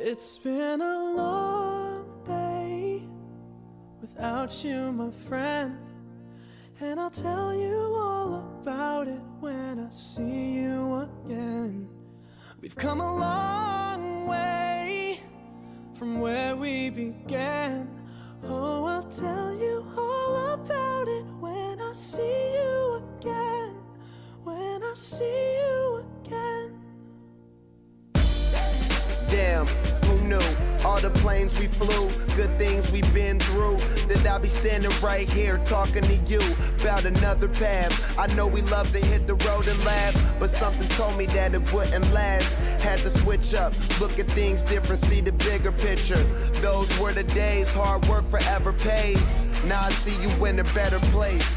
It's been a long day without you, my friend, and I'll tell you all about it when I see you again. We've come a long way from where we began. Oh, I'll tell you all about it when I see you again. When I see you again. Damn, who knew? All the planes we flew, good things we've been through, that I'll be standing right here talking to you about another path. I know we love to hit the road and laugh, but something told me that it wouldn't last. Had to switch up, look at things different, see the bigger picture. Those were the days, hard work forever pays. Now I see you in a better place.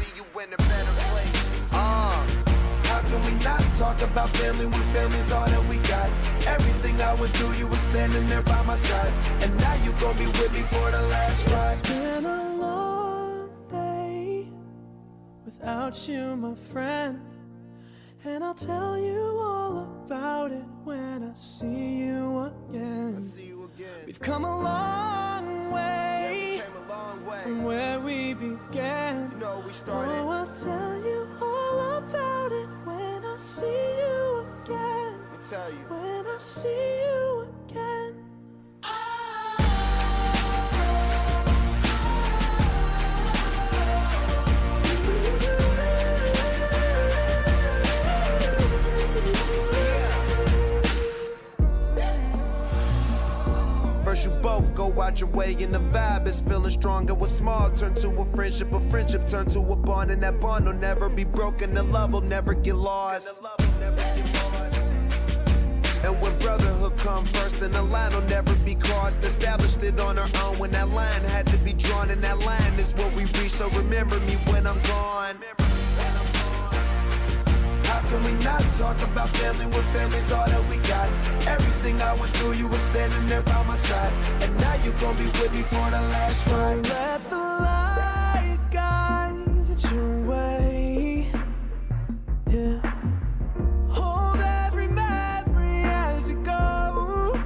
How can we not talk about family when family's all that we got? Everything I would do, you were standing there by my side, and now you gon' be with me for the last ride. It's been a long day without you, my friend, and I'll tell you all about it when I see you again. We've come a long way, from where we began. You know we started. Oh, I'll tell you all about it when I see you again. I'll tell you. When I see you again. First you both go out your way and the vibe is feeling strong. And what's small turn to a friendship turn to a bond, and that bond will never be broken, the love will never get lost. And when brotherhood come first, then the line will never be crossed. Established it on our own when that line had to be drawn, and that line is what we reach, so remember me when I'm gone. How can we not talk about family when family's all that we got? Everything I went through, you were standing there by my side, and now you gon' be with me for the last ride. Let the light guide your way. Yeah. Hold every memory as you go,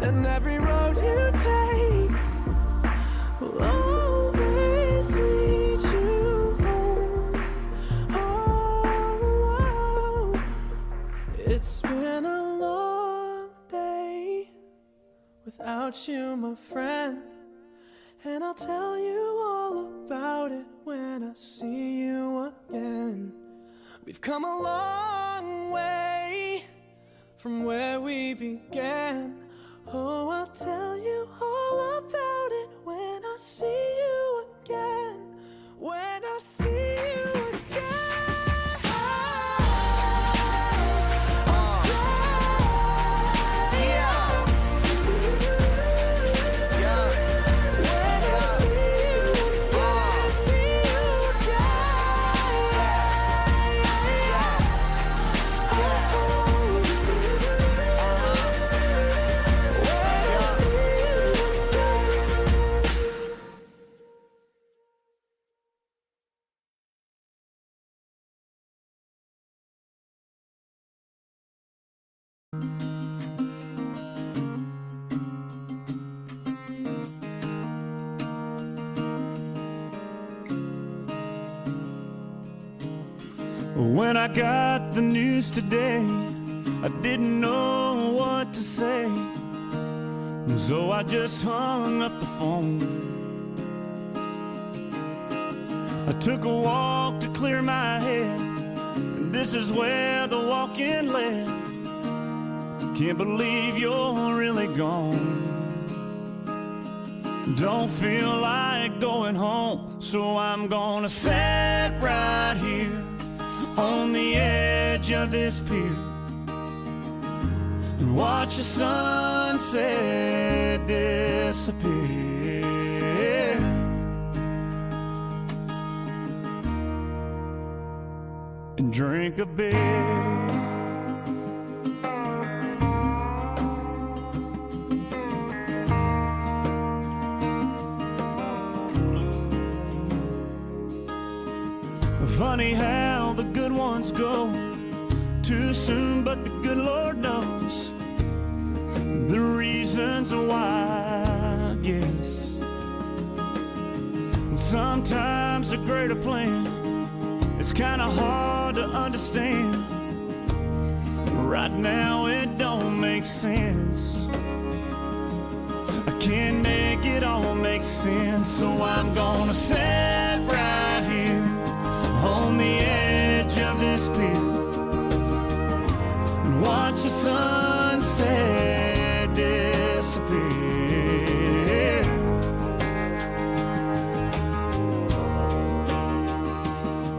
and every road you take will always lead you home. Oh, it's been a long day without you, my friend, and I'll tell you all about it when I see you again. We've come a long way from where we began. Oh, I'll tell you all about it when I see you again. When I see you again. When I got the news today, I didn't know what to say, so I just hung up the phone. I took a walk to clear my head, and this is where the walk-in led. Can't believe you're really gone. Don't feel like going home, so I'm gonna sit right here on the edge of this pier and watch the sunset disappear. And drink a beer. Funny how the good ones go too soon, but the good Lord knows the reasons why, I guess. And sometimes a greater plan is kinda hard to understand. Right now it don't make sense. I can't make it all make sense. So I'm gonna sit right here on the edge of this pier and watch the sunset disappear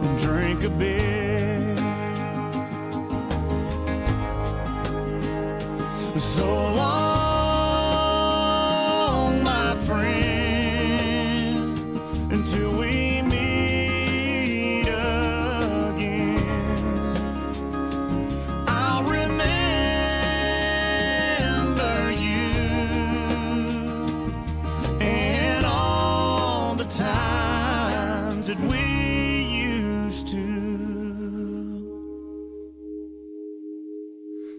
and drink a beer. So long, my friend, until we meet again. I'll remember you and all the times that we used to.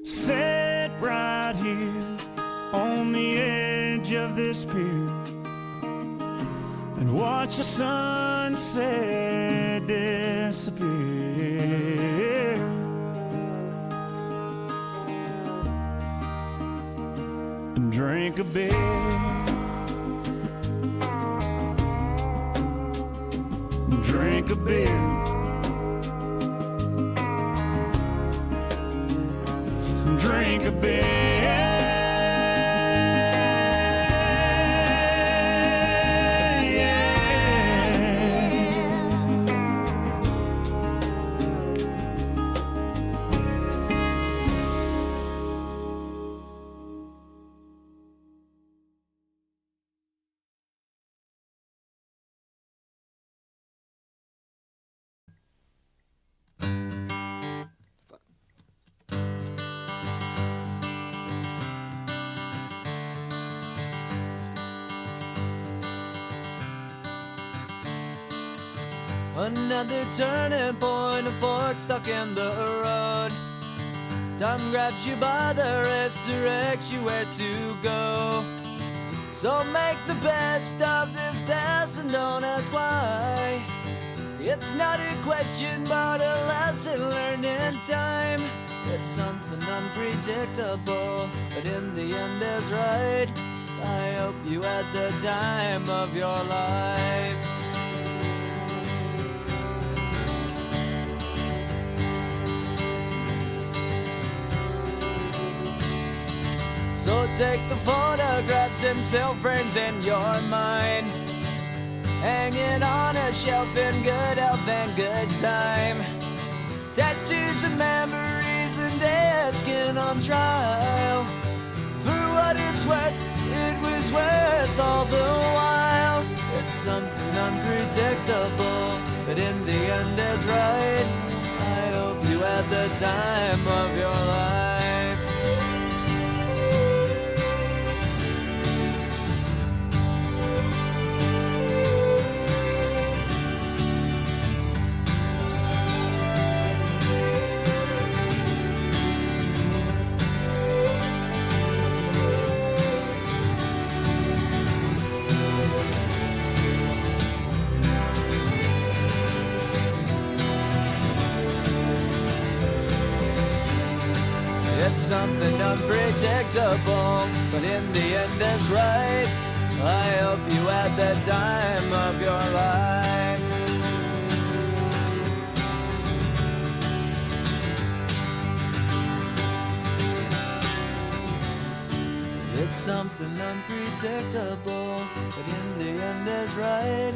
Sit right here on the edge of this pier and watch the sunset disappear and drink a beer. Drink a beer. Drink a beer. Another turning point, a fork stuck in the road. Time grabs you by the wrist, directs you where to go. So make the best of this test and don't ask why. It's not a question but a lesson learned in time. It's something unpredictable, but in the end is right. I hope you had the time of your life. So take the photographs and still frames in your mind, hanging on a shelf in good health and good time. Tattoos and memories and dead skin on trial. For what it's worth, it was worth all the while. It's something unpredictable, but in the end is right. I hope you had the time of your life. It's something unpredictable, but in the end it's right. I hope you had the time of your life. It's something unpredictable, but in the end is right.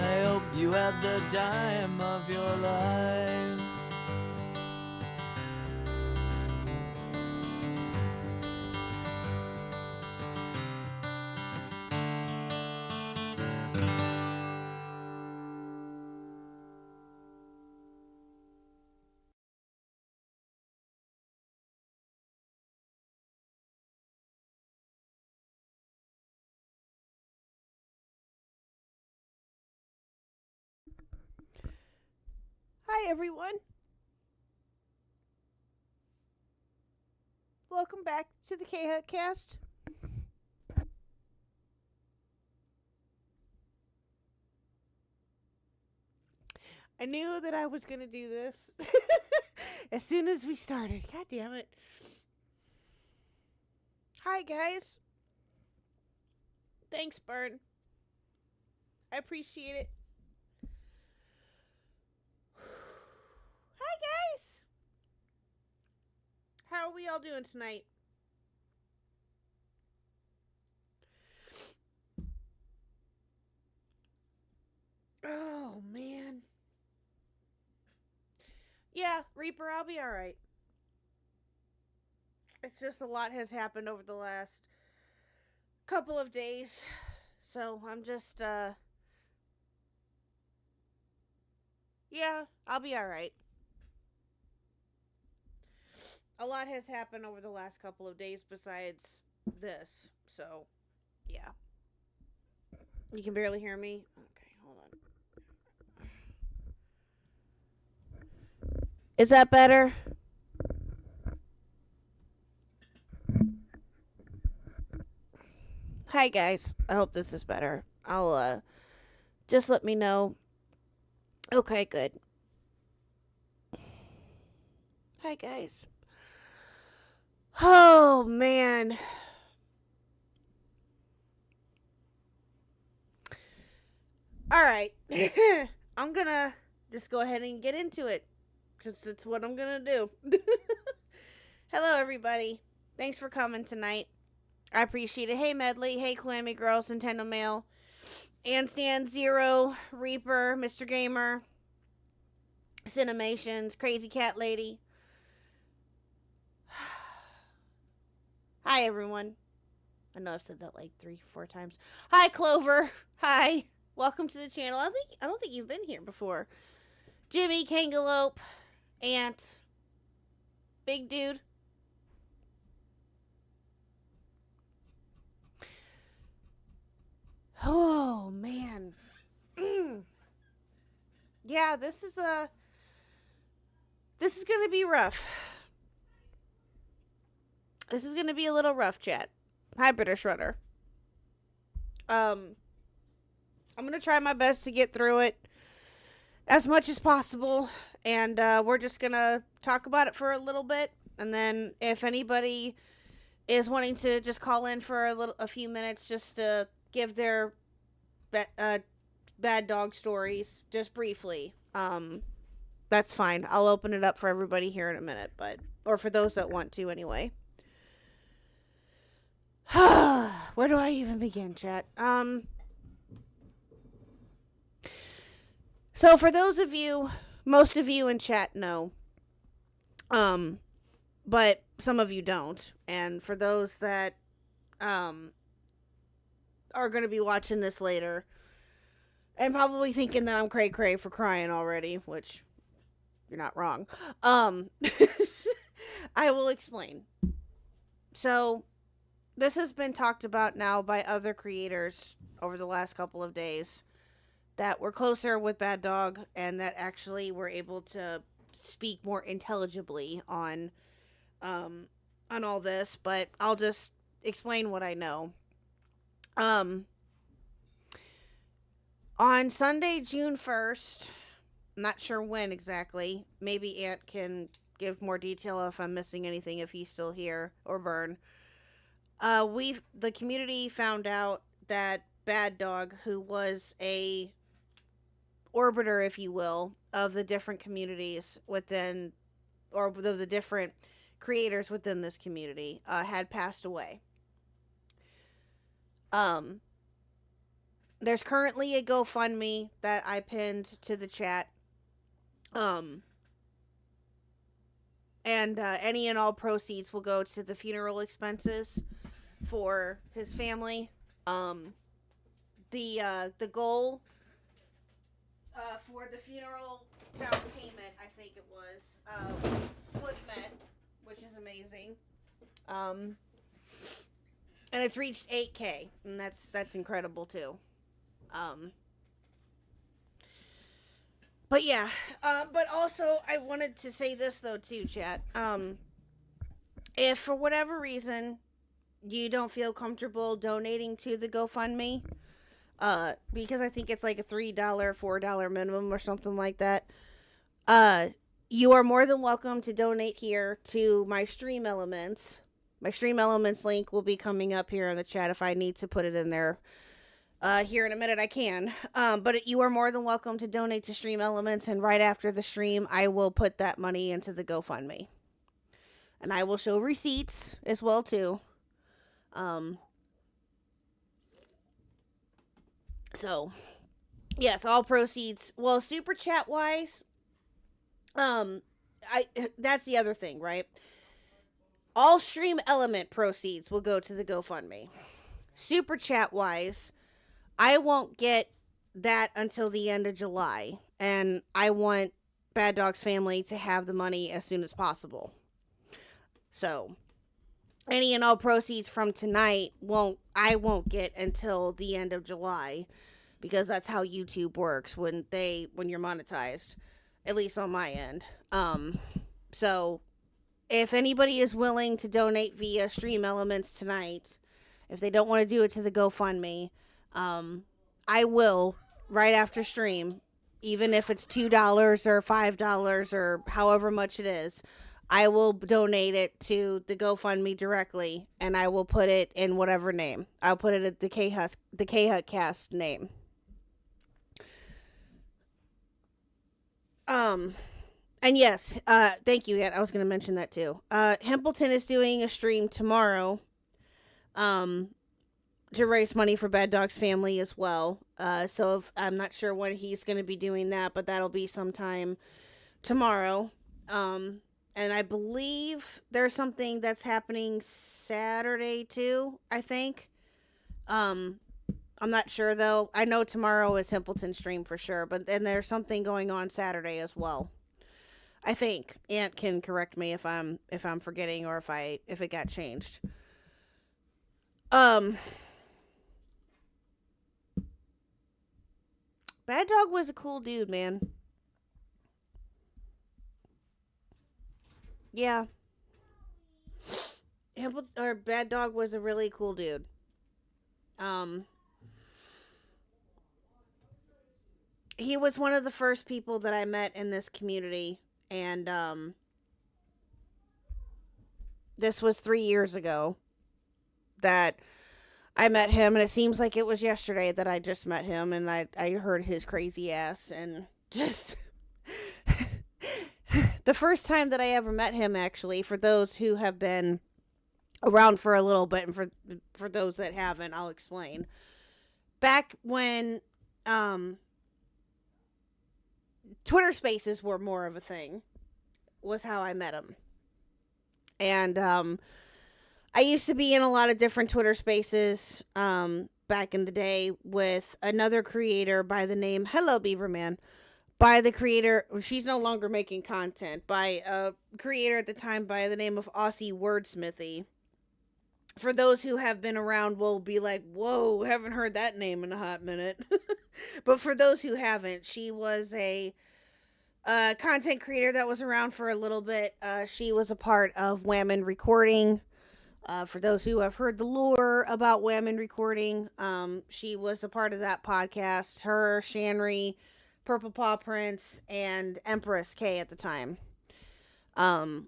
I hope you had the time of your life. Hi, everyone. Welcome back to the KHuck cast. I knew that I was going to do this as soon as we started. God damn it. Hi, guys. Thanks, Bird. I appreciate it. Hi, guys. How are we all doing tonight? Oh, man. Yeah, Reaper, I'll be alright. It's just a lot has happened over the last couple of days. So I'm just, yeah, I'll be alright. A lot has happened over the last couple of days besides this. So, yeah. You can barely hear me? Okay, hold on. Is that better? Hi, guys. I hope this is better. I'll, just let me know. Okay, good. Hi, guys. Oh, man. Alright. I'm gonna just go ahead and get into it. Because it's what I'm gonna do. Hello, everybody. Thanks for coming tonight. I appreciate it. Hey, Medley. Hey, Clammy Gross, Nintendo Mail. Anstan Zero, Reaper, Mr. Gamer, Cinemations, Crazy Cat Lady. Hi, everyone. I know I've said that like 3-4 times. Hi, Clover. Hi. Welcome to the channel. I don't think you've been here before. Jimmy, Kangaloope, Ant, Big Dude. Oh, man. Yeah, this is going to be rough. This is going to be a little rough, chat. Hi, British Runner. I'm going to try my best to get through it as much as possible. And we're just going to talk about it for a little bit. And then if anybody is wanting to just call in for a few minutes just to give their bad dog stories, just briefly, that's fine. I'll open it up for everybody here in a minute, or for those that want to anyway. Where do I even begin, chat? So for those of you, most of you in chat know, but some of you don't, and for those that are going to be watching this later and probably thinking that I'm cray-cray for crying already, which you're not wrong, I will explain. So this has been talked about now by other creators over the last couple of days that were closer with Bad Dog and that actually were able to speak more intelligibly on all this, but I'll just explain what I know. On Sunday, June 1st, I'm not sure when exactly, maybe Ant can give more detail if I'm missing anything, if he's still here, or Burn. The community found out that Bad Dog, who was a orbiter, if you will, of the different communities within, or of the different creators within this community, had passed away. There's currently a GoFundMe that I pinned to the chat. And any and all proceeds will go to the funeral expenses for his family. The goal for the funeral down payment, I think it was met, which is amazing. And it's reached 8K, and that's incredible too. But yeah, but also I wanted to say this though too, chat. If for whatever reason you don't feel comfortable donating to the GoFundMe, because I think it's like a $3, $4 minimum or something like that. You are more than welcome to donate here to my Stream Elements. My Stream Elements link will be coming up here in the chat. If I need to put it in there here in a minute, I can. But you are more than welcome to donate to Stream Elements, and right after the stream, I will put that money into the GoFundMe. And I will show receipts as well, too. So, yes, all proceeds. Well, super chat wise, that's the other thing, right? All Stream Element proceeds will go to the GoFundMe. Super chat wise, I won't get that until the end of July, and I want Bad Dog's family to have the money as soon as possible. So, any and all proceeds from tonight I won't get until the end of July, because that's how YouTube works when you're monetized, at least on my end. So if anybody is willing to donate via Stream Elements tonight, if they don't want to do it to the GoFundMe, I will right after stream, even if it's $2 or $5 or however much it is. I will donate it to the GoFundMe directly, and I will put it in whatever name. I'll put it at the KHuck cast name. And yes, thank you, Ed. I was going to mention that too. Hempleton is doing a stream tomorrow, to raise money for Bad Dog's family as well. So I'm not sure when he's going to be doing that, but that'll be sometime tomorrow. And I believe there's something that's happening Saturday too, I think. I'm not sure though. I know tomorrow is Hempleton's stream for sure, but then there's something going on Saturday as well. I think Ant can correct me if I'm forgetting or if it got changed. Bad Dog was a cool dude, man. Yeah. Bad Dog was a really cool dude. He was one of the first people that I met in this community, and this was 3 years ago that I met him, and it seems like it was yesterday that I just met him, and I heard his crazy ass, and just the first time that I ever met him, actually, for those who have been around for a little bit, and for those that haven't, I'll explain. Back when Twitter Spaces were more of a thing, was how I met him. And I used to be in a lot of different Twitter Spaces back in the day with another creator by the name, hello Beaverman, by the creator, she's no longer making content, by a creator at the time by the name of Aussie Wordsmithy. For those who have been around will be like, whoa, haven't heard that name in a hot minute. But for those who haven't, she was a content creator that was around for a little bit. She was a part of Whammon Recording. For those who have heard the lore about Whammon Recording, she was a part of that podcast. Her, Shanry, Purple Paw Prince, and Empress K at the time. And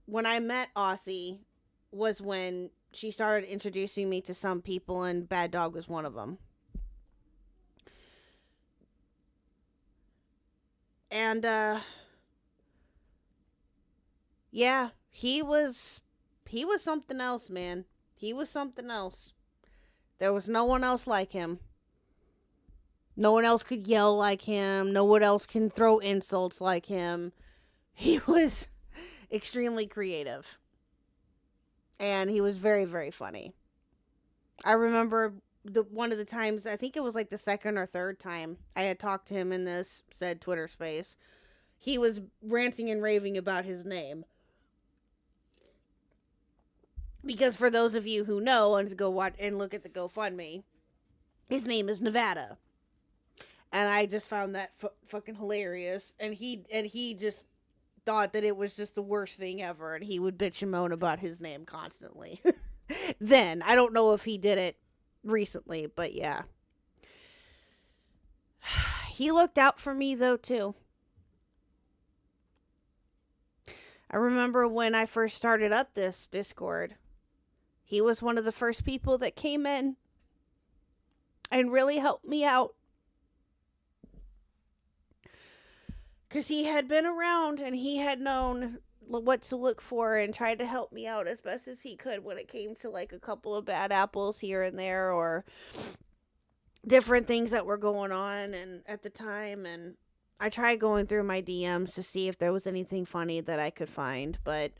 when I met Aussie was when she started introducing me to some people, and Bad Dog was one of them. And yeah, he was something else, man. He was something else. There was no one else like him. No one else could yell like him. No one else can throw insults like him. He was extremely creative. And he was very, very funny. I remember one of the times, I think it was like the second or third time I had talked to him in this said Twitter space. He was ranting and raving about his name. Because for those of you who know and go watch and look at the GoFundMe, his name is Nevada. And I just found that fucking hilarious. And he just thought that it was just the worst thing ever, and he would bitch and moan about his name constantly. Then, I don't know if he did it recently, but yeah. he looked out for me, though, too. I remember when I first started up this Discord, he was one of the first people that came in and really helped me out. Because he had been around and he had known what to look for and tried to help me out as best as he could when it came to like a couple of bad apples here and there or different things that were going on and at the time. And I tried going through my DMs to see if there was anything funny that I could find, but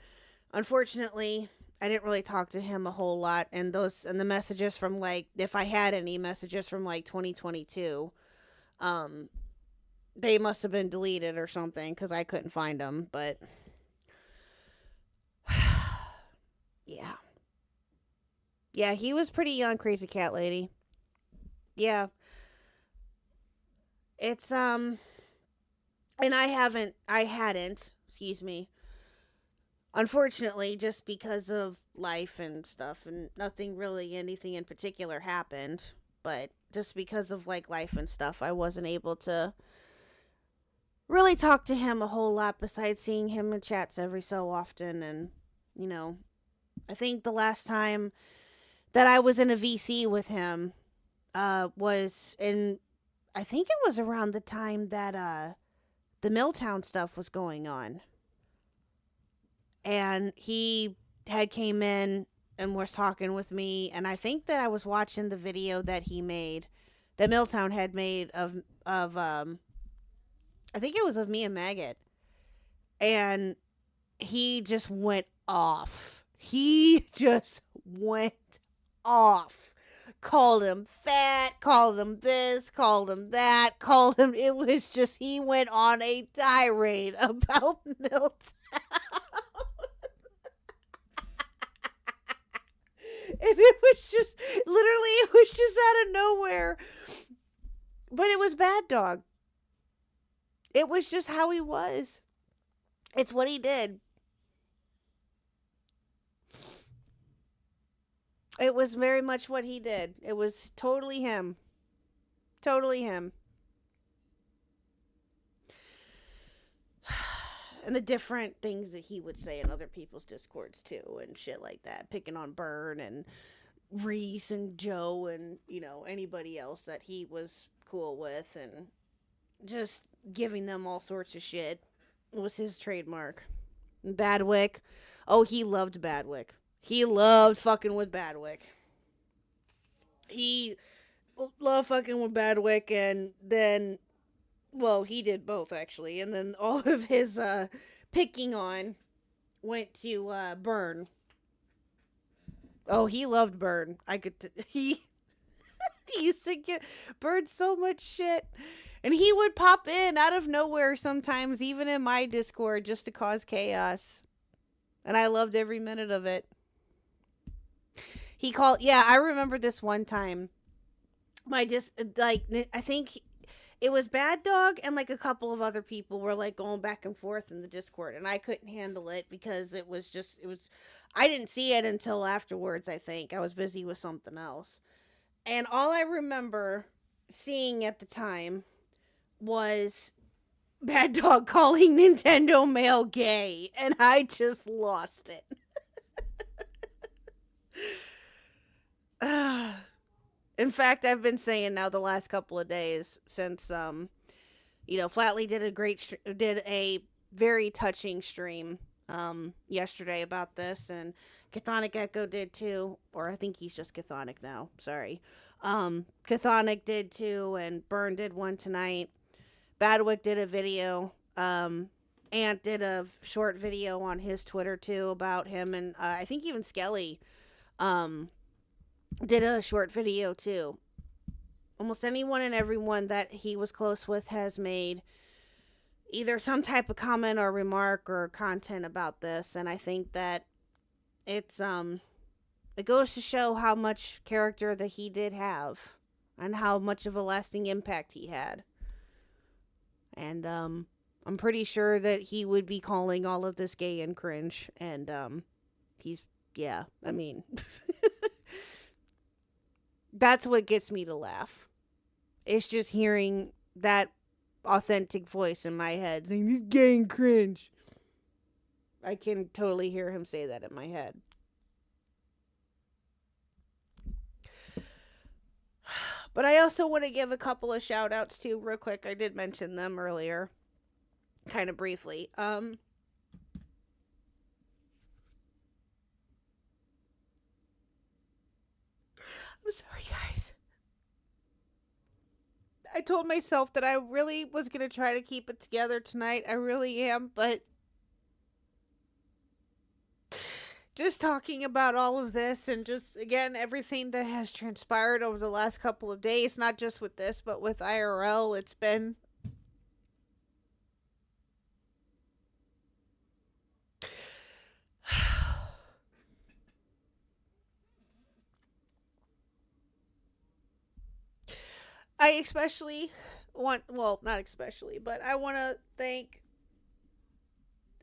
unfortunately I didn't really talk to him a whole lot. And the messages from like, if I had any messages from like 2022, they must have been deleted or something because I couldn't find them. But yeah, he was pretty young, Crazy Cat Lady. Yeah, it's and I hadn't, excuse me, unfortunately, just because of life and stuff, and anything in particular happened, but just because of like life and stuff, I wasn't able to really talk to him a whole lot besides seeing him in chats every so often. And, you know, I think the last time that I was in a VC with him was in, I think it was around the time that the Milltown stuff was going on. And he had came in and was talking with me, and I think that I was watching the video that he made, that Milltown had made of I think it was of me and Maggot. And he just went off. He just went off. Called him fat, called him this, called him that, called him... It was just, he went on a tirade about Milltown. And it was just, literally, it was just out of nowhere. But it was Bad Dog. It was just how he was. It's what he did. It was very much what he did. It was totally him. Totally him. And the different things that he would say in other people's Discords too, and shit like that. Picking on Burn and Reese and Joe and, you know, anybody else that he was cool with, and just giving them all sorts of shit was his trademark. Badwick. Oh, he loved Badwick. He loved fucking with Badwick. He loved fucking with Badwick, and then, well, he did both, actually. And then all of his picking on went to Burn. Oh, he loved Burn. He used to give Burn so much shit. And he would pop in out of nowhere sometimes, even in my Discord, just to cause chaos. And I loved every minute of it. I remember this one time. I think it was Bad Dog and like a couple of other people were like going back and forth in the Discord. And I couldn't handle it because I didn't see it until afterwards, I think. I was busy with something else. And all I remember seeing at the time was Bad Dog calling Nintendo Mail gay, and I just lost it. In fact, I've been saying now the last couple of days since Flatley did a very touching stream yesterday about this, and Chthonic Echo did too, or I think he's just Chthonic now. Sorry. Chthonic did too, and Burn did one tonight. Badwick did a video. Ant did a short video on his Twitter too about him, and I think even Skelly did a short video too. Almost anyone and everyone that he was close with has made either some type of comment or remark or content about this, and I think that it goes to show how much character that he did have and how much of a lasting impact he had. And I'm pretty sure that he would be calling all of this gay and cringe. And that's what gets me to laugh. It's just hearing that authentic voice in my head saying, "This gay and cringe." I can totally hear him say that in my head. But I also want to give a couple of shout outs too, real quick. I did mention them earlier, kind of briefly. I'm sorry, guys. I told myself that I really was going to try to keep it together tonight. I really am, but just talking about all of this and just, again, everything that has transpired over the last couple of days, not just with this, but with IRL, it's been... I especially want, well, not especially, but I want to thank,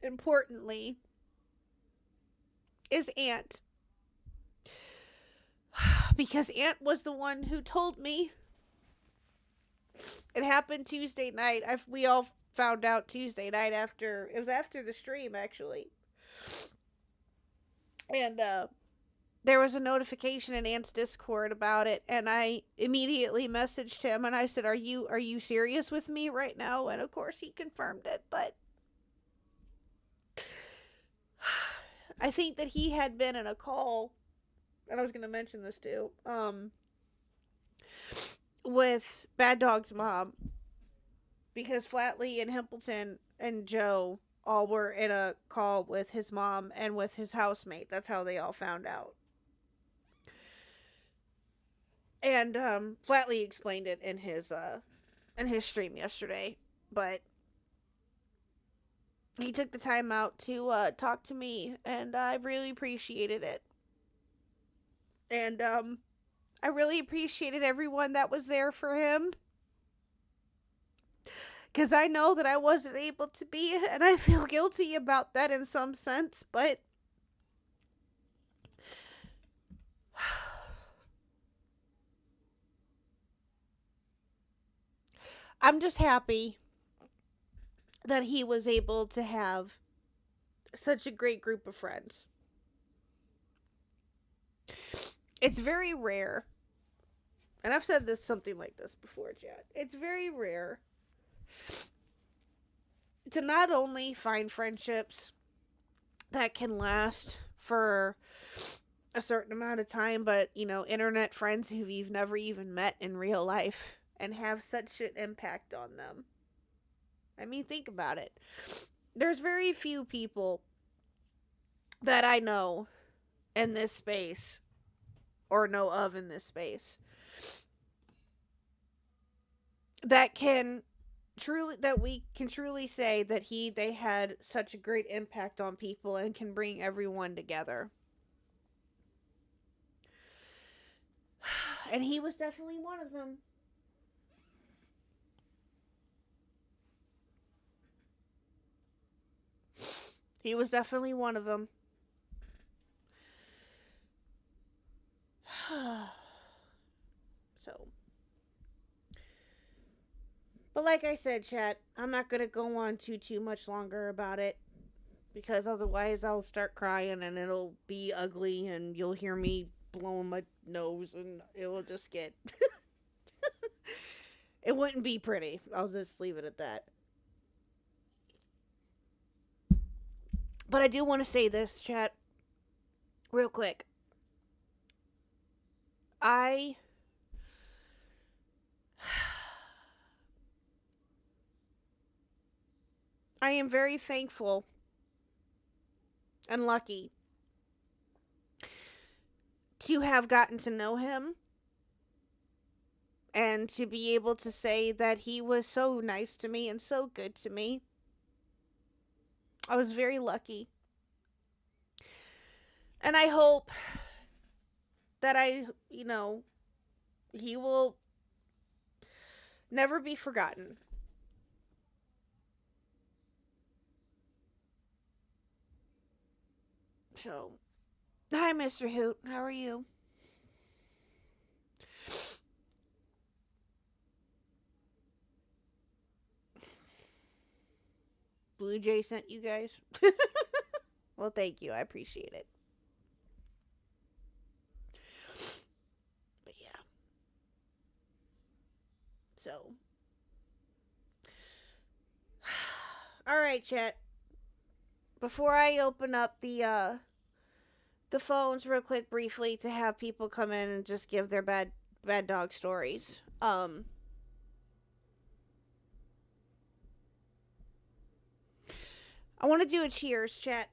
importantly, is Aunt. Because Aunt was the one who told me. It happened Tuesday night. We all found out Tuesday night after, it was after the stream, actually. And, there was a notification in Aunt's Discord about it, and I immediately messaged him, and I said, are you serious with me right now? And of course he confirmed it, but I think that he had been in a call, and I was going to mention this too, with Bad Dog's mom, because Flatley and Hempleton and Joe all were in a call with his mom and with his housemate. That's how they all found out. And Flatley explained it in his stream yesterday, but he took the time out to talk to me, and I really appreciated it. And I really appreciated everyone that was there for him, because I know that I wasn't able to be, and I feel guilty about that in some sense, but I'm just happy that he was able to have such a great group of friends. It's very rare, and I've said something like this before, Chad. It's very rare to not only find friendships that can last for a certain amount of time, but, internet friends who you've never even met in real life and have such an impact on them. I mean, think about it. There's very few people that I know in this space, or know of in this space, that we can truly say that they had such a great impact on people and can bring everyone together. And he was definitely one of them. He was definitely one of them. So. But like I said, chat, I'm not going to go on too much longer about it, because otherwise I'll start crying and it'll be ugly and you'll hear me blowing my nose and it will just get... It wouldn't be pretty. I'll just leave it at that. But I do want to say this, chat, real quick. I am very thankful and lucky to have gotten to know him and to be able to say that he was so nice to me and so good to me. I was very lucky. And I hope that he will never be forgotten. So, hi, Mr. Hoot. How are you? Blue Jay sent you guys. Well, thank you. I appreciate it. But yeah. So. All right, chat. Before I open up the phones real quick briefly to have people come in and just give their bad dog stories. I want to do a cheers, chat.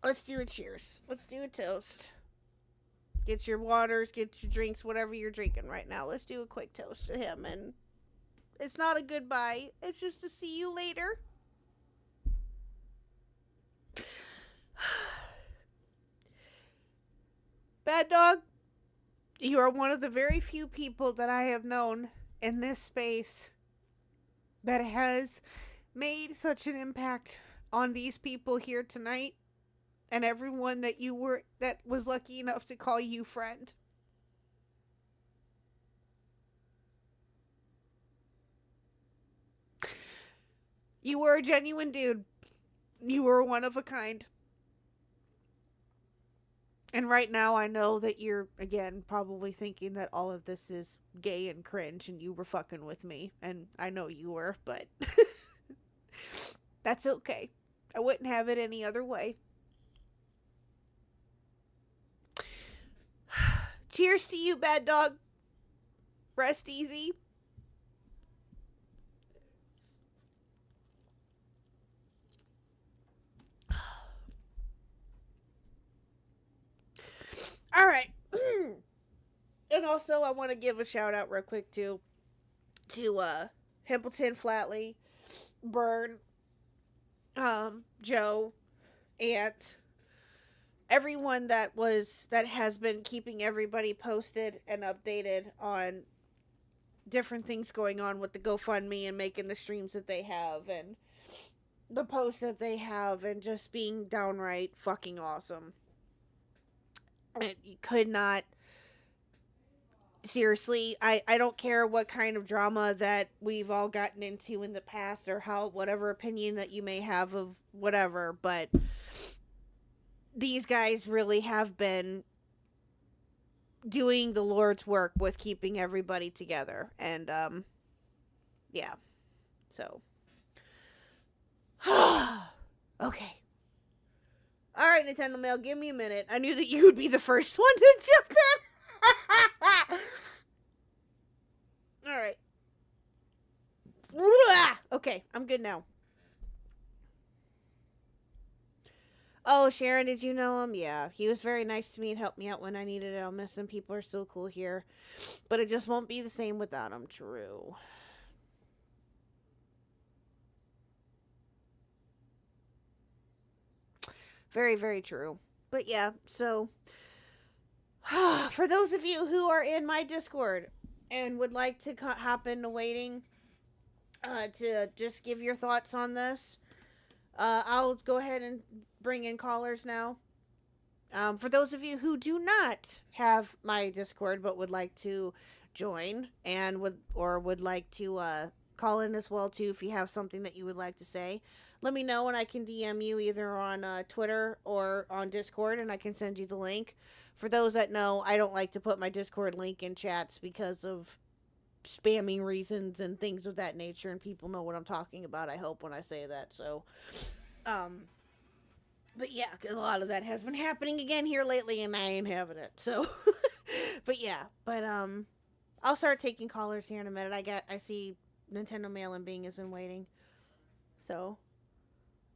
Let's do a cheers. Let's do a toast. Get your waters, get your drinks, whatever you're drinking right now. Let's do a quick toast to him. And it's not a goodbye. It's just to see you later. Bad dog, you are one of the very few people that I have known in this space that has made such an impact on these people here tonight and everyone that was lucky enough to call you friend. You were a genuine dude. You were one of a kind. And right now I know that you're, again, probably thinking that all of this is gay and cringe and you were fucking with me. And I know you were, but that's okay. I wouldn't have it any other way. Cheers to you, bad dog. Rest easy. All right. And also, I want to give a shout out real quick to Himpleton, Flatley, Burn, Joe, Ant, everyone that has been keeping everybody posted and updated on different things going on with the GoFundMe and making the streams that they have and the posts that they have and just being downright fucking awesome. And you could not, seriously, I don't care what kind of drama that we've all gotten into in the past or whatever opinion that you may have of whatever, but these guys really have been doing the Lord's work with keeping everybody together. And, yeah. So. Okay. Alright, Nintendo Mail, give me a minute. I knew that you would be the first one to jump in. Alright. Okay, I'm good now. Oh, Sharon, did you know him? Yeah, he was very nice to me and helped me out when I needed it. I'll miss him. People are so cool here. But it just won't be the same without him. True. Very, very true. But yeah, so for those of you who are in my Discord and would like to hop into waiting to just give your thoughts on this, I'll go ahead and bring in callers now. For those of you who do not have my Discord but would like to join and would like to call in as well too if you have something that you would like to say, let me know and I can DM you either on Twitter or on Discord and I can send you the link. For those that know, I don't like to put my Discord link in chats because of spamming reasons and things of that nature, and people know what I'm talking about, I hope, when I say that. So, but yeah, a lot of that has been happening again here lately and I ain't having it. So, but yeah, I'll start taking callers here in a minute. I see Nintendo Mail and Bing is in waiting. So,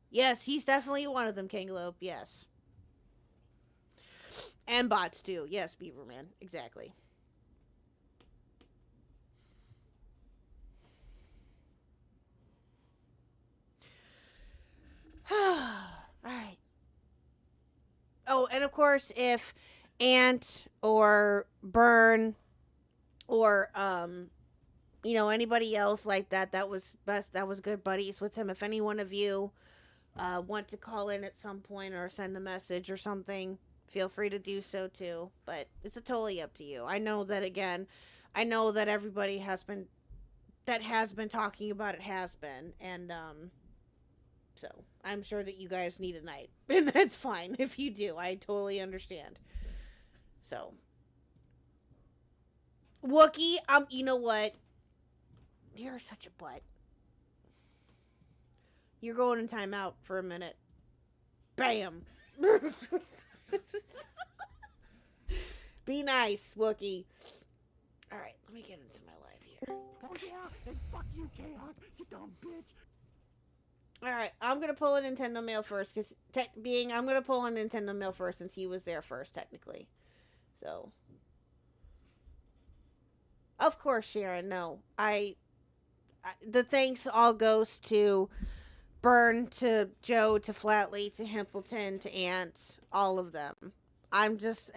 yes, he's definitely one of them, Kangalope, yes. And bots too. Yes, Beaverman, exactly. Alright. Oh, and of course, if Ant or Burn or, anybody else like that was good buddies with him. If any one of you want to call in at some point or send a message or something, feel free to do so too. But it's totally up to you. I know that everybody has been that has been talking about it has been, and so I'm sure that you guys need a night, and that's fine if you do. I totally understand. So, Wookie, you know what? You're such a butt. You're going in timeout for a minute. Bam. Be nice, Wookie. All right, let me get into my live here. Oh yeah, and fuck you, KHuck, you dumb bitch. All right, I'm gonna pull a Nintendo mail first, because I'm gonna pull a Nintendo mail first since he was there first, technically. So, of course, Sharon. No, the thanks all goes to Burn, to Joe, to Flatley, to Himpleton, to Ant, all of them. I'm just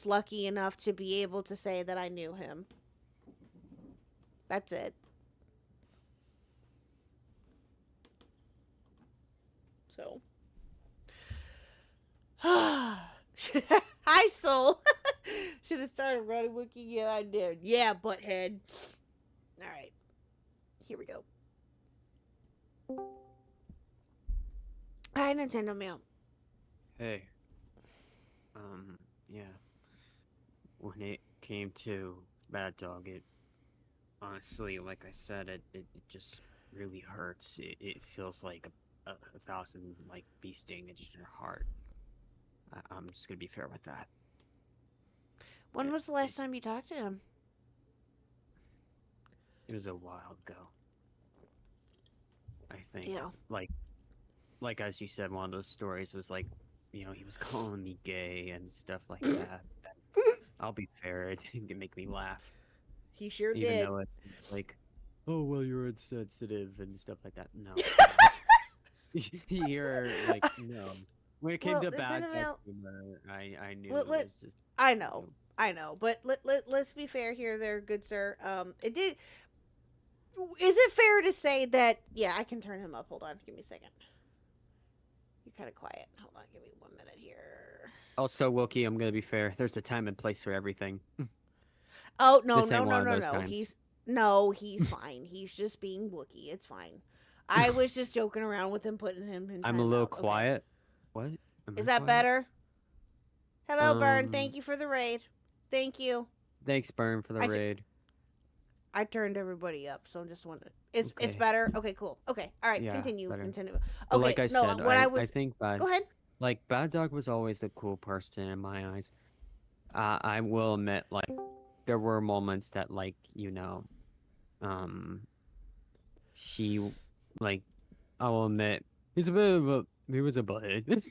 lucky enough to be able to say that I knew him. That's it. So. Hi, Soul. Should have started running Wookie. Yeah, I did. Yeah, butthead. Alright. Here we go. Hi, Nintendo Mail. Hey. Yeah. When it came to Bad Dog, it honestly, like I said, it just really hurts. It feels like a thousand, like, bee stinged in your heart. I'm just gonna be fair with that. When was the last time you talked to him? It was a while ago. I think. Yeah. Like as you said, one of those stories was like, he was calling me gay and stuff like that. I'll be fair, it didn't make me laugh. He sure Even did. though it's like, oh, well, you're insensitive and stuff like that. No. You're like, no. When it came to Bad Dog humor, I knew it was just... I know. But let's be fair here there, good sir. It did... Is it fair to say that... Yeah, I can turn him up. Hold on. Give me a second. You're kind of quiet. Hold on. Give me 1 minute here. Also, Wookie, I'm going to be fair. There's a time and place for everything. Oh, no. This ain't one of those times. He's fine. He's just being Wookie. It's fine. I was just joking around with him, putting him in I'm a little timeout. Okay. quiet. What? Is that better? Hello, Burn. Thank you for the raid. Thank you. Thanks, Burn, for the raid. I turned everybody up, so I just wanted. It's better. Okay, cool. Okay, all right. Yeah, continue. better. Continue. But Okay, like I no. said, I think Go ahead. Bad Dog was always the cool person in my eyes. I will admit, like, there were moments that, like, he, like, I will admit, he was a butthead.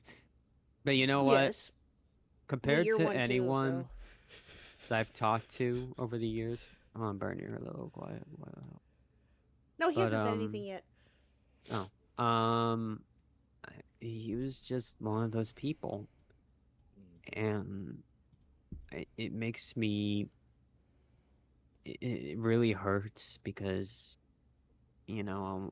But you know what? Yes. Compared You're to one too, anyone so. that I've talked to over the years, Burn, you're a little quiet. What the hell? No, he hasn't said anything yet. Oh. He was just one of those people. And it makes me... It really hurts because, I'm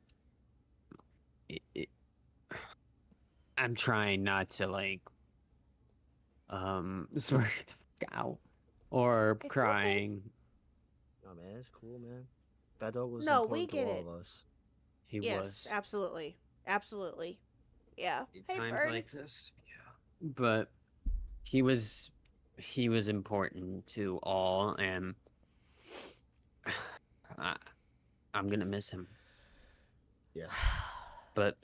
trying not to, like, swear out or It's crying. Oh man, it's cool, man. Bad Dog was No, important we get to all it. of us. He Yes, was. absolutely. Absolutely. Yeah. At times Bird. like this. Yeah. But he was important to all, and I'm gonna miss him. Yeah. But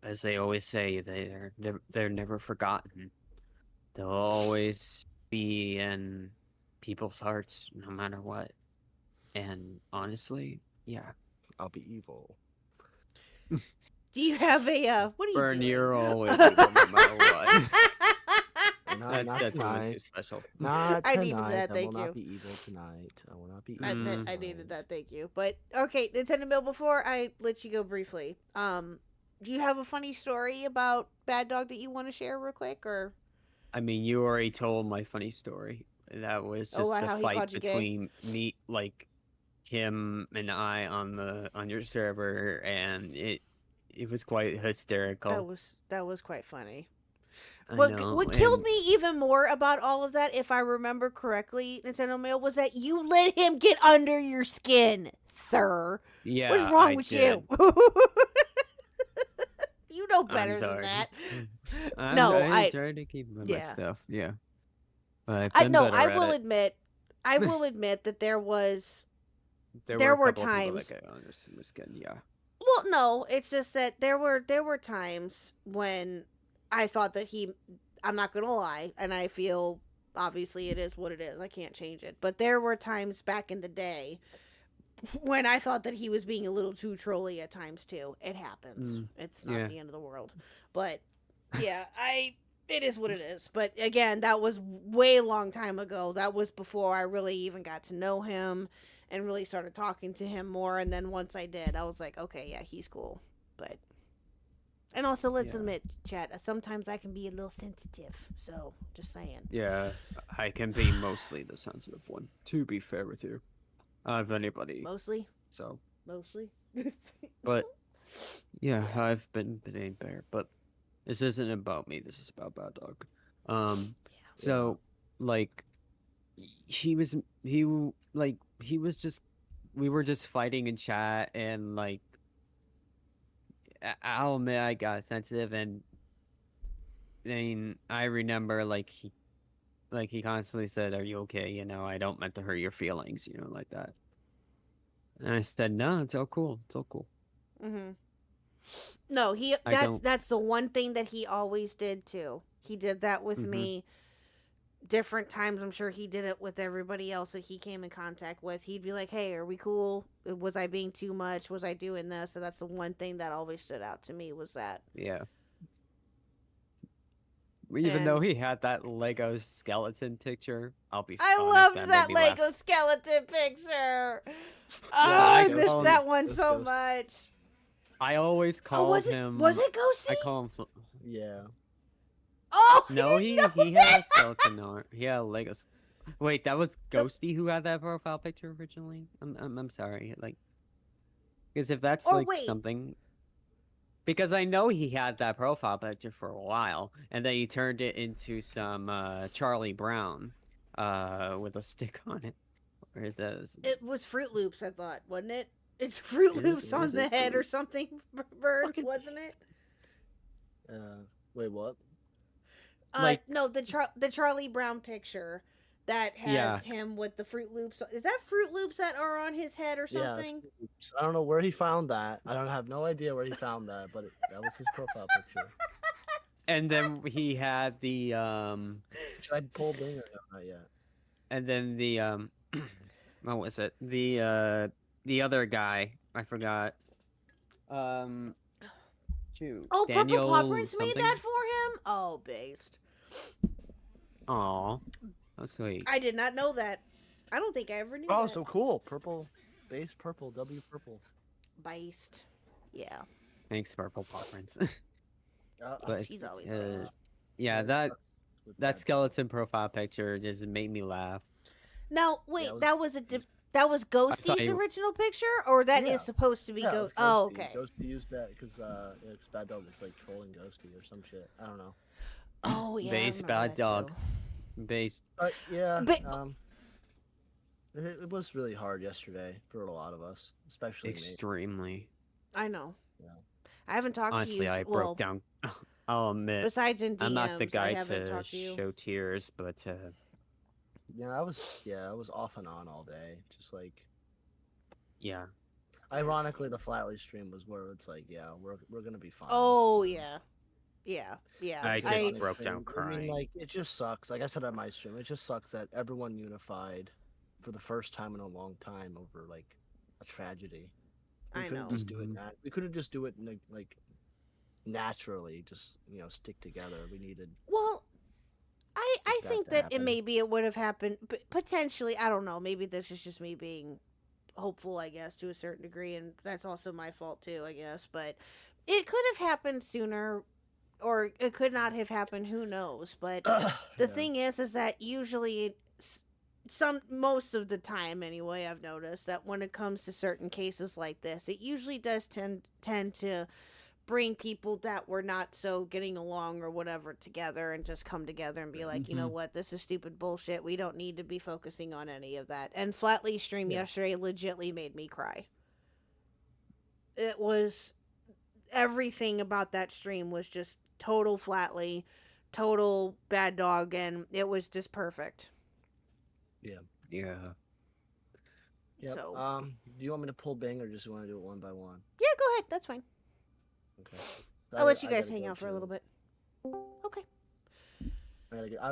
as they always say, they're never forgotten. They'll always be in people's hearts, no matter what. And honestly, yeah. I'll be evil. Do you have a what are you Burn, doing? you're always evil, no matter what. Not That's way tonight. too special. Not I tonight. needed that, I thank will you. not be evil tonight. I will not be evil. I needed that, thank you. But okay, Nintendo Bill, before I let you go briefly, do you have a funny story about Bad Dog that you want to share real quick, or? I mean, you already told my funny story. That was just how the he fight called you gay? between me, like, him and I on your server, and it was quite hysterical. That was quite funny. I What know, what killed and me even more about all of that, if I remember correctly, Nintendo Mail, was that you let him get under your skin, sir. What's yeah, wrong I with did. you? You know I'm better than sorry. that. No, I I try to keep my yeah. stuff. Yeah, but I've I been no, better at it. I will admit that there There were a were couple of people that times. got under my skin. Yeah. Well, no, it's just that there were times when I thought that I'm not gonna lie, and I feel obviously it is what it is. I can't change it. But there were times back in the day when I thought that he was being a little too trolly at times too. It happens. Mm, It's not yeah. the end of the world. But yeah, it is what it is. But again, that was way long time ago. That was before I really even got to know him and really started talking to him more. And then once I did, I was like, okay, yeah, he's cool. But and also, let's Yeah. admit, chat, sometimes I can be a little sensitive. So just saying. Yeah, I can be mostly the sensitive one. To be fair with you, if anybody. Mostly. So, Mostly. but yeah, I've been being bear. But this isn't about me. This is about Bad Dog. So like, he was just, we were just fighting in chat, and like, I'll admit I got sensitive, and then I remember like he constantly said, "Are you okay? You know, I don't meant to hurt your feelings." You know, like that. And I said, "No, it's all cool. It's all cool." Mm-hmm. No, I don't. that's the one thing that he always did too. He did that with me different times. I'm sure he did it with everybody else that he came in contact with. He'd be like, "Hey, are we cool? Was I being too much? Was I doing this?" And that's the one thing that always stood out to me was that. Yeah. Even though he had that Lego skeleton picture, I'll be I honest, loved that that made me Lego laugh. skeleton picture. Oh, I I missed call that him- one Let's so go. much. I always Oh, called him. was it Ghosty? I call him. Yeah. Oh, No, I he didn't know he had a that. skeleton art. He had a Lego. Wait, that was Ghosty who had that profile picture originally. I'm sorry, like, because if that's Or like wait. something, because I know he had that profile picture for a while, and then he turned it into some Charlie Brown, with a stick on it. Or is that? It was Fruit Loops, I thought, wasn't it? It's Fruit Loops on is the it head or Fruit? something, Bird, Fucking- wasn't it? Wait, what? Like- No, the Charlie Brown picture that has Yeah. him with the Fruit Loops. Is that Fruit Loops that are on his head or Yeah. that's something? Fruit Loops. I don't know where he found that. I don't have no idea where he found that, but that was his profile picture. And then he had the Should I pull Bing or no? Not yet. and then the what was it? The other guy, I forgot. Shoot. Oh, Daniel Purple Paw Prince made something? that for him? Oh, based. Aw, that's sweet. I did not know that. I don't think I ever knew Oh, that. so cool. Purple, base purple, W purple. Based. Yeah. Thanks, Purple Paw Prince. But She's always uh, based. yeah, it that sucks with that Bad skeleton profile picture just made me laugh. Now, wait, it was- that was Ghosty's you- original picture, or that is Yeah. supposed to be Yeah, Ghost? it's Oh, Ghosty. okay. Ghosty used that because Bad Dog was like trolling Ghosty or some shit. I don't know. Oh, yeah. I Base remember Bad that Dog. too. Base. But yeah, But- it was really hard yesterday for a lot of us, especially me. Extremely. I know. Yeah. I haven't talked Honestly, to you. I well, broke down. I'll admit, besides in DMs, I'm not the guy I haven't to talked to you. show tears, but Yeah, I was off and on all day. Just like, yeah. ironically, the Flatly stream was where it's like, yeah, we're gonna be fine. Oh, yeah. Yeah. Yeah. I just Honestly, broke down I mean, crying. like, it just sucks. Like I said on my stream, it just sucks that everyone unified for the first time in a long time over like a tragedy. We I couldn't know. just do it. Mhm. We couldn't just do it like naturally. Just stick together. We needed. Well, I that think to that happen. maybe it would have happened, but potentially, I don't know. Maybe this is just me being hopeful, I guess, to a certain degree, and that's also my fault too, I guess. But it could have happened sooner, or it could not have happened. Who knows? But the Yeah. thing is that usually, most of the time anyway, I've noticed that when it comes to certain cases like this, it usually does tend to bring people that were not so getting along or whatever together and just come together and be like, you know what, this is stupid bullshit. We don't need to be focusing on any of that. And Flatley's stream yesterday legitly made me cry. It was everything about that stream was just total Flatley, total Bad Dog, and it was just perfect. Yeah. Yep. So, Do you want me to pull Bing or just want to do it one by one? yeah, go ahead. That's fine. Okay. I'll let you guys hang out for a little bit. Okay.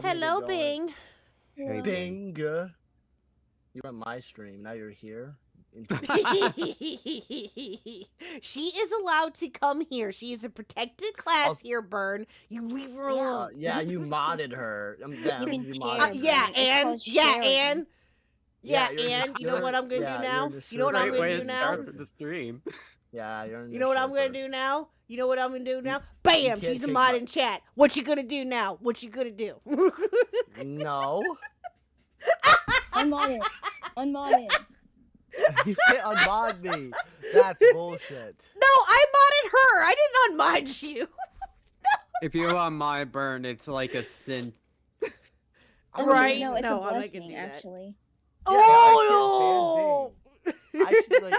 Hello, Bing. Hey, Bing. You were on my stream. Now you're here. She is allowed to come here. She is a protected class here, Burn. You leave her alone. Yeah, you modded her. You modded her. And you know what I'm gonna do now? You know what I'm gonna do now? The stream. Yeah, you're. You know what I'm gonna do now? You know what I'm gonna do now? Bam! She's a mod in chat. What you gonna do now? What you gonna do? No. Unmod it. Unmod it. You can't unmod me. That's bullshit. No, I modded her. I didn't unmod you. If you unmod Burn, it's like a sin. Right? No, it's No, a I'm not gonna blessing, do that. actually. Oh no! I should, like,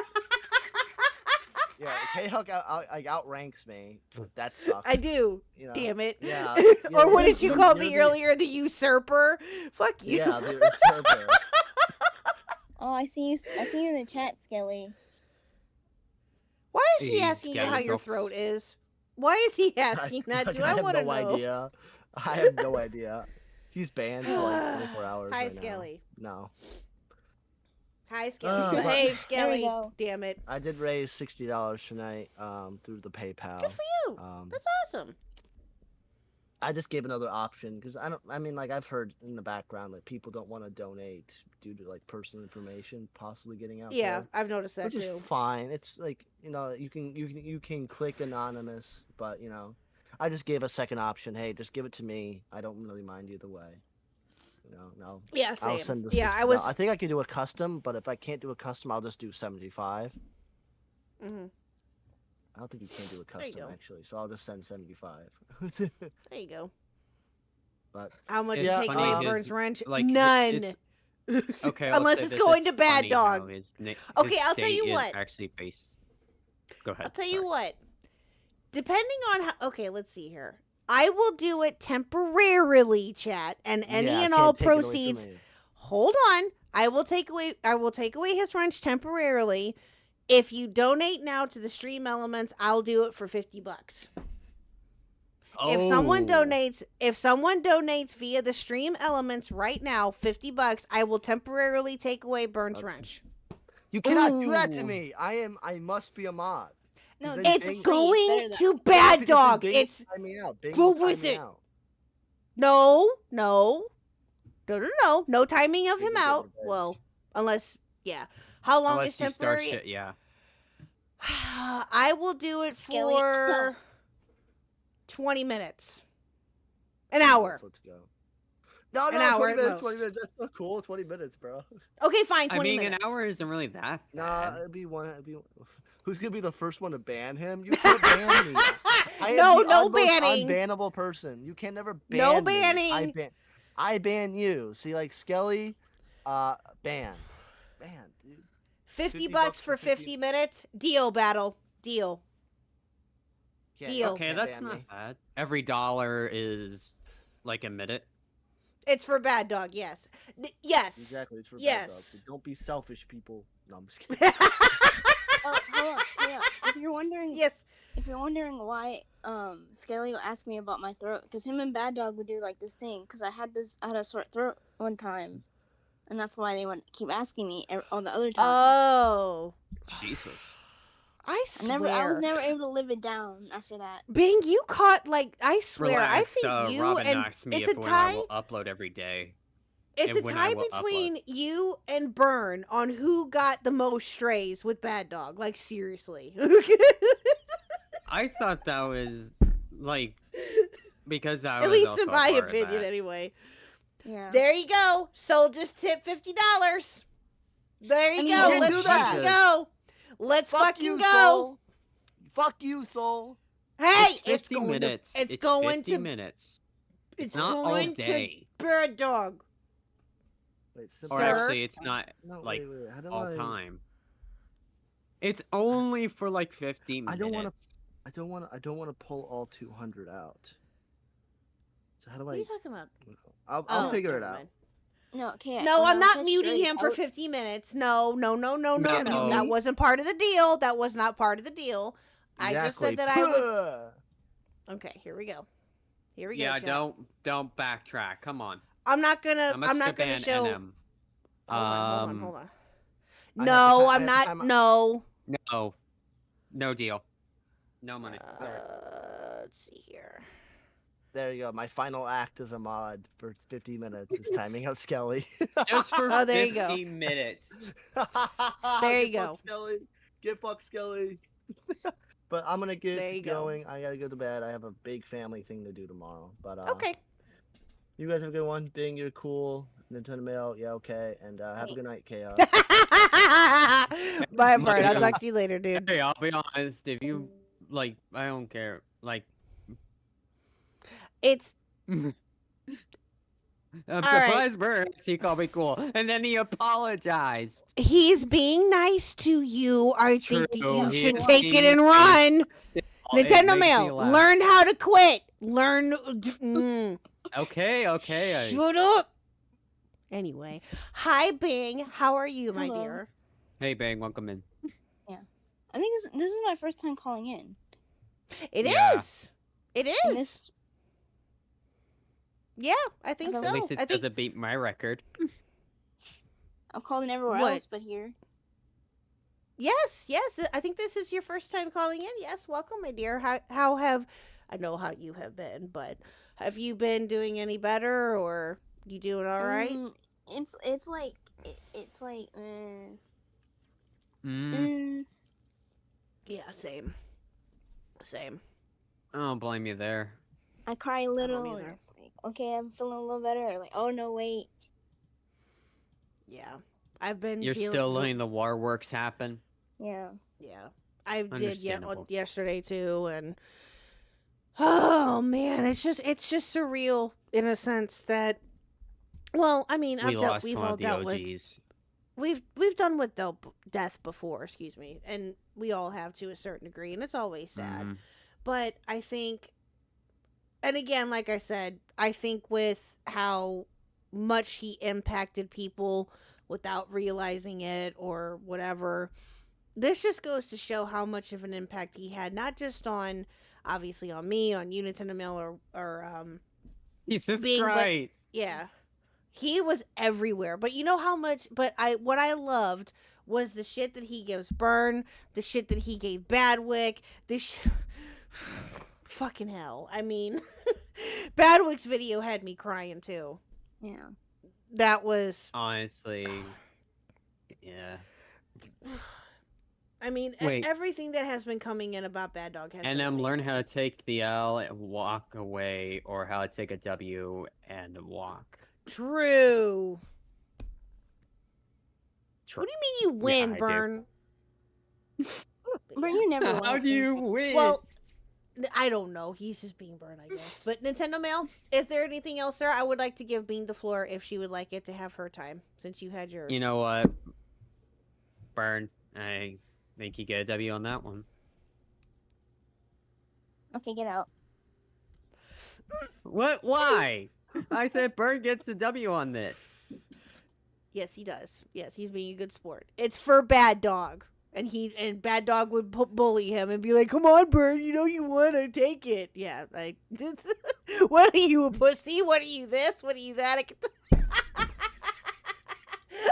yeah, KHuck outranks me. That sucks. I do. You know? Damn it. Yeah. Or what did you call me you're the- earlier? The usurper? Fuck you. Yeah, the usurper. Oh, I see you. I see you in the chat, Skelly. Why is he He's asking you how your Skelly throat is? Why is he asking that? Do I want to have no know? idea. I have no idea. He's banned for like 24 hours. Hi, right Skelly. Now. No. Hi, Skelly. but- Behave, There we Skelly. go. Damn it. I did raise $60 tonight through the PayPal. Good for you. That's awesome. I just gave another option because I've heard in the background that people don't want to donate due to like personal information possibly getting out Yeah, there, I've noticed that which is too. fine. It's like, you can click anonymous, but I just gave a second option. Hey, just give it to me. I don't really mind either way. No. Yeah, same. I'll send the Yeah, $60. I think I could do a custom, but if I can't do a custom, I'll just do 75. Mm-hmm. I don't think you can do a you custom go. actually, so I'll just send 75. There you go. But How much It's to take funny, away his- Burns Wrench? like, None. it's- Okay. I'll Unless say it's this, going to Bad funny how Dog. his Okay, his I'll tell you state is what. Actually, based. Go ahead. I'll tell you sorry. what. Depending on how. Okay, let's see here. I will do it temporarily, chat, and any yeah, I and can't all take it away from proceeds. me. Hold on. I will take away his wrench temporarily. If you donate now to the stream elements, I'll do it for $50. If someone donates via the stream elements right now, $50, I will temporarily take away Burns Wrench. You cannot do that to Ooh. me. I must be a mod. No, Then It's Bing- going better to than- Bad Because then Dog. Bing will It's time me out. Bing go will time with me it. out. no timing of Bing him will get out. revenge. Well, unless How long Unless is you start temporary? shit, yeah. I will do it Skelly. for 20 minutes. An hour. Let's go. No, An 20 hour at minutes, most. 20 minutes. That's so cool. 20 minutes, bro. Okay, fine, I 20 mean, minutes. an hour isn't really that Nah, bad. it'd be one. Who's gonna be the first one to ban him? You can't ban me. I am No, the no unmost banning. Unbannable person. You can never ban No me. banning. I ban you. See, like Skelly, banned, dude. 50 $50 bucks for for 50 50 minutes. Deal, battle. Deal. Can't- Deal. Okay, can't that's ban not me. bad. Every dollar is like a minute. It's for Bad Dog, yes. Yes. Exactly. It's for bad Yes. dogs. So don't be selfish, people. No, I'm just kidding. Oh, hold on. If you're wondering, Yes. if you're wondering why, Skelly will ask me about my throat, because him and Bad Dog would do like this thing, because I had a sore throat one time, and that's why they would keep asking me all the other times. Oh. Jesus. I swear. I was never able to live it down after that. Bing, you caught, like, I swear, Relax. I think you Robin and asked me it's if a when I tie. will upload every day. It's a and when I tie will between you and Burn on who got the most strays with Bad Dog. Like, seriously. I thought that was like because I was At least also in a my part of opinion, that. anyway. Yeah. There you go. Soul just tipped $50. There you I mean, go. you Let's can do fucking that. go. Let's Fuck fucking you, go. Soul. Fuck you, Soul. Hey, It's 50 minutes. it's It's going 50 to minutes. it's not all going day. to Bird Dog. Wait, Or Sir? actually, it's not no, like wait, how do all I... time. It's only for like 15 I minutes. don't want to. I don't want to pull all 200 out. So how do What are I? you talking about? I'll figure it never out. mind. No, okay. No, when I'm I not said muting straight him for out- 50 minutes. No. That No. wasn't part of the deal. That was not part of the deal. I just said that I would. Okay, here we go. Here we go. Yeah, chat. don't backtrack. Come on. I'm not gonna. I'm I'm not gonna ban show. NM. Hold on. I have No, to- I'm not. No. No deal. No money. Sorry. Let's see here. There you go. My final act as a mod for 50 minutes is timing out Skelly. Just for Oh, there you 50 go. minutes. There you Get fucked, go. Skelly. Get fucked, Skelly. But I'm gonna There get you go. going. I gotta go to bed. I have a big family thing to do tomorrow. But Okay. you guys have a good one. Bing, you're cool. Nintendo Mail, yeah, okay. And have a good night, KHuck. Bye, Bart. I'll talk to you later, dude. Hey, I'll be honest. If you like, I don't care. Like, It's I'm right. surprised Bert actually called me cool, and then he apologized. he's being nice to you. I think that True, you he should is take it being and nice. run. Still, it Nintendo makes me Mail, laugh. learn how to quit. Learn. Okay. Shut up. Anyway, hi Bing. How are you, my Hello. dear? Hey, Bang, welcome in. I think this is my first time calling in. It Yeah. is. It And is. this, Yeah, I think At so. At least it I think doesn't beat my record. I've called in everywhere What? else but here. yes. I think this is your first time calling in. Yes, welcome, my dear. How have I know how you have been, but have you been doing any better, or you doing all right? It's like Yeah, same. I don't blame you there. I cry a little. And either. it's like, okay, I'm feeling a little better. Or like, oh no, wait. Yeah, I've been. You're dealing still with- letting the war works happen. Yeah. Yeah, I did Understandable. yesterday too, and oh man, it's just surreal in a sense that. Well, I mean, We lost we've one all of the dealt with OGs. we've done with death before, excuse me, and we all have to a certain degree, and it's always sad. Mhm. But I think, and again, like I said, I think with how much he impacted people without realizing it or whatever, this just goes to show how much of an impact he had, not just on, obviously, on me, on you, Nintendo Mail, or Jesus Being, but- Christ. yeah. He was everywhere. But you know how much, what I loved was the shit that he gives Burn, the shit that he gave Badwick, fucking hell. I mean, Badwick's video had me crying too. Yeah. That was, Honestly, yeah. I mean, Wait. everything that has been coming in about Bad Dog has And been learn amazing. how to take the L and walk away, or how to take a W and walk. True. True. What do you mean you win, I do. Burn? But you never win. How do you win? Well, I don't know. He's just being Burn, I guess. But Nintendo Mail, is there anything else, sir? I would like to give Bean the floor if she would like it to have her time, since you had yours. You know what? Burn. I think you get a W on that one. Okay, get out. What? Why? I said Burn gets the W on this. Yes, he does. Yes, he's being a good sport. It's for Bad Dog. And Bad Dog would bully him and be like, "Come on, Burn, you know you want to take it." Yeah, like, what are you, a pussy? What are you, this? What are you, that?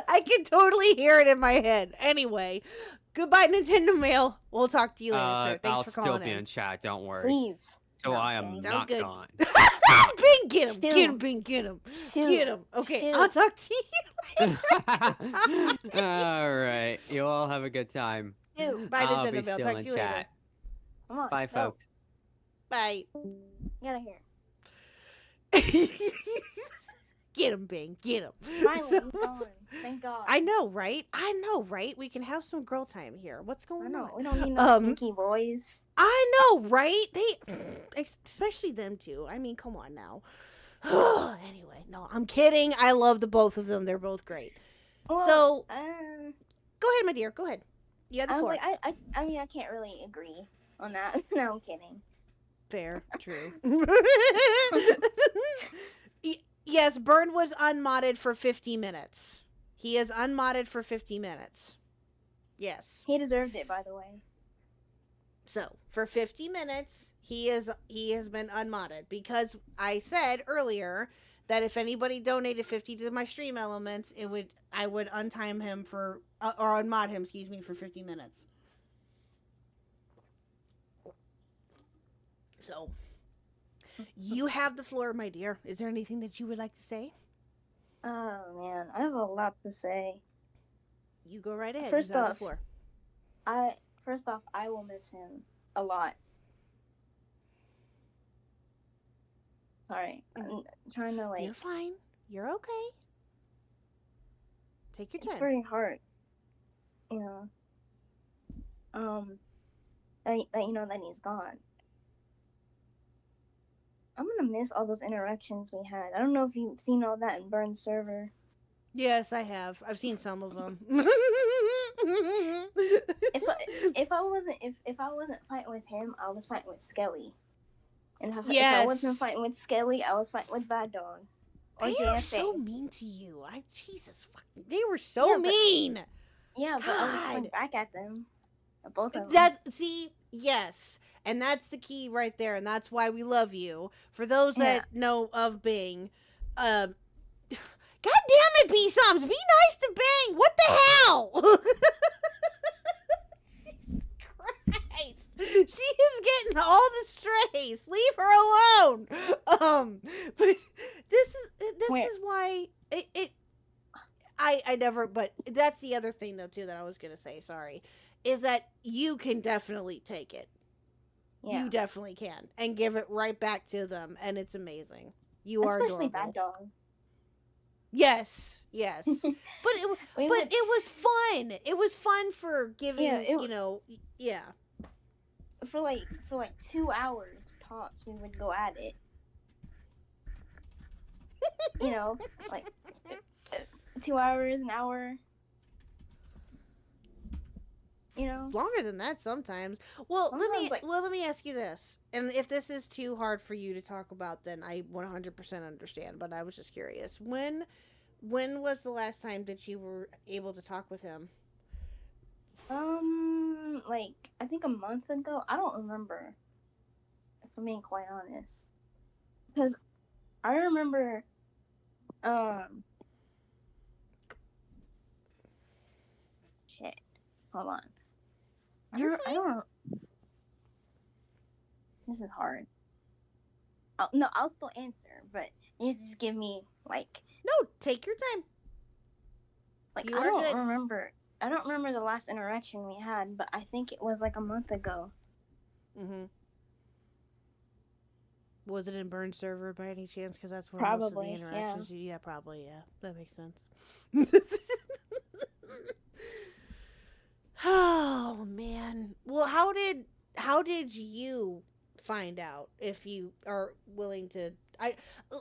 I can totally hear it in my head. Anyway, goodbye, Nintendo Mail. We'll talk to you later, sir. Thanks I'll for still calling be in. in chat. Don't worry. Leave. So I am Sounds not good. gone. Bing, get him. Shoot. Get him, Bing, get him. Shoot. Get him. Okay, Shoot. I'll talk to you. All right. You all have a good time. Dude, Bye, I'll be Nintendo Mail. still Talk in to you chat. later. come on. Bye, go. folks. Bye. Get out of here. Get him, Bing. Get him. Finally, he's gone. Thank God. I know, right? I know, right? We can have some girl time here. What's I going know. on? We don't need no sneaky boys. I know, right? Especially them two. I mean, come on now. Anyway, no, I'm kidding. I love the both of them. They're both great. Well, So, go ahead, my dear. Go ahead. You had the I was floor. like, I mean, I can't really agree on that. No, I'm kidding. Fair, true. Yes, Burn was unmodded for 50 minutes. He is unmodded for 50 minutes. Yes. He deserved it, by the way. So, for 50 minutes, he has been unmodded because I said earlier that if anybody donated 50 to my stream elements, I would untime him for or unmod him, for 50 minutes. So, you have the floor, my dear. Is there anything that you would like to say? Oh man, I have a lot to say. You go right ahead. First You have the off, floor. First off, I will miss him a lot. Sorry, I'm trying to You're fine. You're okay. Take your It's time. very hard, you know. That he's gone. I'm gonna miss all those interactions we had. I don't know if you've seen all that in Burn server. Yes, I have. I've seen some of them. If I wasn't fighting with him, I was fighting with Skelly. And if Yes. I wasn't fighting with Skelly, I was fighting with Bad Dog. Or They are JFA. so mean to you. Jesus fucking. They were so Yeah, but- mean. Yeah, but I was God. fighting back at them. At both of them. Yes, and that's the key right there, and that's why we love you. For those that know of Bing, God damn it, B-Soms, be nice to Bing. What the hell? Jesus Christ, she is getting all the strays. Leave her alone. But this is why I never. But that's the other thing though too that I was gonna say. Sorry. Is that you can definitely take it. Yeah. You definitely can. And give it right back to them. And it's amazing. You are Especially adorable. Bad Dog. Yes. But it was fun. It was fun for giving, yeah. For like 2 hours tops, we would go at it. Like 2 hours, an hour. Longer than that sometimes. Well, let me ask you this. And if this is too hard for you to talk about, then I 100% understand, but I was just curious. When was the last time that you were able to talk with him? Like I think a month ago. I don't remember, if I'm being quite honest. Because I remember shit. Hold on. I don't. This is hard. I'll still answer, but you just give me like. No, take your time. Like You I are don't good. remember. I don't remember the last interaction we had, but I think it was like a month ago. Mm-hmm. Was it in Burn server by any chance? Because that's where most of the Probably, interactions. Yeah, probably. Yeah, that makes sense. Oh man. Well, how did you find out if you are willing to?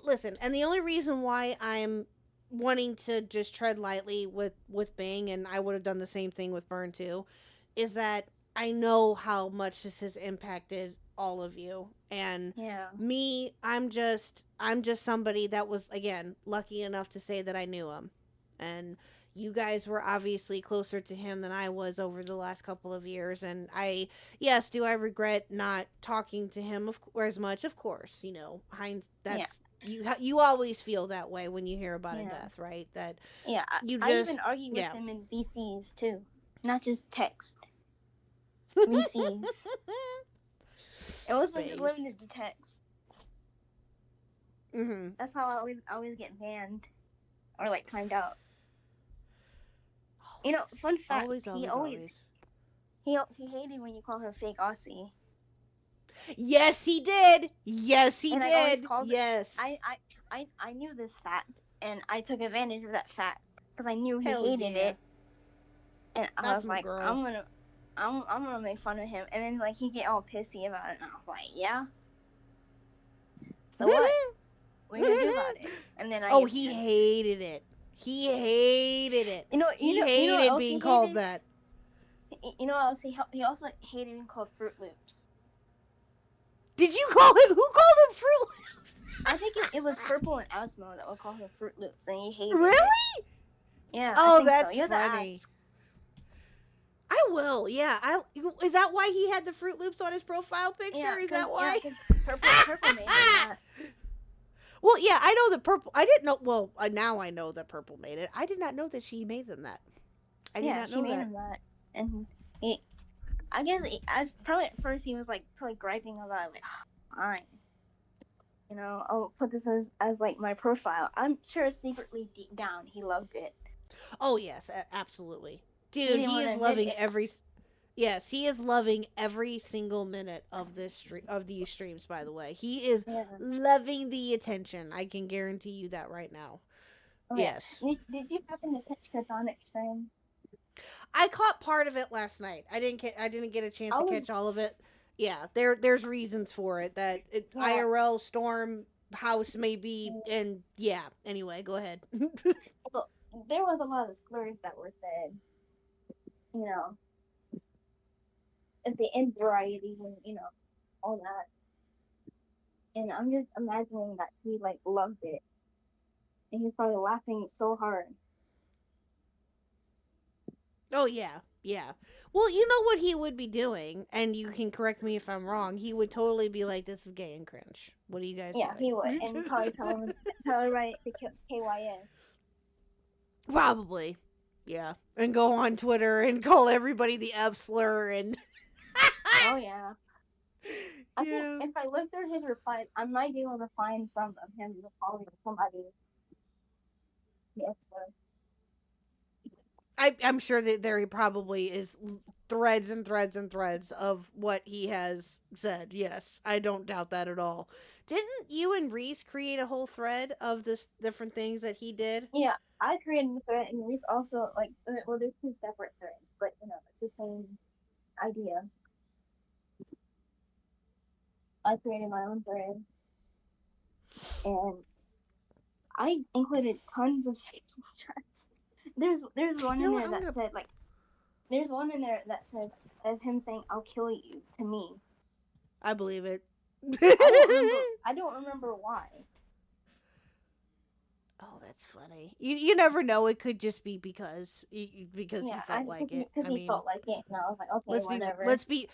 Listen. And the only reason why I'm wanting to just tread lightly with Bing, and I would have done the same thing with Burn too, is that I know how much this has impacted all of you. And me, I'm just somebody that was, again, lucky enough to say that I knew him. And you guys were obviously closer to him than I was over the last couple of years. And do I regret not talking to him as much? Of course, you always feel that way when you hear about a death, right? That I even argue with him in VCs too, not just text. VCs. It wasn't just limited to text. Mm-hmm. That's how I always get banned or like timed out. Fun fact. He hated when you call her fake Aussie. Yes, he did. Yes, he And did. I always called yes. I knew this fact, and I took advantage of that fact because I knew he Hell hated yeah. it, and I That's was my like, girl. I'm gonna make fun of him, and then like he get all pissy about it, and I was like, yeah. So what? What are you gonna do about it? And then I Oh, get he mad. hated it. He hated it. You know He what hated else being he called hated? that. You know what else he also hated being called Fruit Loops. Did you call him? Who called him Fruit Loops? I think it was Purple and Asmo that would call him Fruit Loops, and he hated Really? it. Yeah. I Oh, think that's so. You have to funny. ask. I will. Yeah. Is that why he had the Fruit Loops on his profile picture? Yeah, Is that why? Yeah, Purple made him that. Well, yeah, I know that Purple. I didn't know. Well, now I know that Purple made it. I did not know that she made them that. I did not know she made that. him that, and I guess probably at first he was like probably griping about it, like, fine, you know, I'll put this as like my profile. I'm sure secretly deep down he loved it. Oh yes, absolutely, dude. didn't He wanna is admit loving it. every. Yes, he is loving every single minute of these streams. By the way, he is Yeah. loving the attention. I can guarantee you that right now. Oh, Yes. Yeah. Did you happen to catch Catonic stream? I caught part of it last night. I didn't get a chance to catch all of it. Yeah, there's reasons for it that IRL Storm House may be, and yeah. Anyway, go ahead. Well, there was a lot of slurs that were said. You know, at the end variety, and you know, all that. And I'm just imagining that he like loved it, and he's probably laughing so hard. Oh yeah, yeah. Well, you know what he would be doing, and you can correct me if I'm wrong. He would totally be like, "This is gay and cringe. What are you guys Yeah, doing?" he would, and probably tell everybody to KYS. Probably, yeah. And go on Twitter and call everybody the F slur and. Oh yeah. I think if I look through his replies, I might be able to find some of him calling somebody the F slur. I'm sure that there probably is threads and threads and threads of what he has said. Yes, I don't doubt that at all. Didn't you and Reese create a whole thread of this different things that he did? Yeah, I created a thread, and Reese also like. Well, they're two separate threads, but you know it's the same idea. I created my own thread, and I included tons of screenshots. There's one in there that said like, there's one in there that said of him saying "I'll kill you" to me. I believe it. I don't remember why. Oh, that's funny. You never know. It could just be because he felt like it. Because he felt like it, and I was like, okay, whatever. Let's be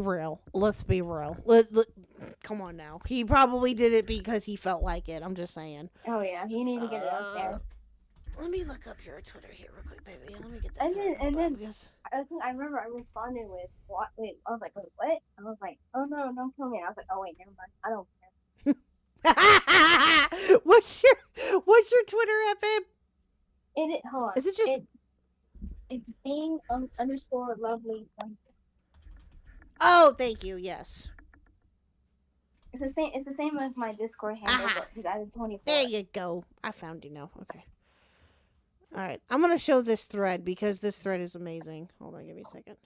real. Come on now. He probably did it because he felt like it. I'm just saying. Oh yeah, he needed to get it out there. Let me look up your Twitter here real quick, baby. Let me get that. And then I think I remember I responded with what? Wait, I was like, wait, what? I was like, oh no, don't kill me. And I was like, oh wait, never mind. I don't care. What's your Twitter at, babe? Hold on. Is it just? It's being underscore lovely. Oh, thank you. Yes. It's the same as my Discord handle, but he's added 24. There you go. I found you now. Okay. All right. I'm gonna show this thread because this thread is amazing. Hold on, give me a second.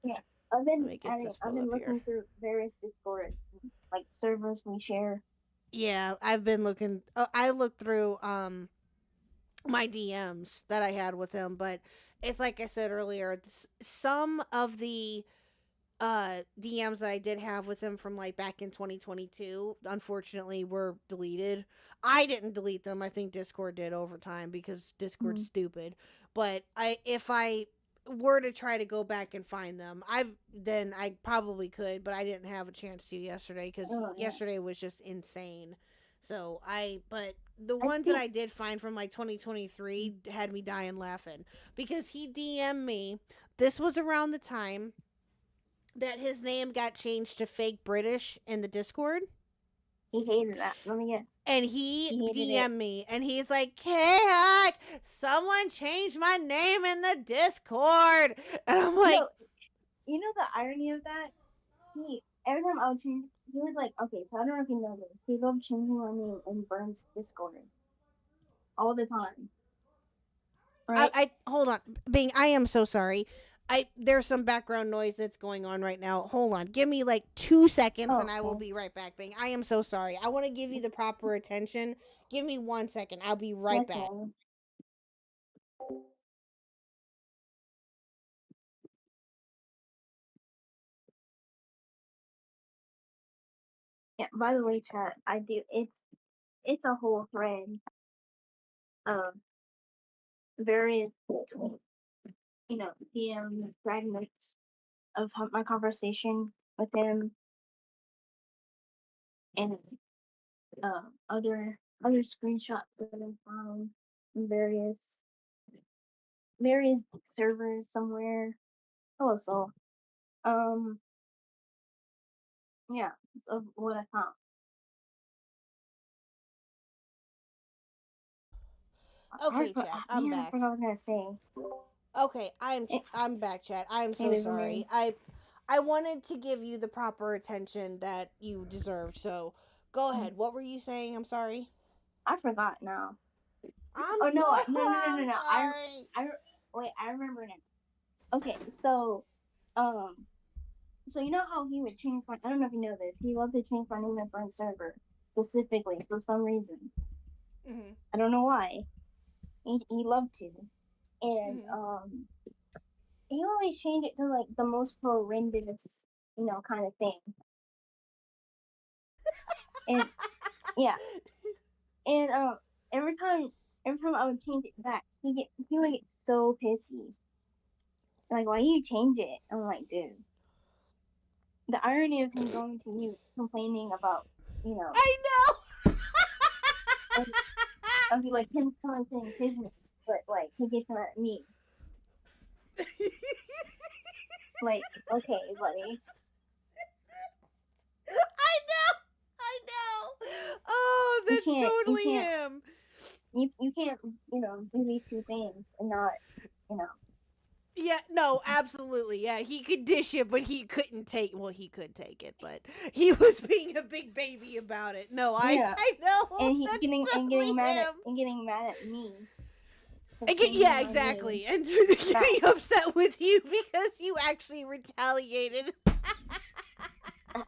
Yeah, I've been looking through various Discords, like servers we share. Yeah, I've been looking. I looked through my DMs that I had with him, but it's like I said earlier. Some of the DMs that I did have with him from like back in 2022, unfortunately, were deleted. I didn't delete them. I think Discord did over time because Discord's stupid. But if I were to try to go back and find them, I probably could, but I didn't have a chance to yesterday because yesterday was just insane. So but the ones that I did find from like 2023 had me dying laughing because he DM'd me. This was around the time that his name got changed to fake British in the Discord. He hated that. Let me guess. And he DM'd me, and he's like, KHuck, someone changed my name in the Discord. And I'm like... You know the irony of that? Every time I would change, he was like, okay, so I don't know if you know this. He loved changing my name in Burns' Discord. all the time. Right? I hold on, Bing. I am so sorry. There's some background noise that's going on right now. Hold on, give me like 2 seconds, and I will Okay. be right back, Bing. I am so sorry. I want to give you the proper attention. Give me 1 second. I'll be right That's back. all. Yeah. By the way, chat, I do. It's a whole thread of various, DM fragments of my conversation with him and other screenshots that I found from various servers somewhere. Hello, Soul. Yeah, it's of what I found. Okay, chat. I'm Man, I back. forgot what I was gonna say. Okay, It, I'm back, chat. I am so maybe sorry. remain. I wanted to give you the proper attention that you deserved. So go ahead. What were you saying? I'm sorry. I forgot now. I'm Oh so no! I'm No! sorry. I wait. I remember now. Okay, so um, so you know how he would change my. I don't know if you know this. He loved to change my name in front server specifically for some reason. Mm-hmm. I don't know why. He loved to, and Mm-hmm. he always changed it to like the most horrendous, kind of thing. And yeah, and every time every time I would change it back, he would get so pissy. Like, why you change it? I'm like, dude. The irony of him going to you complaining about, you know, I know. of, of like him telling his name, but like he gets mad at me. Like, okay, buddy. I know. Oh, You that's can't you totally can't him. you can't, do these two things and not, you know. Yeah, no, absolutely. Yeah, he could dish it, but he couldn't take. Well, he could take it, but he was being a big baby about it. No, Yeah. I know. And he That's getting totally mad him. at me. For Yeah, changing my name. exactly. And getting upset with you because you actually retaliated.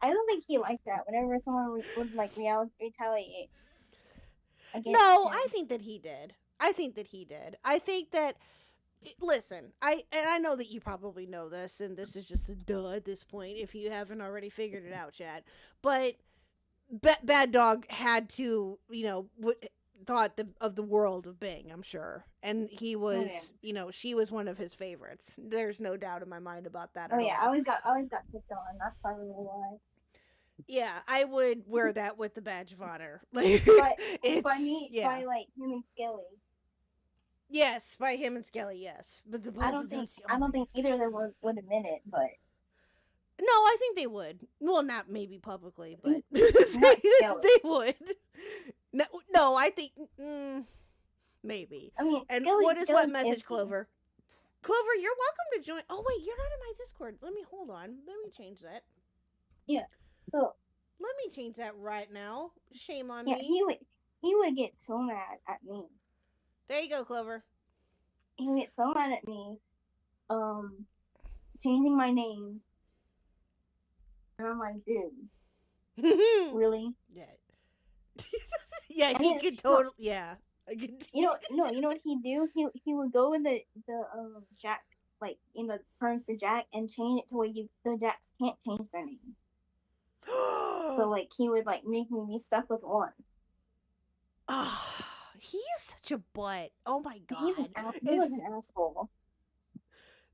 I don't think he liked that. Whenever someone would like retaliate against No, him. I think that he did. I think that listen, I know that you probably know this, and this is just a duh at this point if you haven't already figured it out, Chad. But Bad Dog had to, thought of the world of Bing, I'm sure, and he was, she was one of his favorites. There's no doubt in my mind about that at all. I always got picked on. That's probably why. Yeah, I would wear that with the badge of honor. Like, by me, by like him and Skelly. Yes, by him and Skelly, yes. But the both I don't think either of them would admit it, but no, I think they would. Well, not maybe publicly, but Skelly. they would. No, I think maybe. I mean, and Skelly, what is what message, iffy. Clover? Clover, you're welcome to join. Oh wait, you're not in my Discord. Let me hold on. Let me change that. Yeah. So let me change that right now. Shame on me. He would get so mad at me. There you go, Clover. He would get so mad at me, changing my name, and I'm like, dude, really? Yeah. Yeah, and he could totally. Yeah. You know what he'd do? He would go in the Jack, like in the terms for Jack, and change it to where the Jacks can't change their name. So like he would like make me be stuck with one. He is such a butt. Oh my god. He was an asshole.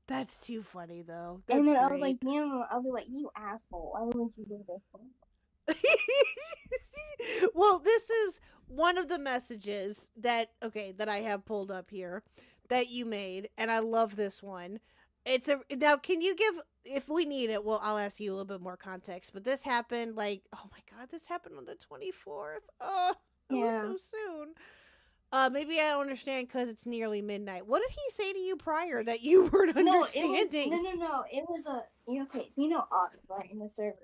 That's too funny though. That's and then great. I was like, damn, I'll be like, you asshole. Why would you do this one? Well, this is one of the messages that I have pulled up here that you made, and I love this one. Now can you give, if we need it, well, I'll ask you a little bit more context, but this happened oh my god, this happened on the 24th. Oh, it was so soon. Maybe I don't understand because it's nearly midnight. What did he say to you prior that you weren't understanding? No. It was okay. So Oz, right, in the server.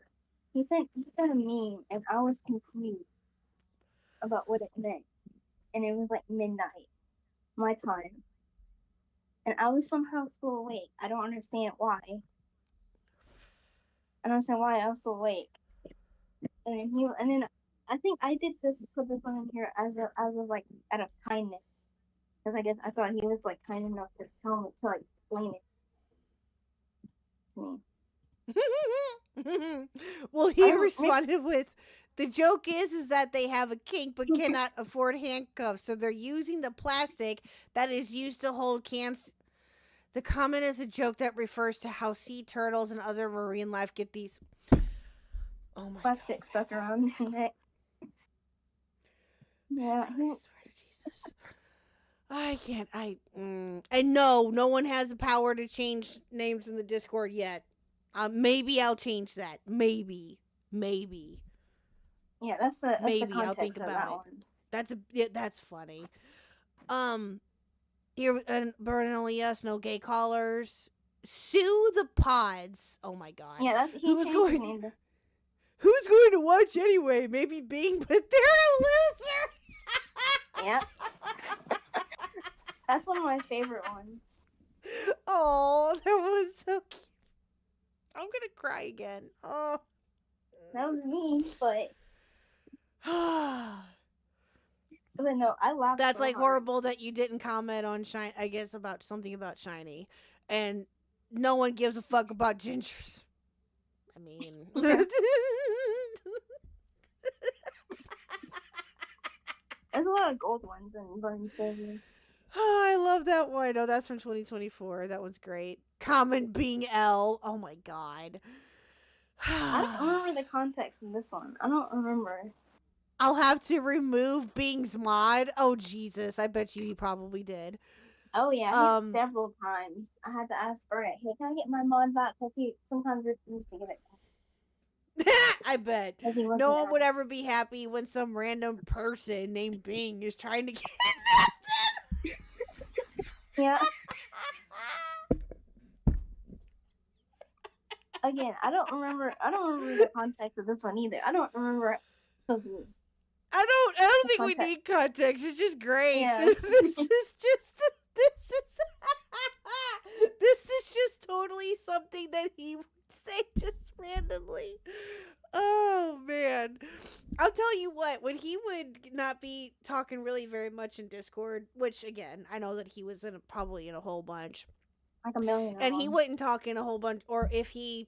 He sent a meme, and I was confused about what it meant. and it was like midnight, my time. And I was somehow still awake. I don't understand why. I don't understand why I was still awake. And then I think I did put this one in here as a like out of kindness, because I guess I thought he was like kind enough to tell me to like explain it to me. Well, he responded with, the joke is that they have a kink but cannot afford handcuffs, so they're using the plastic that is used to hold cans. The comment is a joke that refers to how sea turtles and other marine life get these Plastic stuff around their neck. Yeah. I swear to Jesus. I can't. And no one has the power to change names in the Discord yet. Maybe I'll change that. Maybe. Yeah, that's the Maybe context I'll think of about that it. one. That's funny. Here and Burn and only us, no gay callers. Sue the pods. Oh my god. Yeah, Who's going to watch anyway? Maybe Bing, but they're a loser. Yep. That's one of my favorite ones. Oh, that was so cute. I'm gonna cry again. Oh. That was me, but no, I laughed. That's so like hard. horrible that you didn't comment on Shiny. I guess about something about Shiny, and no one gives a fuck about Gingers. I mean, there's a lot of gold ones in Burn server. Oh, I love that one. Oh, that's from 2024. That one's great. Common being L. Oh my god. I don't remember the context of this one. I don't remember. I'll have to remove Bing's mod. Oh Jesus, I bet you he probably did. Oh yeah, he did several times. I had to ask Brett, "Hey, can I get my mod back?" Because he sometimes refused to give it back. I bet no one would ever be happy when some random person named Bing is trying to kidnap them. Yeah. Again, I don't remember the context of this one either. I don't remember cookies. I don't think we need context. It's just great. Yeah. This is just totally something that he would say just randomly. Oh man. I'll tell you what, when he would not be talking really very much in Discord, which again, I know that he was probably in a whole bunch. Like a million. And he wouldn't talk in a whole bunch, or if he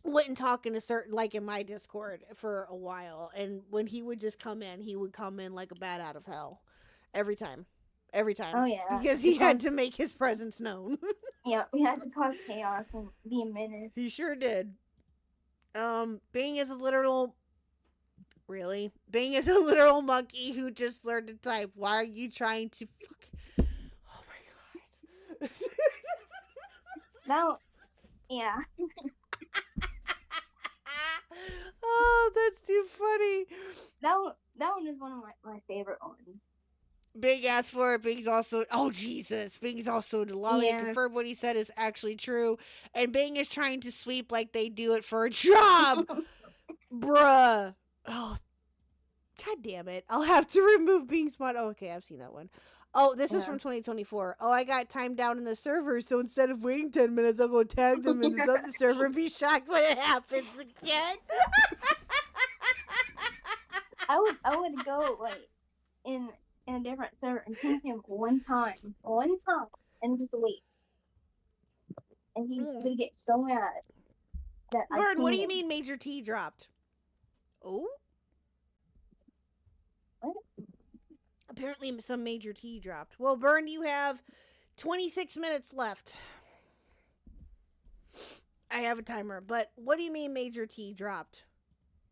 wouldn't talk in a certain, like in my Discord for a while, and when he would just come in, he would come in like a bat out of hell every time. Oh yeah, because he had to make his presence known. Yeah, we had to cause chaos and be a menace. He sure did. Bing is a literal monkey who just learned to type. Why are you trying to fuck? Oh my god. Now, yeah. Oh, that's too funny. That one is one of my favorite ones. Bing asked for it. Bing's also, oh Jesus, Bing's also in the lolly. Yeah. Confirmed what he said is actually true. And Bing is trying to sweep like they do it for a job. Bruh. Oh, god damn it. I'll have to remove Bing's mod. Oh, okay, I've seen that one. Oh, this is from 2024. Oh, I got timed down in the server, so instead of waiting 10 minutes, I'll go tag them in this other server and be shocked when it happens again. I would go like in a different server and ping him one time, and just wait. And he would get so mad that Bird, what do you mean Major T dropped? Oh? What? Apparently some Major T dropped. Well, Burn, you have 26 minutes left. I have a timer, but what do you mean Major T dropped?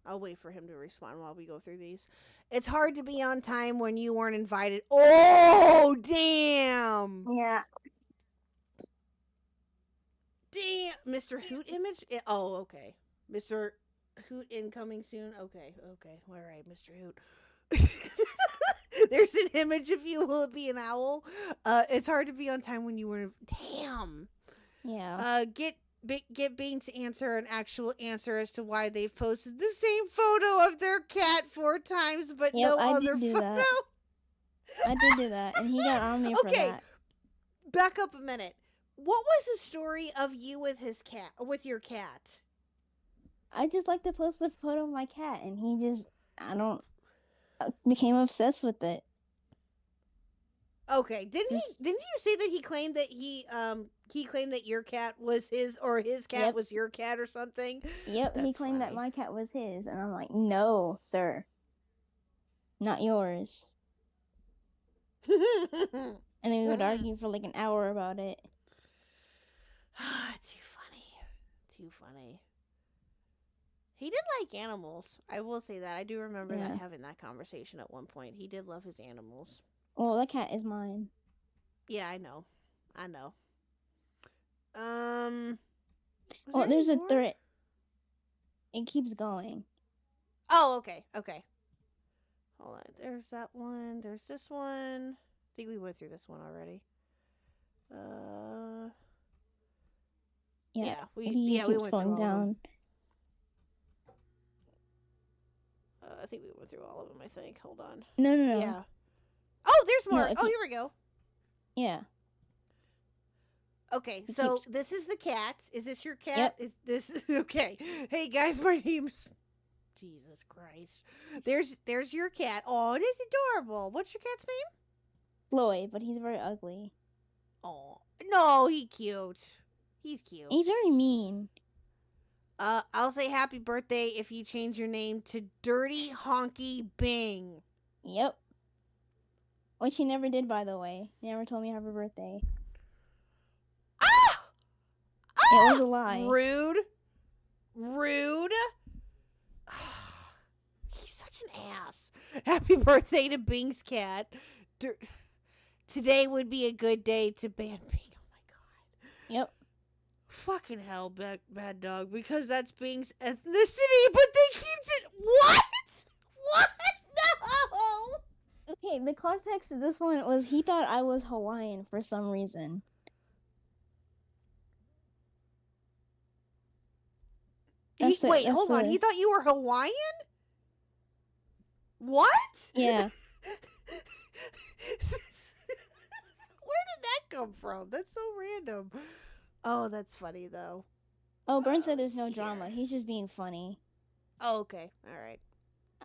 I'll wait for him to respond while we go through these. It's hard to be on time when you weren't invited. Oh, damn. Yeah. Damn. Mr. Hoot image? Oh, okay. Mr. Hoot incoming soon? Okay. All right, Mr. Hoot. There's an image of you. Will it be an owl? It's hard to be on time when you were. Damn. Yeah. Get Bing to answer an actual answer as to why they've posted the same photo of their cat 4 times, but no other photo. I did do that, and he got on me for Okay. that. Back up a minute. What was the story of you with your cat? I just like to post a photo of my cat, and he just, became obsessed with it. Okay, didn't you say that he claimed that he claimed that your cat was his, or his cat was your cat or something? Yep, he claimed that my cat was his, and I'm like, no, sir, not yours. And then we would argue for like an hour about it. Too funny. He did like animals. I will say that. I do remember that having that conversation at one point. He did love his animals. Well, that cat is mine. Yeah, I know. Oh, there's a threat. It keeps going. Oh, okay. Hold on. There's that one. There's this one. I think we went through this one already. Yeah, we keeps went going through all down. of them. I think we went through all of them. I think. Hold on. No. Yeah. Oh, there's more. No, Here we go. Yeah. Okay, so this is the cat. Is this your cat? Yep. Is this okay? Hey guys, my name's Jesus Christ. There's your cat. Oh, it is adorable. What's your cat's name? Floyd, but he's very ugly. Oh no, he's cute. He's cute. He's very mean. I'll say happy birthday if you change your name to Dirty Honky Bing. Yep. Which he never did, by the way. He never told me happy birthday. It was a lie. Rude. He's such an ass. Happy birthday to Bing's cat. Today would be a good day to ban Bing. Oh my god. Yep. Fucking hell, bad dog. Because that's Bing's ethnicity, but they keeps it. What? What? No. Okay, the context of this one was he thought I was Hawaiian for some reason. Wait, hold on. He thought you were Hawaiian? What? Yeah. Where did that come from? That's so random. Oh, that's funny, though. Oh, Burn said there's no drama. He's just being funny. Oh, okay. All right.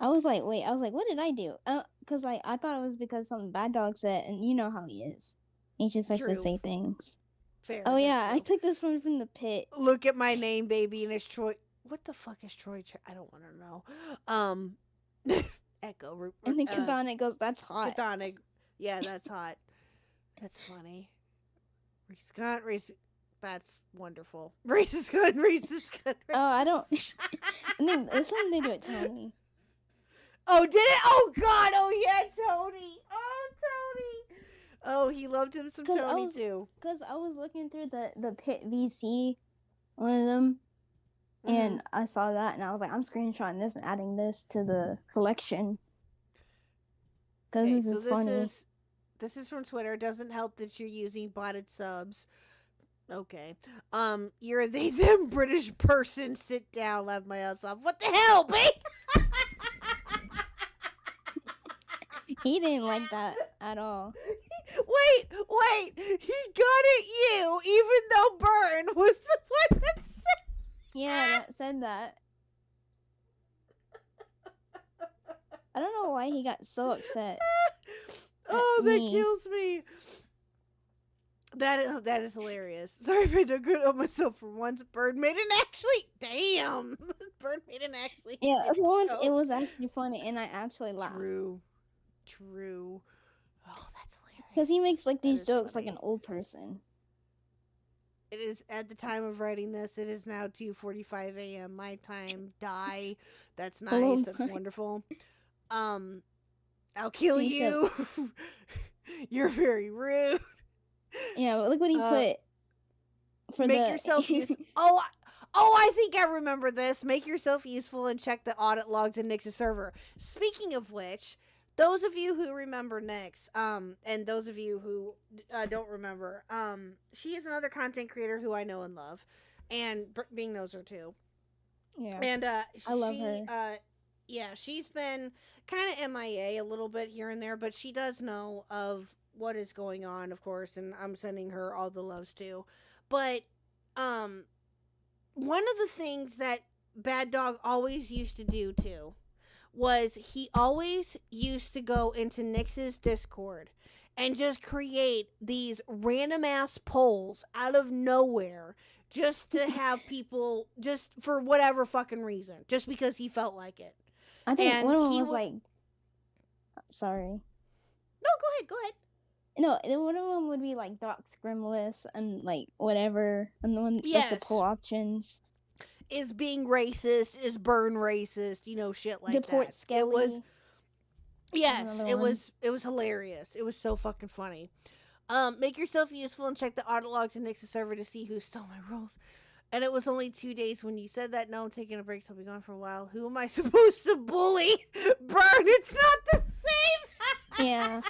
I was like, what did I do? Because I thought it was because something Bad Dog said, and you know how he is. He just likes to say things. Fair. Oh, yeah, I took this one from the pit. Look at my name, baby, and it's Troy. What the fuck is Troy? I don't want to know. Echo. And then Chthonic goes, that's hot. Chthonic. Yeah, that's hot. That's funny. Reese. That's wonderful. Reese's gun. Oh, I don't. And then it's something they do at Tony. Oh, did it? Oh, God. Oh, yeah, Tony. Oh, Tony. Oh, he loved him some Tony, too. Because I was looking through the pit VC, one of them, and I saw that, and I was like, I'm screenshotting this and adding this to the collection. Because this is funny. This is from Twitter. It doesn't help that you're using botted subs. Okay. You're a them British person. Sit down, laugh my ass off. What the hell, babe? He didn't like that at all. Wait. He got at you, even though Burn was the one that said. Yeah, that said that. I don't know why he got so upset. Oh, that kills me. That is hilarious. Sorry if I don't good on myself for once. Bird made an actually. Damn. Bird made an actually. Yeah, for once it was actually funny, and I actually laughed. True. Oh, that's hilarious. Because he makes like these jokes funny. Like an old person. It is at the time of writing this. It is now 2:45 a.m. my time. Die. That's nice. Hello, that's wonderful. I'll kill you. You're very rude. Yeah, but look what he put. For make yourself useful. Oh, I think I remember this. Make yourself useful and check the audit logs in Nyx's server. Speaking of which, those of you who remember Nyx, and those of you who don't remember, she is another content creator who I know and love, and Bing knows her too. Yeah, and I love her. Yeah, she's been kind of MIA a little bit here and there, but she does know of what is going on, of course, and I'm sending her all the loves too. But um one of the things that Bad Dog always used to do too was he always used to go into Nyx's Discord and just create these random ass polls out of nowhere just to have people just for whatever fucking reason, just because he felt like it. I think And one of them he was like, sorry. No, go ahead. No, one of them would be like Doc Scrimless and like whatever, and the one like the Yes. poll options. Is being racist, is burn racist, shit like Deport that. Skelly. It was Yes, Another it one. was hilarious. It was so fucking funny. Make yourself useful and check the audit logs in Nyx's server to see who stole my roles. And it was only 2 days when you said that. No, I'm taking a break, so I'll be gone for a while. Who am I supposed to bully? Burn, it's not the same. Yeah.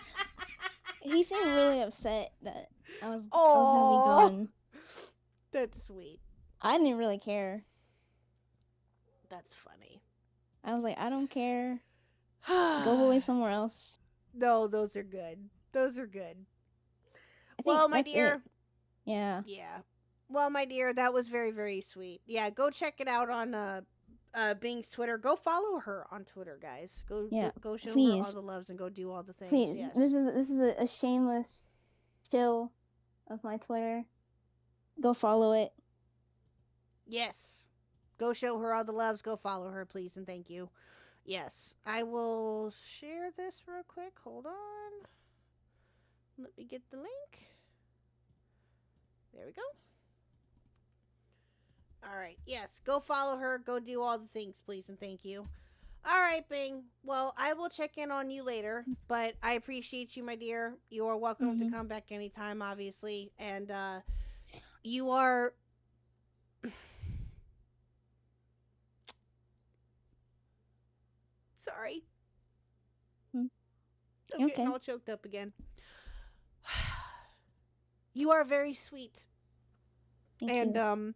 He seemed really upset that I was Aw. gonna be gone. That's sweet. I didn't really care. That's funny. I was like, I don't care. Go bully somewhere else. No, those are good. Those are good. I think Well, my that's dear. it. Yeah. Yeah. Well, my dear, that was very, very sweet. Yeah, go check it out on Bing's Twitter. Go follow her on Twitter, guys. Go show her all please. the loves and go do all the things. Please, Yes. this is a shameless chill of my Twitter. Go follow it. Yes. Go show her all the loves. Go follow her, please, and thank you. Yes. I will share this real quick. Hold on. Let me get the link. There we go. All right. Yes. Go follow her. Go do all the things, please, and thank you. All right, Bing. Well, I will check in on you later, but I appreciate you, my dear. You are welcome to come back anytime, obviously. And you are... Sorry. I'm getting all choked up again. You are very sweet. Thank you.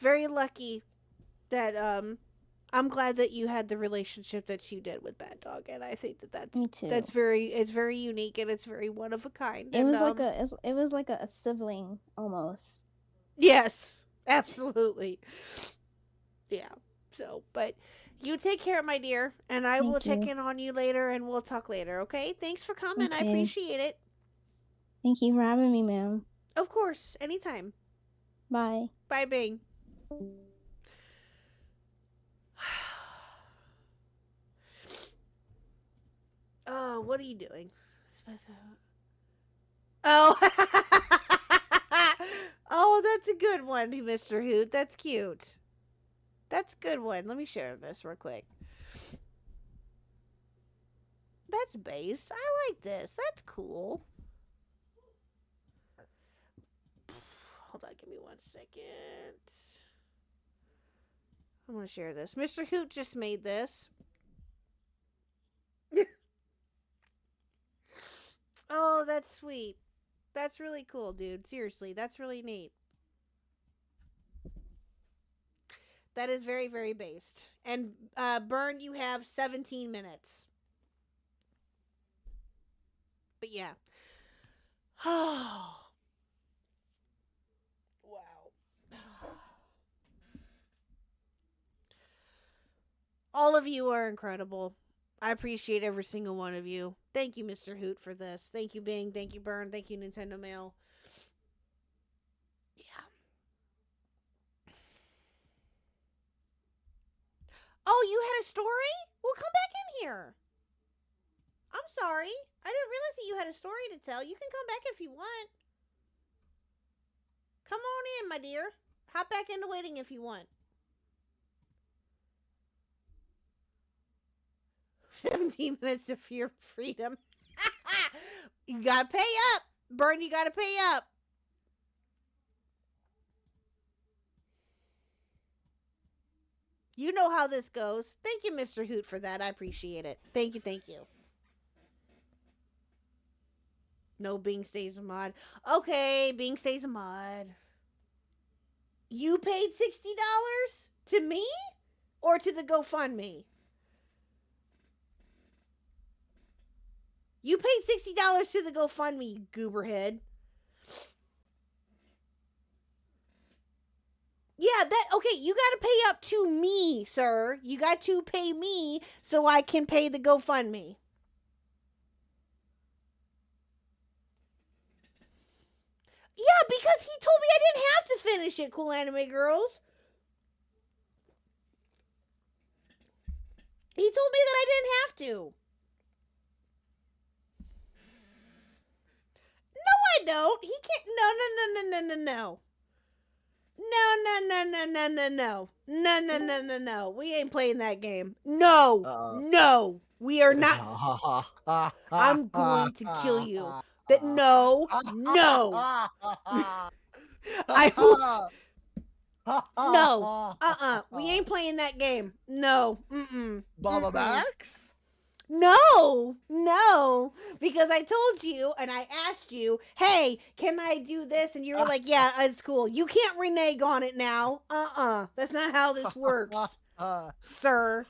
Very lucky that I'm glad that you had the relationship that you did with Bad Dog, and I think that Me too. it's very unique and it's very one of a kind. It and, was like a sibling almost. Yes, absolutely. Yeah. So, but you take care, my dear, and I will check in on you later, and we'll talk later. Okay? Thanks for coming. I appreciate it. Thank you for having me, ma'am. Of course, anytime. Bye. Bye, Bing. Oh, what are you doing? Oh. Oh, that's a good one, Mr. Hoot. That's cute. That's a good one. Let me share this real quick. That's based. I like this. That's cool. Hold on, give me 1 second. I'm going to share this. Mr. Hoot just made this. Oh, that's sweet. That's really cool, dude. Seriously, that's really neat. That is very, very based. And Burn, you have 17 minutes. But yeah. Oh. Wow. All of you are incredible. I appreciate every single one of you. Thank you, Mr. Hoot, for this. Thank you, Bing. Thank you, Burn. Thank you, Nintendo Mail. Yeah. Oh, you had a story? Well, come back in here. I'm sorry. I didn't realize that you had a story to tell. You can come back if you want. Come on in, my dear. Hop back into waiting if you want. 17 minutes of your freedom. You gotta pay up. Burn, you gotta pay up. You know how this goes. Thank you, Mr. Hoot, for that. I appreciate it. Thank you, thank you. No, Bing stays a mod. Okay, Bing stays a mod. You paid $60 To me? Or to the GoFundMe? You paid $60 to the GoFundMe, you gooberhead. Yeah, okay, you gotta pay up to me, sir. You got to pay me so I can pay the GoFundMe. Yeah, because he told me I didn't have to finish it, Cool Anime Girls. He told me that I didn't have to. No, I don't. He can't. No. No. We ain't playing that game. No. We are not. I'm going to kill you. That no. I will. No. We ain't playing that game. No. Mama Max? No. Because I told you and I asked you, hey, can I do this? And you were like, yeah, it's cool. You can't renege on it now. That's not how this works, sir.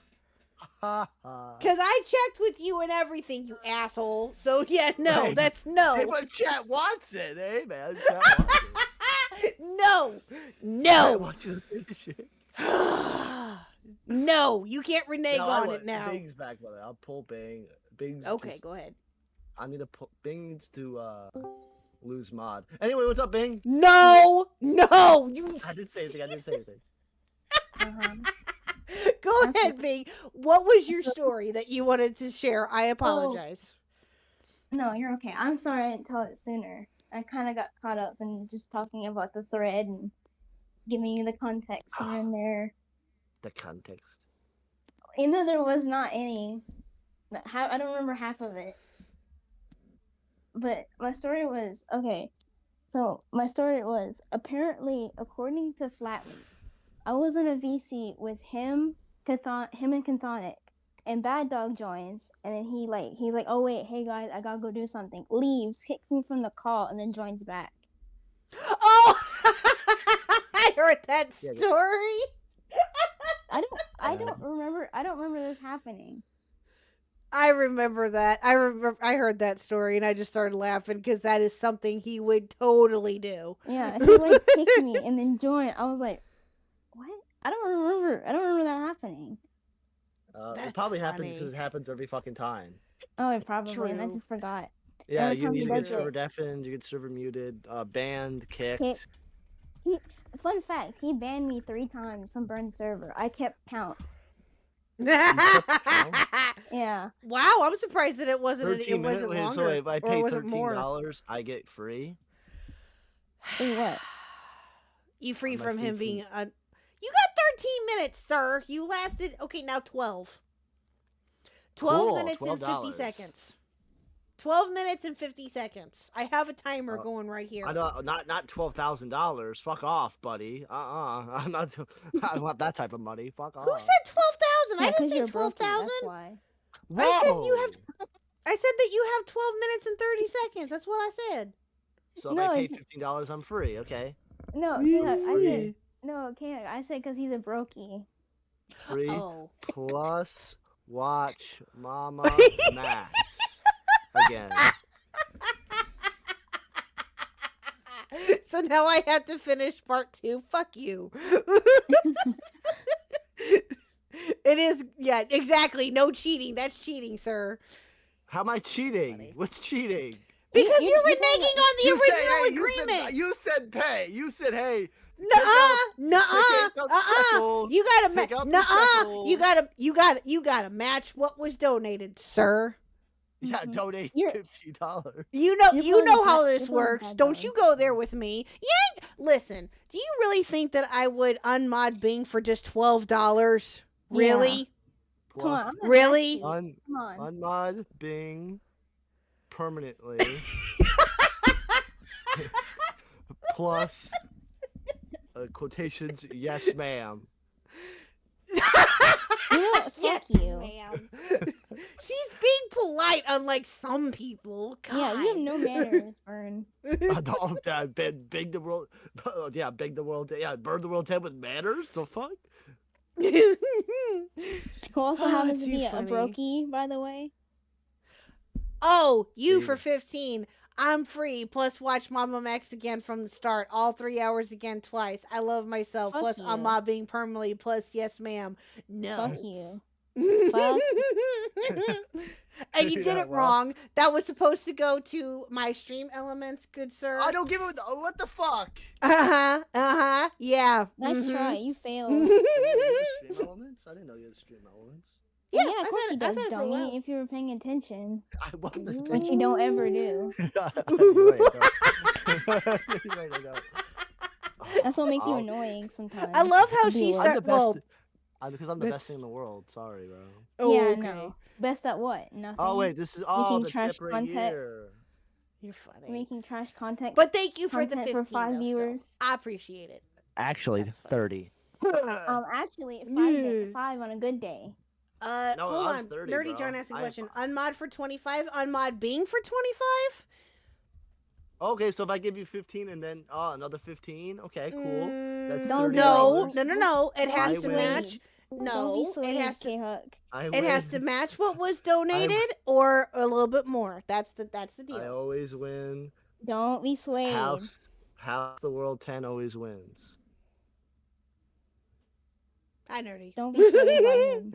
Because I checked with you and everything, you asshole. So, yeah, no, Hey, that's no. Hey, but chat wants it, hey man. Chat wants it. No. Chat wants you to finish it. No, you can't renege No, on it now. Bing's back, brother. I'll pull Bing. Bing's Okay, go ahead. I need to pull Bing needs to lose mod. Anyway, what's up, Bing? No. You. I didn't say anything. Go ahead, Bing. What was your story that you wanted to share? I apologize. No, you're okay. I'm sorry I didn't tell it sooner. I kind of got caught up in just talking about the thread and giving you the context here and there. The context. Even though there was not any. I don't remember half of it. But my story was, okay. So, my story was, apparently, according to Flatly, I was in a VC with him and Chthonic, and Bad Dog joins, and then he's like, oh wait, hey guys, I gotta go do something. Leaves, kicks me from the call, and then joins back. Oh, I heard that story. I don't remember this happening. I remember that. I heard that story, and I just started laughing because that is something he would totally do. Yeah, he like kicked me and then joined. I was like, what? I don't remember that happening. It probably happens because it happens every fucking time. Oh, it probably. True. And I just forgot. Yeah, Every you time he get does server it. deafened, you get server muted, banned, kicked. Fun fact: he banned me 3 times from Burn's server. I kept count. Yeah. Wow, I'm surprised that it wasn't. 13 minutes. Wasn't longer. So if I pay was it more? $13, I get free. Free what? You free Am I from free him from- being You got 13 minutes, sir. You lasted. Okay, now 12. 12 Cool, minutes and 50 $12. seconds. 12 minutes and 50 seconds. I have a timer going right here. I don't, not $12,000. Fuck off, buddy. I'm not. I don't want that type of money. Fuck off. Who said 12,000? I didn't say you're broke, 12,000. That's why. I said that you have 12 minutes and 30 seconds. That's what I said. So if No, I pay it's- $15, I'm free. Okay. No, I said because he's a brokey. Free Oh. plus watch Mama Max again. So now I have to finish part 2. Fuck you. It is, yeah, exactly. No cheating. That's cheating, sir. How am I cheating? Funny. What's cheating? Because You- you were you- reneging on the original agreement. You said pay. You said hey. Nuh-uh. You gotta Take out the nuh-uh. shekels. You gotta match what was donated, sir. Yeah, donate You're- $50. You know You're how pulling this you're pulling works. bad Don't guys. you go there with me. Listen, do you really think that I would unmod Bing for just $12? Really? Come on, Plus I'm not Really? asking. Come on. unmod Bing permanently. Plus quotations, yes, ma'am. You know what? Fuck you. ma'am. She's being polite, unlike some people. God. Yeah, you have no manners, Vern. Big the world. Yeah, big the world. Yeah, burn the world 10 with manners. The fuck? Who also Oh, happens to too be a funny. brokey, by the way. Oh, you There you for go. 15. I'm free. Plus, watch Mama Max again from the start. All 3 hours again twice. I love myself. Fuck Plus, you. I'm mobbing permanently. Plus, yes, ma'am. No. Fuck you. Fuck. And you did Yeah, it well. wrong. That was supposed to go to my stream elements, good sir. I don't give a what the fuck. Yeah. Nice mhm. try. You failed. Oh, you had stream elements? I didn't know you had stream elements. Yeah, Yeah, of I've course had he it- I've does, had it for a while. dummy. If you were paying attention, I wasn't which thinking. you don't ever do. You're right, I don't. You're right, I don't. That's what makes you I'll- annoying sometimes. I love how Do she it. I'm the started. best. Well, Because I'm the that's- best thing in the world. Sorry, bro. oh, Yeah, okay. no. Best at what? Nothing. Oh wait, this is Making the trash tip right content. here. You're funny. Making trash content. But thank you for the content 15 for 5 though, viewers. still. I appreciate it. Actually, That's fine. 30. Actually, Yeah. 5 on a good day. No, Hold I was on. 30, Nerdy bro. John asked a I- question. Unmod for 25. Unmod Bing for 25. Okay, so if I give you 15 and then another 15, okay, cool. That's Don't 30 do it. hours. No. It Don't has be to swayed. match. Don't No, be swayed, it has to. KHuck. It has to match what was donated or a little bit more. That's the I deal. always win. Don't be swayed. House the World 10 always wins. Hi, Nerdy. Don't be swayed by him.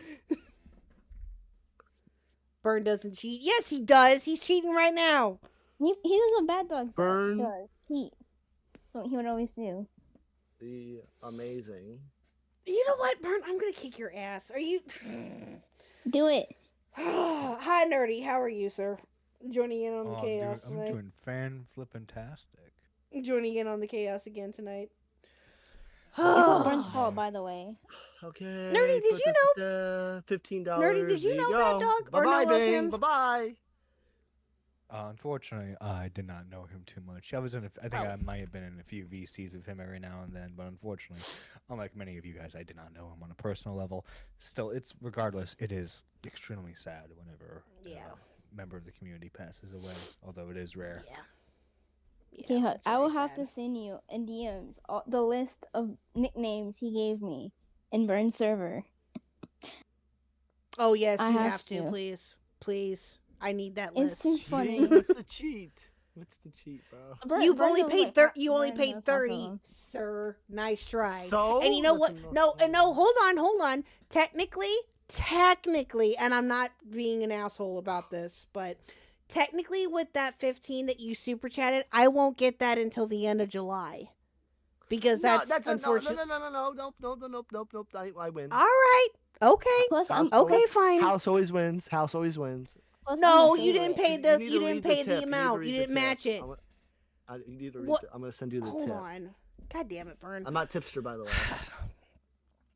Burn doesn't cheat. Yes, he does. He's cheating right now. He does what bad dogs Burn. does. Cheat. That's what he would always do. The amazing. You know what, Burn? I'm gonna kick your ass. Are you? Do it. Hi, Nerdy. How are you, sir? Joining in on the chaos I'm tonight. doing fan-flippin-tastic. Joining in on the chaos again tonight. It's all Burn's fault, by the way. Okay. Nerdy, did you know? $15. Nerdy, did you there know go. Bad Dog or Bye-bye, know of Bing. him? Bye-bye. Unfortunately, I did not know him too much. I think Oh. I might have been in a few VCs of him every now and then, but unfortunately, unlike many of you guys, I did not know him on a personal level. Still, regardless, it is extremely sad whenever Yeah. a member of the community passes away, although it is rare. Yeah. KHuck, it's I will very have sad. to send you in DMs the list of nicknames he gave me in Burn's server. Oh yes, I you have have to, to. please. I need that It's list. too funny. What's the cheat? What's the cheat, bro? You've Burn only knows, paid like, you only Burn paid knows half of 30, them. sir. Nice try. So And you know what? That's No, enough. hold on. Technically, and I'm not being an asshole about this, but technically with that 15 that you super chatted, I won't get that until the end of July. Because that's unfortunate. Nope. I win. All right. Okay. Plus, I'm, House Okay, fine. House always wins. House always wins. plus No, I'm a you didn't favorite. pay need you to didn't read pay tip. the need to amount. read You the didn't tip. match it. You need to read. What? I'm gonna send you the Hold tip. on. God damn it, Burn. I'm not tipster, by the way.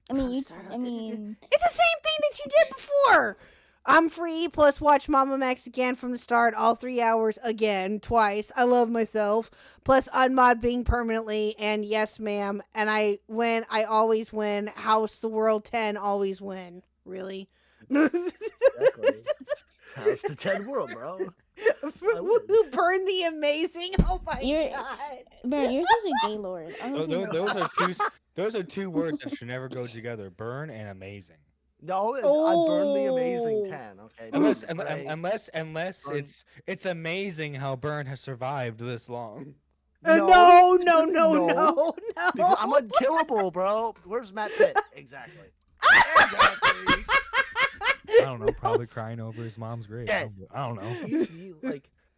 I mean, It's the same thing that you did before. I'm free, plus watch Mama Max again from the start, all 3 hours again, twice. I love myself. Plus unmod Bing permanently, and yes, ma'am. And I win. I always win. House the World 10 always win. Really? Exactly. House the 10 world, bro. win. Burn the amazing. Oh my You're- god. Burn, you're such a gaylord. I don't think Those are two words that should never go together: burn and amazing. No, I burned the amazing Oh. 10. Okay. Unless Right. unless it's amazing how Burn has survived this long. No. Because I'm unkillable, bro. Where's Matt Pitt? Exactly. Exactly. I don't know, probably crying over his mom's grave. Yeah. I don't know. You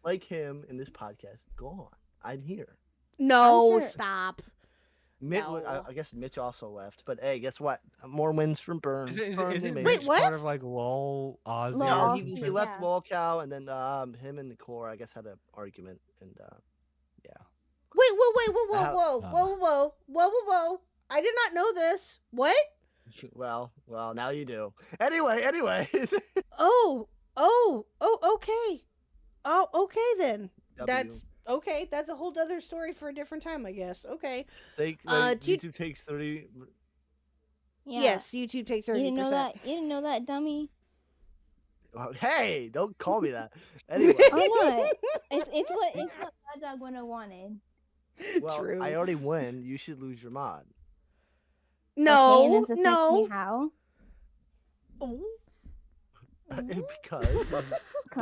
like him in this podcast. Go on. I'm here. No, I'm sure- stop. I guess Mitch also left, but hey, guess what? More wins from Burn. Is it Burn the Mitch amazing. Wait, what? part of like LOL Ozzy? LOL or Yeah, Ozzy, he something? left yeah. Lolcow, and then him and Core, I guess, had an argument, and yeah. Wait, whoa. I did not know this. What? Well, now you do. Anyway. Oh, okay. Oh, okay then. That's okay. That's a whole other story for a different time, I guess. Okay. YouTube takes 30. Yeah. Yes, YouTube takes 30%. You didn't know that? You didn't know that, dummy? Hey, don't call me that. Anyway, Or what? It's what Bad Dog would have wanted. well, True. I already win. You should lose your mod. No, and this affects me no. how? Because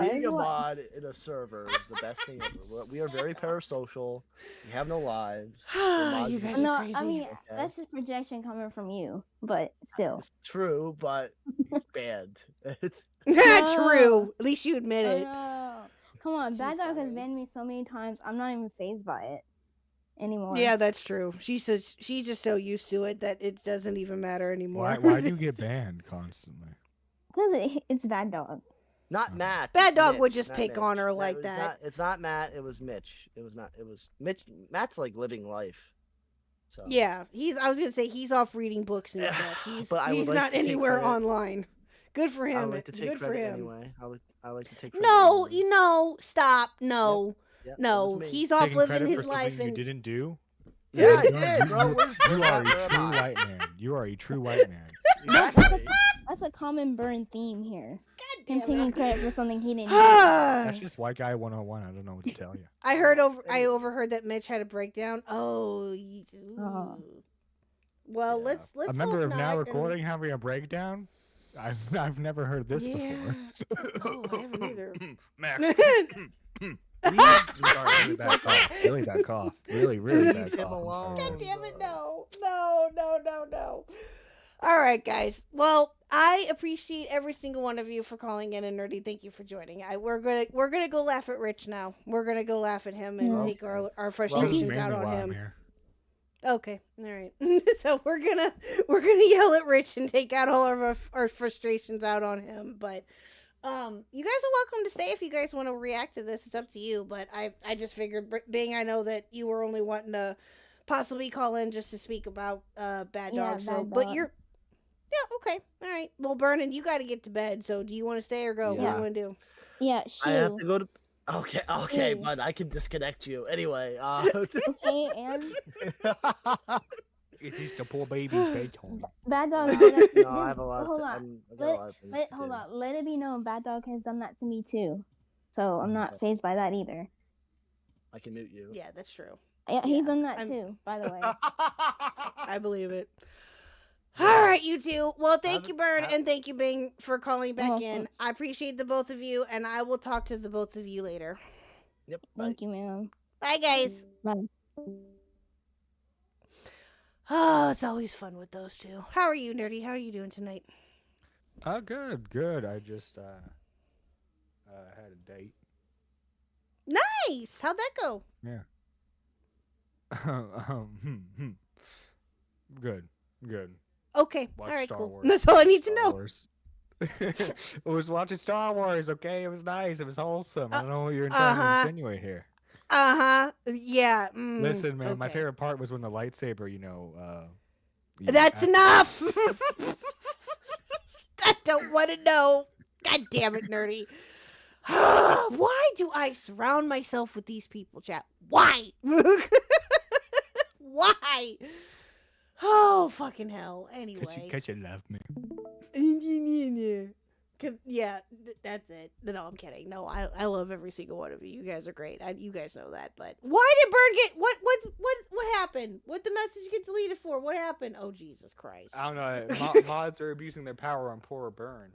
being a what? mod in a server is the best thing ever. We are very parasocial. We have no lives. We're mods You in guys the are No, crazy. I mean Okay. that's just projection coming from you, but still. It's true, but it's banned. True. At least you admit Oh it. no. Come on, Too Bad Dog has funny. banned me so many times. I'm not even phased by it anymore. Yeah, that's true. She's just so used to it that it doesn't even matter anymore. Why do you get banned constantly? Because it's Bad Dog. Not Matt. Bad it's Dog would Mitch, just not pick on Mitch. her No, like it's that. Not, it's not Matt. It was Mitch. It was not. It was Mitch. Matt's like living life. So Yeah, I was gonna say he's off reading books and Yeah, stuff. but I would He's like not to take anywhere credit. online. Good for him. I would like to take Good for credit him. anyway. I like to take credit. No, anyway. stop. No, Yep, it no. was me. He's off Taking living credit his for life something and you didn't do. Yeah, I You- did, bro. you- Where's You are that? a Where am true I? white man. You are a true white man. Exactly. That's a common burn theme here. God Him damn taking it. credit for something he didn't do. That's just white guy 101. I don't know what to tell you. I overheard that Mitch had a breakdown. Oh. Oh. Well, Yeah. let's a member hope of not, now and- recording having a breakdown. I've never heard this Yeah. before. No, I haven't either. Max. Leave Sorry, really bad cough. Really bad cough. Really Leave bad him cough. I'm alone. sorry. God damn it, no. All right, guys. Well, I appreciate every single one of you for calling in, and Nerdy, thank you for joining. We're gonna go laugh at Rich now. We're gonna go laugh at him and Yeah. take our This is frustrations out mainly on why I'm him. here. Okay, all right. So we're gonna yell at Rich and take out all of our frustrations out on him. But you guys are welcome to stay if you guys want to react to this. It's up to you. But I just figured, being I know that you were only wanting to possibly call in just to speak about Bad Yeah, Dog. So, Bad but Dog. yeah, okay, all right. Well, Vernon, you got to get to bed. So, do you want to stay or go? What do Yeah. you want to do? Yeah, I have Shu. to go to. Okay, Ew. bud. I can disconnect you anyway. Okay, and It's just a poor baby's bedtime. Bad Dog. no, I have a lot. Hold of, on. I got a lot of things to Hold do. on. Let it be known, Bad Dog has done that to me too. So I'm not phased by that either. I can mute you. Yeah, that's true. Yeah, Yeah, he's done that I'm- too, by the way. I believe it. All right, you two. Well, thank Have you, a- Bird, have- and thank you, Bing, for calling back Oh, in. thanks. I appreciate the both of you, and I will talk to the both of you later. Yep. Bye. Thank you, ma'am. Bye, guys. Bye. Oh, it's always fun with those two. How are you, Nerdy? How are you doing tonight? Good. I just had a date. Nice. How'd that go? Yeah. Good. Okay. Watch all right, Star cool. Wars. That's all I need to Star know. Wars. It was watching Star Wars, okay? It was nice. It was wholesome. I don't know what you're trying to insinuate here. Yeah. Listen, man, my okay. favorite part was when the lightsaber, That's enough. I don't want to know. God damn it, Nerdy. Why do I surround myself with these people, chat? Why? Why? Oh, fucking hell. Anyway. Because you love me. Yeah, that's it. No, I'm kidding. No, I love every single one of you. You guys are great. You guys know that. But why did Burn get what happened? What the message get deleted for? What happened? Oh, Jesus Christ. I don't know. Mods are abusing their power on poor Burn.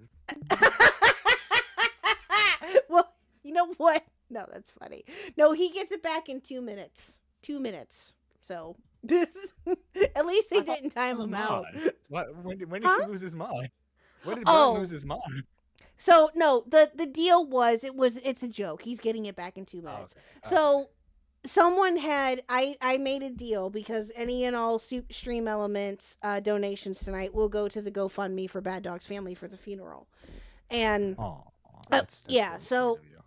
Well, you know what? No, that's funny. No, he gets it back in 2 minutes. 2 minutes. So, at least they didn't time him out. What? When did Huh? he lose his mind? When did Oh. Burn lose his mind? So, no, the deal was it's a joke. He's getting it back in 2 minutes. Okay. So, someone had I made a deal because any and all stream elements donations tonight will go to the GoFundMe for Bad Dog's family for the funeral. And Oh, yeah, really so- sweet of you.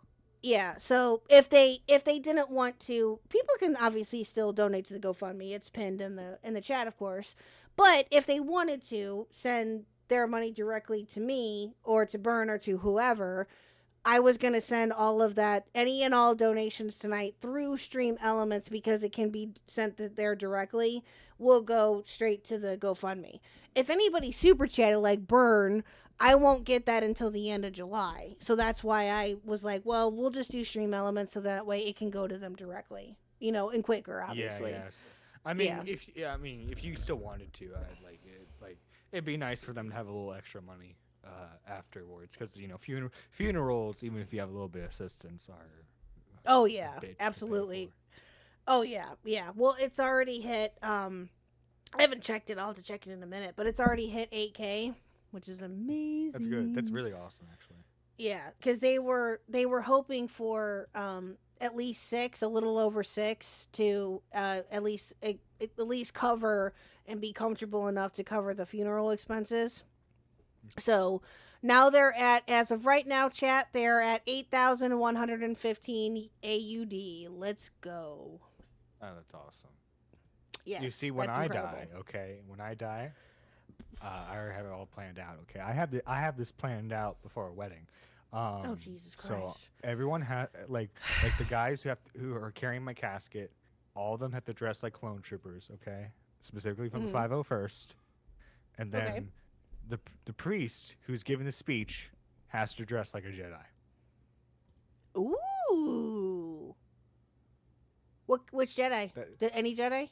yeah, so if they didn't want to, people can obviously still donate to the GoFundMe. It's pinned in the chat, of course. But if they wanted to send their money directly to me or to Burn or to whoever, I was going to send all of that, any and all donations tonight through Stream Elements because it can be sent there directly. Will go straight to the GoFundMe. If anybody super chatted like Burn, I won't get that until the end of July. So that's why I was like, well, we'll just do Stream Elements so that way it can go to them directly. And quicker, obviously. Yeah, yes. I mean, Yeah. if you still wanted to, I'd like it. Like, it'd be nice for them to have a little extra money afterwards, because funerals, even if you have a little bit of assistance, are Oh a yeah, bitch to pay absolutely. for. Oh yeah, yeah. Well, it's already hit. I haven't checked it. I'll have to check it in a minute, but it's already hit 8K, which is amazing. That's good. That's really awesome, actually. Yeah, because they were hoping for at least 6, a little over 6, to at least cover and be comfortable enough to cover the funeral expenses. So now they're at, as of right now, chat, they're at 8,115 AUD. Let's go. Oh, that's awesome. Yes, You see, when that's I incredible. die, okay, I already have it all planned out. Okay, I have this planned out before a wedding. Oh Jesus So Christ! everyone had like the guys who are carrying my casket, all of them have to dress like clone troopers. Okay, specifically from the 501st, and then Okay. the priest who's giving the speech has to dress like a Jedi. Ooh. Which Jedi? Any Jedi?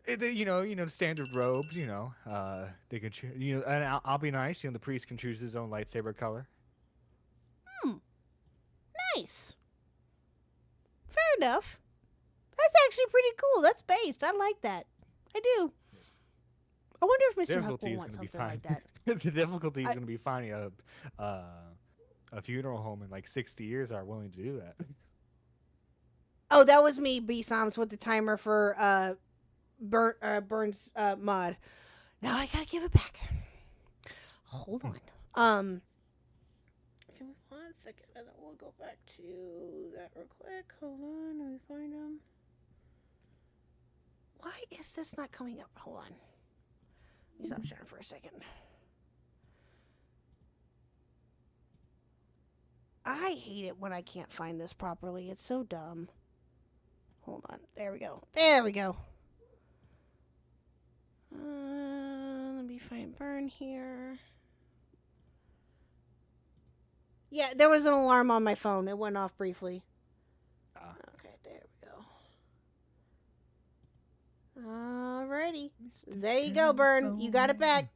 The standard robes. They can choose. And I'll be nice. The priest can choose his own lightsaber color. Nice. Fair enough. That's actually pretty cool. That's based. I like that. I do. I wonder if Mr. Huck will want something like that. The difficulty is going to be finding a funeral home in like 60 years are willing to do that. Oh, that was me, B-Soms, with the timer for Burns mod. Now I gotta give it back. Hold on. Give me 1 second, and then we'll go back to that real quick. Hold on, let me find them. Why is this not coming up? Hold on. Let me stop sharing for a second. I hate it when I can't find this properly. It's so dumb. Hold on. There we go. There we go. Let me find Burn here. Yeah, there was an alarm on my phone. It went off briefly. Okay, there we go. Alrighty. There you go, Burn. You got it back.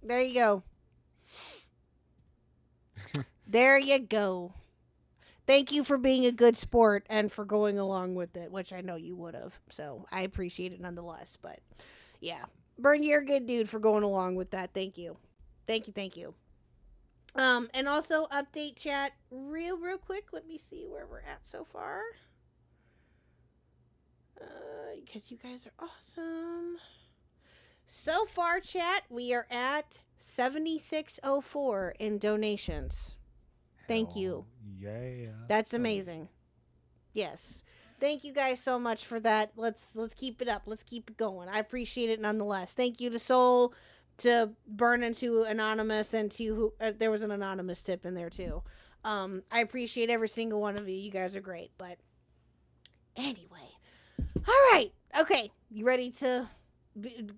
There you go. There you go. Thank you for being a good sport and for going along with it, which I know you would have. So I appreciate it nonetheless. But yeah, Burn, you're a good dude for going along with that. Thank you. Thank you. Thank you. And also update chat real quick. Let me see where we're at so far. Because you guys are awesome. So far, chat, we are at 7604 in donations. Thank you. Yeah. That's amazing. Yes. Thank you guys so much for that. Let's keep it up. Let's keep it going. I appreciate it nonetheless. Thank you to Soul, to Burn, and to Anonymous, and to who there was an anonymous tip in there too. I appreciate every single one of you. You guys are great. But anyway. All right. Okay. You ready to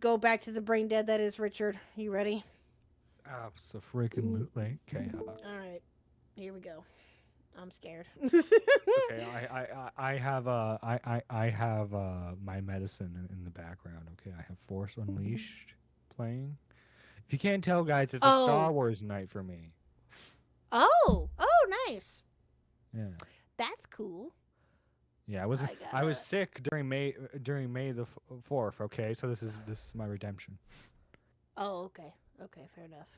go back to the brain dead that is Richard? You ready? Absolutely. Okay. All right. Here we go. I'm scared. Okay, I have my medicine in the background. Okay, I have Force Unleashed playing. If you can't tell, guys, it's a Star Wars night for me. Oh, nice. Yeah. That's cool. Yeah, I was sick during May the 4th. Okay, so this is my redemption. Oh, okay. Okay, fair enough.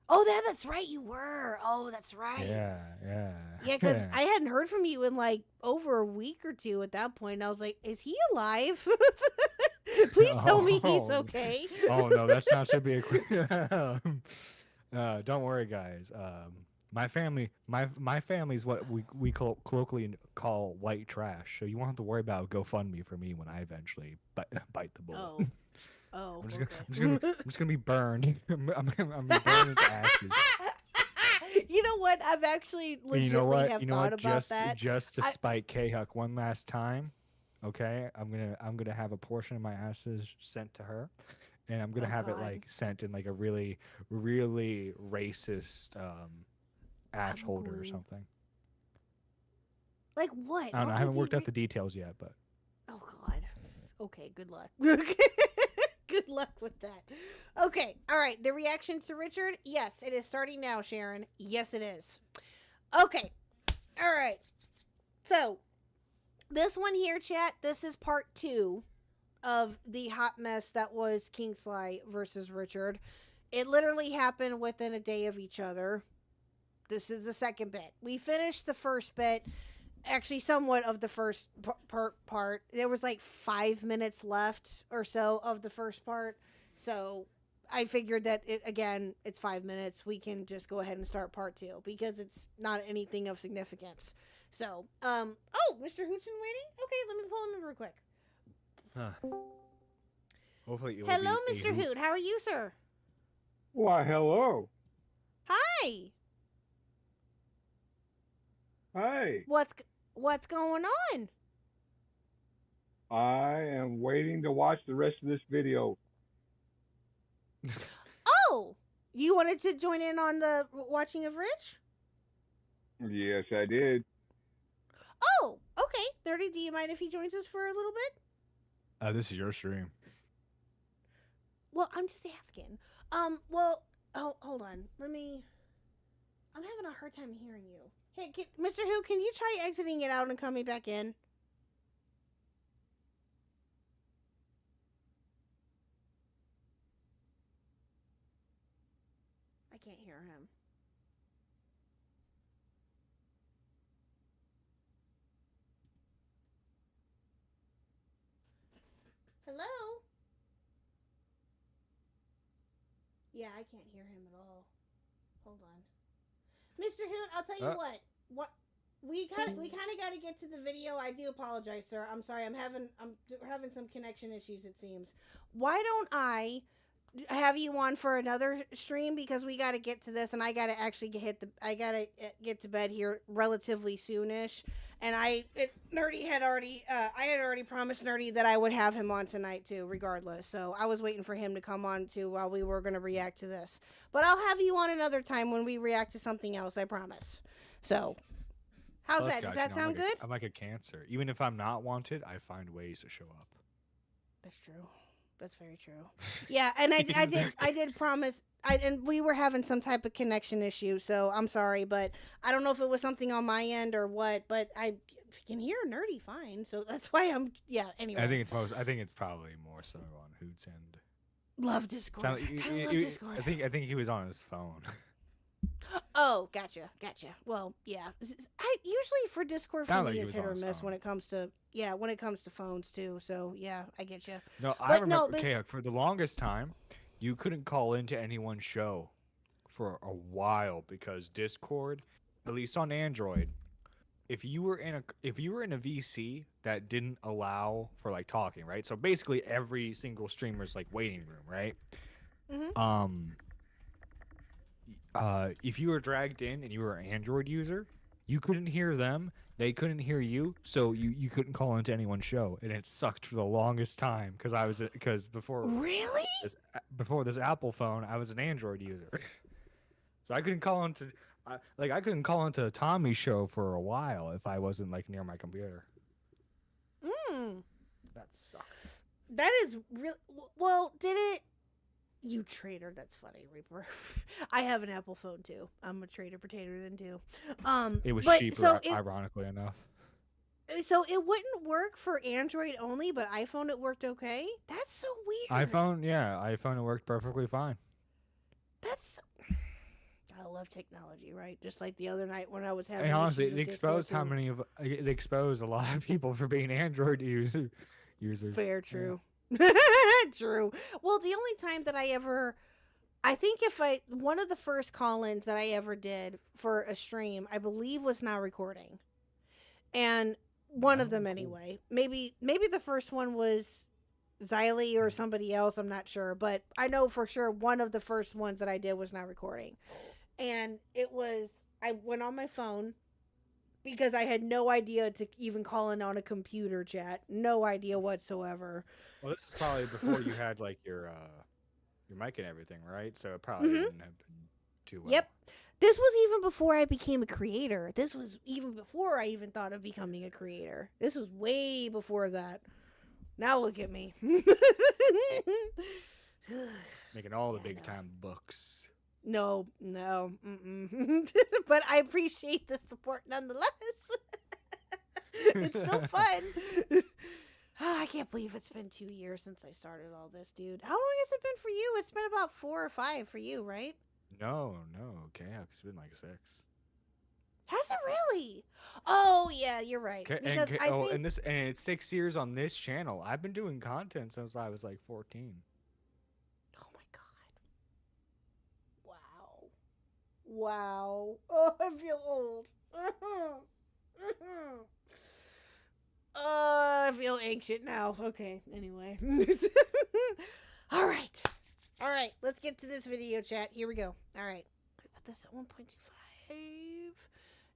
Oh, that's right. You were. Oh, that's right. Yeah. Yeah, because I hadn't heard from you in like over a week or two at that point. I was like, is he alive? Please tell me he's okay. Oh, no, that's not should be a quick. Don't worry, guys. My family's what we colloquially call white trash. So you won't have to worry about GoFundMe for me when I eventually bite the bullet. Oh, I'm just gonna be burned. I'm gonna be burned into ashes. You know what? I've actually legitimately have thought about that. Just to spite KHuck one last time, okay? I'm gonna have a portion of my ashes sent to her, and I'm gonna have it like sent in like a really, really racist ash holder or something. Like what? I don't know. I haven't worked out the details yet, but. Oh God. Okay, good luck. Good luck with that. Okay, all right. The reactions to Richard? Yes, it is starting now, Sharon. Yes, it is. Okay, all right. So, this one here, chat, this is part 2 of the hot mess that was Kingsley versus Richard. It literally happened within a day of each other. This is the second bit. We finished the first bit, actually somewhat of the first part. There was like 5 minutes left or so of the first part. So I figured that, it's 5 minutes. We can just go ahead and start part 2 because it's not anything of significance. So, Mr. Hootson waiting? Okay, let me pull him in real quick. Huh. Hopefully, it will Hello, be Mr. Hoot. How are you, sir? Why, hello. Hi. Hey, What's going on? I am waiting to watch the rest of this video. Oh, you wanted to join in on the watching of Rich? Yes, I did. Oh, okay. Nerdy, do you mind if he joins us for a little bit? This is your stream. Well, I'm just asking. Hold on. I'm having a hard time hearing you. Hey, Mr. Who, can you try exiting it out and coming back in? I can't hear him. Hello? Yeah, I can't hear him at all. Hold on. Mr. Hoot, I'll tell you what we kind of got to get to the video. I do apologize, sir. I'm sorry. I'm having some connection issues, it seems. Why don't I have you on for another stream, because we got to get to this, and I got to actually get to bed here relatively soonish. And I had already promised Nerdy that I would have him on tonight too, regardless. So I was waiting for him to come on too while we were going to react to this. But I'll have you on another time when we react to something else, I promise. So, how's that? Does that sound good? I'm like a cancer. Even if I'm not wanted, I find ways to show up. That's true. That's very true. Yeah, and I did promise. And we were having some type of connection issue, so I'm sorry, but I don't know if it was something on my end or what, but I can hear Nerdy fine, so that's why anyway. I think it's probably more so on Hoot's end. Love Discord. Love Discord. I think he was on his phone. Oh, gotcha. Well, yeah. Usually for Discord for me is hit or miss when it comes to phones too. So yeah, I get you. No, I remember KHuck, for the longest time, you couldn't call into anyone's show for a while because Discord, at least on Android, if you were in a VC that didn't allow for like talking, right? So basically every single streamer's like waiting room, right? Mm-hmm. If you were dragged in and you were an Android user, you couldn't hear them, they couldn't hear you, so you couldn't call into anyone's show, and it sucked for the longest time because before this Apple phone, I was an Android user, so I couldn't call into Tommy's show for a while if I wasn't like near my computer. That sucks. That is real. Well, did it? You traitor, that's funny, Reaper. I have an Apple phone too. I'm a traitor potato then too. It was cheaper, ironically enough. So it wouldn't work for Android only, but iPhone it worked okay? That's so weird. iPhone it worked perfectly fine. I love technology, right? Just like the other night when I was having. And honestly, it exposed it exposed a lot of people for being Android users. Fair, true. Yeah. True. Well, the only time that one of the first call-ins that I ever did for a stream, I believe was now recording. And one of them anyway. Maybe the first one was Xylee or somebody else, I'm not sure, but I know for sure one of the first ones that I did was not recording. And I went on my phone because I had no idea to even call in on a computer chat. No idea whatsoever. Well, this is probably before you had like your mic and everything, right? So it probably didn't have been too well. Yep. This was even before I became a creator. This was even before I even thought of becoming a creator. This was way before that. Now look at me. Making all the big time bucks. No. But I appreciate the support nonetheless. It's still fun. I can't believe it's been 2 years since I started all this, dude. How long has it been for you? It's been about 4 or 5 for you, right? No. Okay, it's been like 6. Has it really? Oh yeah, you're right. Because I think... and it's 6 years on this channel. I've been doing content since I was like 14. Oh my god. Wow. Oh, I feel old. I feel ancient now. Okay, anyway. All right. Let's get to this video chat. Here we go. All right. I put this at 1.25.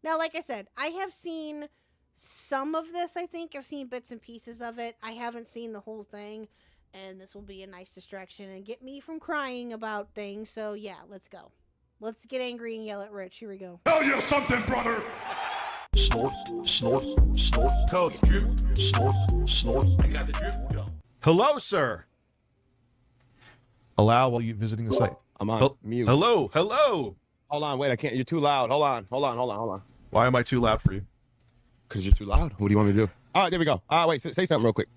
Now, like I said, I have seen some of this, I think. I've seen bits and pieces of it. I haven't seen the whole thing. And this will be a nice distraction and get me from crying about things. So, yeah, let's go. Let's get angry and yell at Rich. Here we go. Tell you something, brother! Snort, snort, snort. Code drip, snort, snort. I got the drip. Go. Hello, sir. Allow while you visiting the site. I'm on mute. Hello. Hold on, wait, I can't. You're too loud. Hold on. Why am I too loud for you? Because you're too loud. What do you want me to do? All right, there we go. Wait, say something real quick.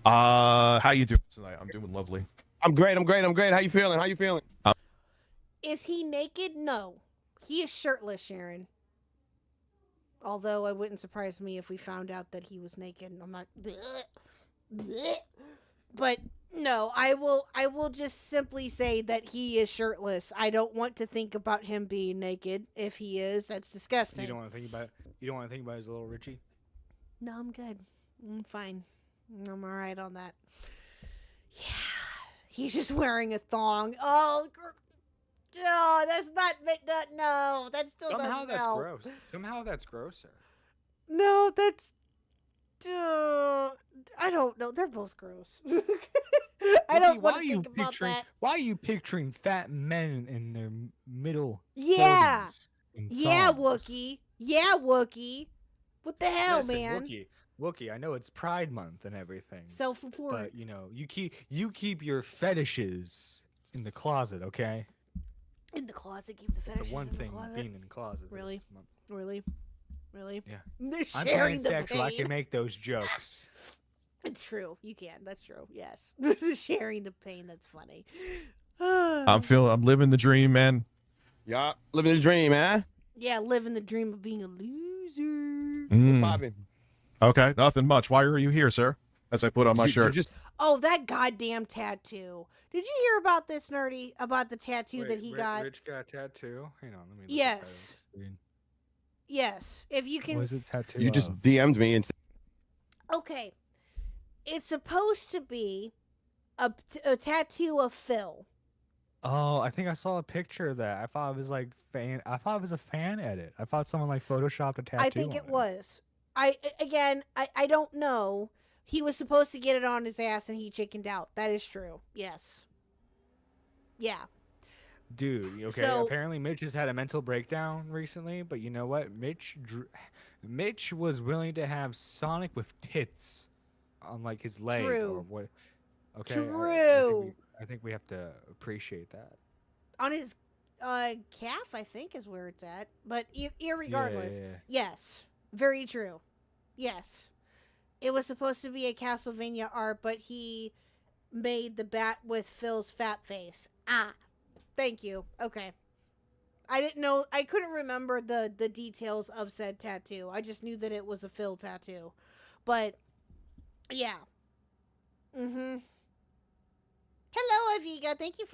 How you doing tonight? I'm doing lovely. I'm great. How you feeling? Is he naked? No. He is shirtless, Sharon. Although it wouldn't surprise me if we found out that he was naked. I'm not... But no, I will just simply say that he is shirtless. I don't want to think about him being naked. If he is, that's disgusting. You don't want to think about his little Richie? No, I'm good. I'm fine. I'm all right on that. Yeah. He's just wearing a thong. Oh, no, that's not... No, that still doesn't help. Gross. Somehow that's grosser. No, that's... I don't know. They're both gross. I don't want to think about that. Why are you picturing fat men in their middle? Yeah. Yeah, Wookie. Yeah, Wookie. What the hell, Listen, man? Wookie, I know it's Pride Month and everything. Self-report. But, you keep your fetishes in the closet, okay? In the closet, keep the fetishes It's one in thing the closet. being in the closet. Really? This month. Really? Yeah. They're I'm sharing the pansexual. pain. I can make those jokes. It's true. You can. That's true. Yes. Sharing the pain. That's funny. I'm living the dream, man. Yeah, living the dream, man. Yeah, living the dream of being a loser. What's poppin'? Okay, nothing much. Why are you here, sir? As I put on my shirt. Oh, that goddamn tattoo. Did you hear about this, Nerdy? About the tattoo that he got? Rich got a tattoo? Hang on, let me look Yes. at the screen. Yes. If you can... What is it tattoo You just of? DM'd me and said... Okay. It's supposed to be a tattoo of Phil. Oh, I think I saw a picture of that. I thought it was like I thought it was a fan edit. I thought someone like photoshopped a tattoo. I think on it was. I don't know. He was supposed to get it on his ass and he chickened out. That is true. Yes. Yeah. Dude, okay. So- Apparently, Mitch has had a mental breakdown recently, but you know what? Mitch was willing to have Sonic with tits on like his leg or True. what? Okay. True. I think we have to appreciate that. On his calf, I think, is where it's at. But irregardless, Yeah. yes. Very true. Yes. It was supposed to be a Castlevania art, but he made the bat with Phil's fat face. Ah. Thank you. Okay. I didn't know. I couldn't remember the details of said tattoo. I just knew that it was a Phil tattoo. But, yeah. Mm-hmm. Hello, Aviga. Thank you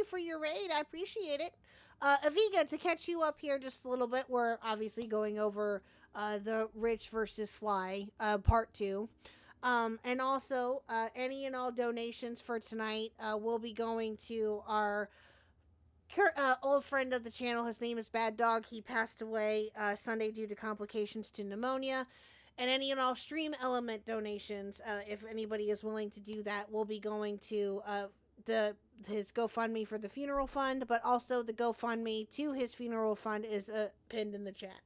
for your raid. I appreciate it. Aviga, to catch you up here just a little bit, we're obviously going over the Rich versus Sly part 2. And also, any and all donations for tonight will be going to our old friend of the channel. His name is Bad Dog. He passed away Sunday due to complications to pneumonia. And any and all stream element donations, if anybody is willing to do that, will be going to his GoFundMe for the funeral fund, but also the GoFundMe to his funeral fund is pinned in the chat.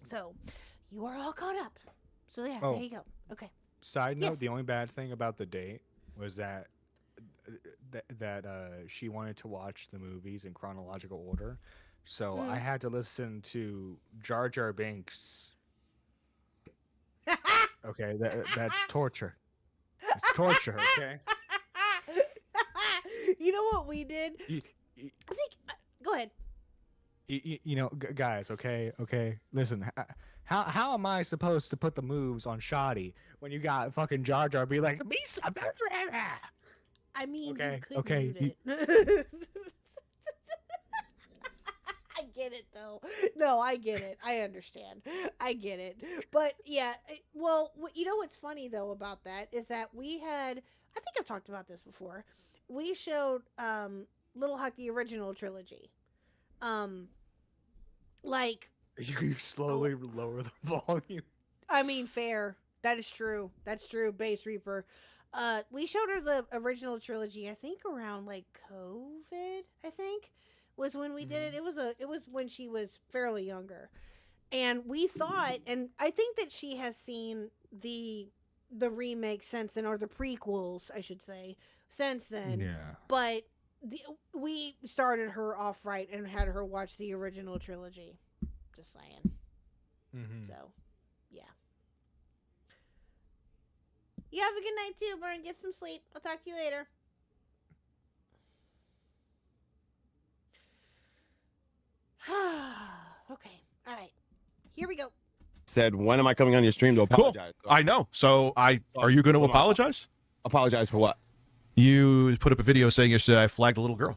So, you are all caught up. So yeah, there you go. Okay. Side note: Yes. the only bad thing about the date was that she wanted to watch the movies in chronological order, so I had to listen to Jar Jar Binks. Okay, that's torture. It's torture. Okay. You know what we did? I think. Go ahead. You know, guys. Okay. Listen. How am I supposed to put the moves on Shoddy when you got fucking Jar Jar be like, Misa? I mean, Okay, you could okay, mute it. I get it though. No, I get it. I understand. I get it. But yeah, well, you know what's funny though about that is that we had. I think I've talked about this before. We showed Little Huck the original trilogy. Like You slowly lower the volume. I mean, fair. That is true. That's true. Base Reaper. We showed her the original trilogy. I think around like COVID. I think was when we did it. It was when she was fairly younger, and we thought, and I think that she has seen the remake since then, or the prequels, I should say, since then. Yeah. But we started her off right and had her watch the original trilogy. Just saying. Mm-hmm. So, yeah. You have a good night too, Burn. Get some sleep. I'll talk to you later. Okay. All right. Here we go. Said, when am I coming on your stream to Cool. apologize? I know. So are you going to apologize? Apologize for what? You put up a video saying yesterday I flagged a little girl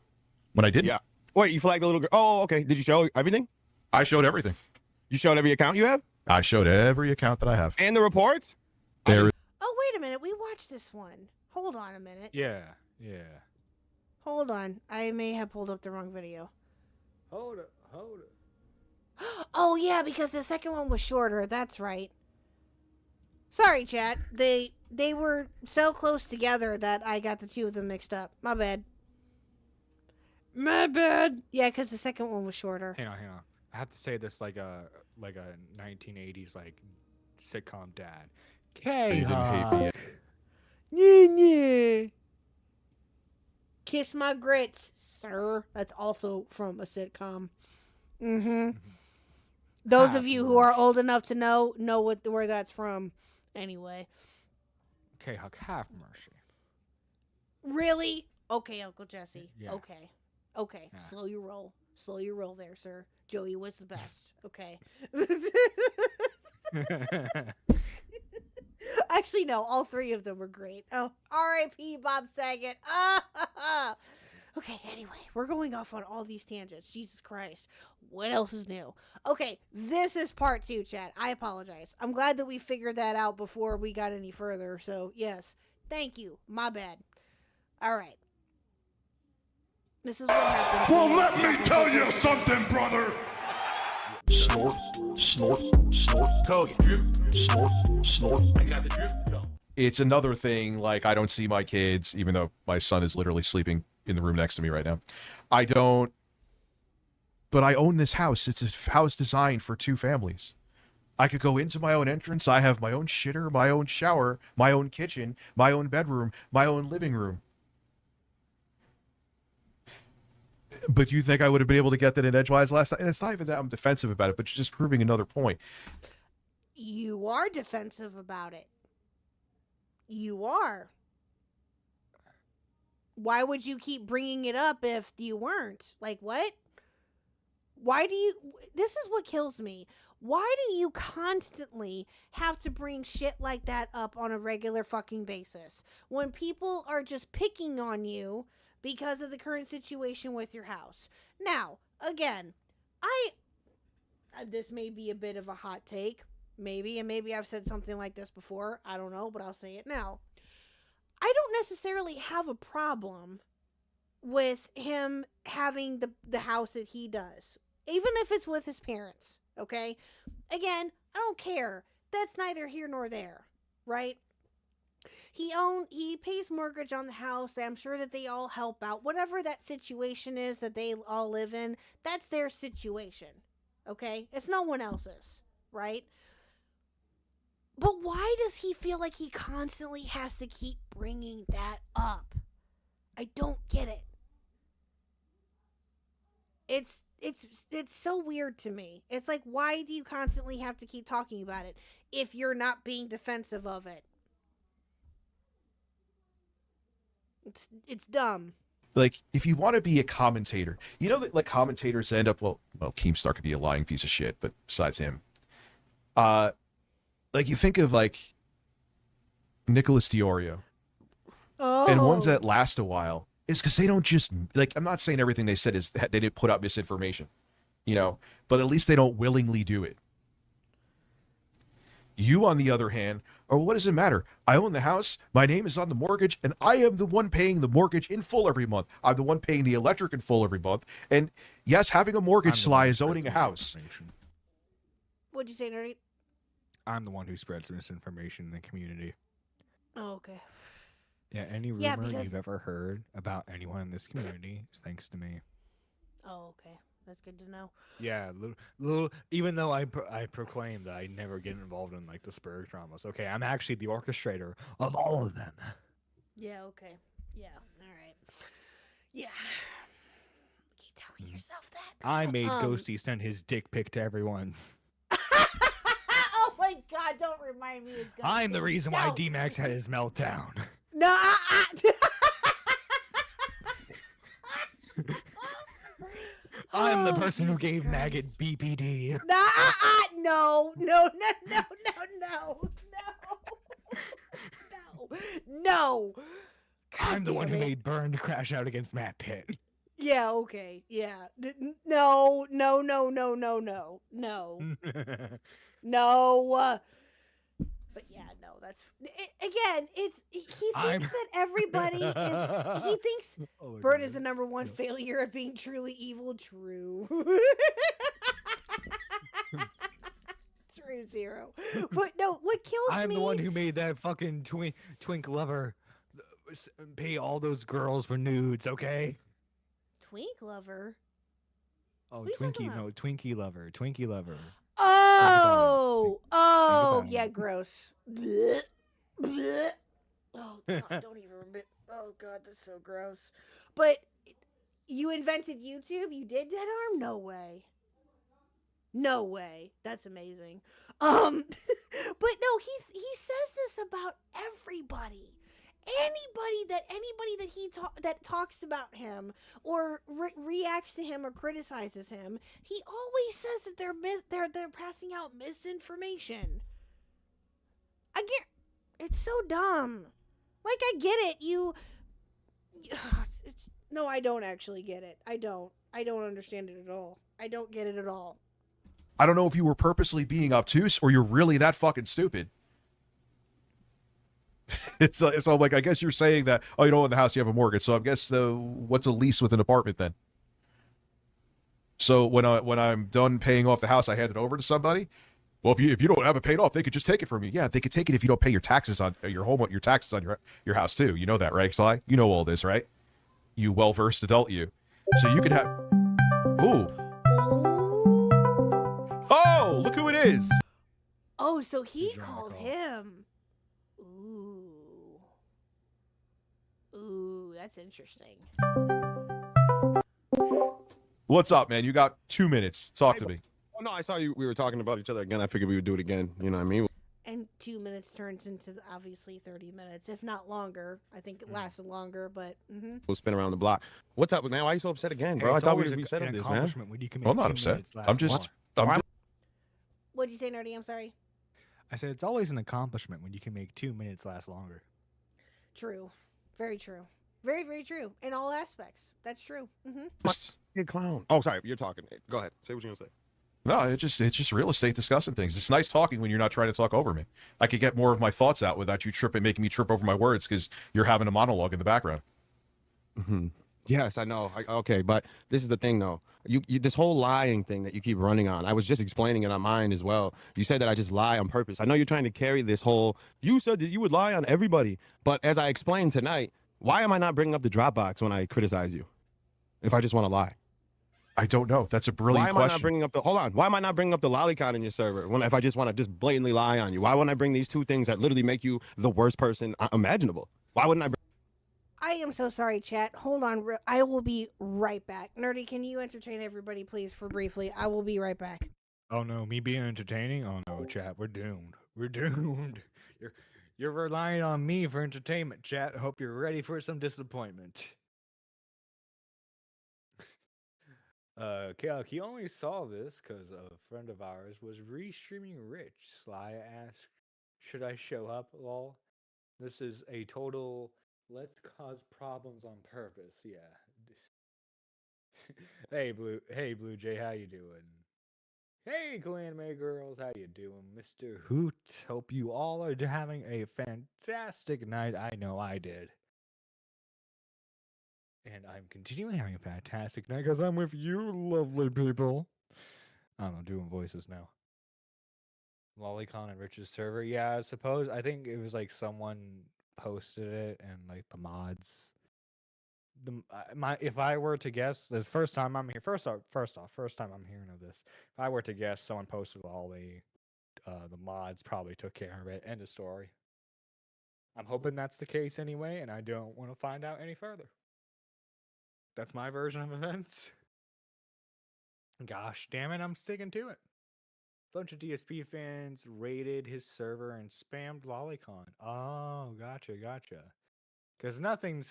when I didn't. Yeah. Wait, you flagged a little girl? Oh, okay. Did you show everything? I showed everything. You showed every account you have? I showed every account that I have. And the reports? There. Oh, wait a minute. We watched this one. Hold on a minute. Yeah. Hold on. I may have pulled up the wrong video. Hold it. Oh, yeah, because the second one was shorter. That's right. Sorry, chat. They were so close together that I got the two of them mixed up. My bad. Yeah, because the second one was shorter. Hang on. I have to say this like a 1980s like sitcom dad. KHuck. Yeah. Kiss my grits, sir. That's also from a sitcom. Mm-hmm. Those of you who are old enough to know where that's from. Anyway. KHuck, have mercy. Really? Okay, Uncle Jesse. Yeah. Okay. Yeah. Slow your roll. Slow your roll there, sir. Joey was the best. Okay. Actually, no. All three of them were great. Oh, R.I.P. Bob Saget. Okay, anyway, we're going off on all these tangents. Jesus Christ. What else is new? Okay, this is part 2, chat. I apologize. I'm glad that we figured that out before we got any further. So, yes. Thank you. My bad. All right. This is what happened. Well, let me tell you something, brother. Snort, snort, snort. Code. Drip, snort, snort. I got the drip. Go. It's another thing, like I don't see my kids, even though my son is literally sleeping in the room next to me right now. I don't, but I own this house. It's a house designed for 2 families. I could go into my own entrance. I have my own shitter, my own shower, my own kitchen, my own bedroom, my own living room. But you think I would have been able to get that in Edgewise last night? And it's not even that I'm defensive about it, but you're just proving another point. You are defensive about it. You are. Why would you keep bringing it up if you weren't? Like, what? Why do you... This is what kills me. Why do you constantly have to bring shit like that up on a regular fucking basis? When people are just picking on you because of the current situation with your house. Now, again, this may be a bit of a hot take. Maybe, and maybe I've said something like this before. I don't know, but I'll say it now. I don't necessarily have a problem with him having the house that he does, even if it's with his parents, okay? Again, I don't care. That's neither here nor there, right? He pays mortgage on the house. I'm sure that they all help out. Whatever that situation is that they all live in, that's their situation, okay? It's no one else's, right? But why does he feel like he constantly has to keep bringing that up? I don't get it. It's so weird to me. It's like, why do you constantly have to keep talking about it if you're not being defensive of it? It's dumb. Like, if you want to be a commentator, you know that like commentators end up well, Keemstar could be a lying piece of shit, but besides him, like you think of like Nicholas Diorio, and ones that last a while is because they don't just like. I'm not saying everything they said is that they didn't put out misinformation, you know, but at least they don't willingly do it. You, on the other hand, or what does it matter? I own the house, my name is on the mortgage, and I am the one paying the mortgage in full every month. I'm the one paying the electric in full every month. And yes, having a mortgage, Sly, is owning a house. What'd you say, Nerdy? I'm the one who spreads misinformation in the community. Oh, okay. Yeah, any rumor you've ever heard about anyone in this community is thanks to me. Oh, okay. That's good to know. Yeah, little, even though I proclaim that I never get involved in like the Spur dramas. Okay, I'm actually the orchestrator of all of them. Yeah, okay. Yeah, all right. Yeah. Keep telling yourself that. I made Ghosty send his dick pic to everyone. Oh my god, don't remind me of Ghosty. I'm the reason why D-Max had his meltdown. No, I'm the person who gave Maggot BPD. No. I'm the one who made Burn crash out against Matt Pitt. Yeah, okay. Yeah. No. But yeah, no, that's again, he thinks that everybody is he thinks Bert is the number one failure at being truly evil. True. True zero. But no, what kills me, I'm the one who made that fucking twink lover pay all those girls for nudes, okay? Twink lover? Oh, Twinkie lover. Oh, yeah, gross. Blech. Blech. Oh, God, don't even remember. Oh, God, that's so gross. But you invented YouTube? You did, Dead Arm? No way. No way. That's amazing. But no, he says this about everybody. Anybody that talks about him or reacts to him or criticizes him, he always says that they're passing out misinformation. It's so dumb. Like, I get it. No, I don't actually get it. I don't understand it at all. I don't get it at all. I don't know if you were purposely being obtuse or you're really that fucking stupid. It's like, I guess you're saying that, oh, you don't own the house, you have a mortgage. So I guess what's a lease with an apartment then? So when I'm done paying off the house, I hand it over to somebody. Well, if you don't have it paid off, they could just take it from you. Yeah, they could take it if you don't pay your taxes on your taxes on your house too. You know that, right, Sly? You know all this, right? You well-versed adult, you. So you could have. Ooh. Oh, look who it is. Oh, so he called him. Ooh, that's interesting. What's up, man? You got 2 minutes. Talk to me. Oh, no, I saw we were talking about each other again. I figured we would do it again. You know what I mean? And 2 minutes turns into obviously 30 minutes, if not longer. I think it lasted longer, but we'll spin around the block. What's up, man? Why are you so upset again, bro? Hey, I thought we an settled this, man. accomplishment when you can make I'm not 2 upset. minutes last I'm just. What'd you say, Nerdy? I'm sorry. I said it's always an accomplishment when you can make 2 minutes last longer. True. Very true. Very, very true. In all aspects. That's true. You clown. Oh, sorry. You're talking. Go ahead. Say what you're gonna say. No, it's just real estate discussing things. It's nice talking when you're not trying to talk over me. I could get more of my thoughts out without you making me trip over my words because you're having a monologue in the background. Mm-hmm. Yes, I know. Okay, but this is the thing, though. You this whole lying thing that you keep running on. I was just explaining it on mine as well. You said that I just lie on purpose. I know you're trying to carry this whole. You said that you would lie on everybody, but as I explained tonight, why am I not bringing up the Dropbox when I criticize you? If I just want to lie. I don't know. That's a brilliant Why am question. I not bringing up the? Hold on. Why am I not bringing up the lolicon in your server if I just want to just blatantly lie on you? Why wouldn't I bring these two things that literally make you the worst person imaginable? Why wouldn't I? I am so sorry, chat. Hold on. I will be right back. Nerdy, can you entertain everybody, please, for briefly? I will be right back. Oh no, me being entertaining? Oh no, chat, we're doomed. We're doomed. You're relying on me for entertainment, chat. Hope you're ready for some disappointment. KHuck, he only saw this because a friend of ours was restreaming Rich. Sly asked, should I show up, lol? This is a total let's cause problems on purpose, yeah. Hey Blue Jay, how you doing? Hey Clan May girls, how you doing? Mr. Hoot, hope you all are having a fantastic night. I know I did. And I'm continuing having a fantastic night because I'm with you, lovely people. I don't know, doing voices now. Lolicon and Rich's server. Yeah, I think it was like someone posted it and like the mods. If I were to guess, this first time I'm here. First time I'm hearing of this. If I were to guess, someone posted all the mods probably took care of it. End of story. I'm hoping that's the case anyway, and I don't want to find out any further. That's my version of events. Gosh damn it, I'm sticking to it. Bunch of DSP fans raided his server and spammed Lolicon. Oh, gotcha. Because nothing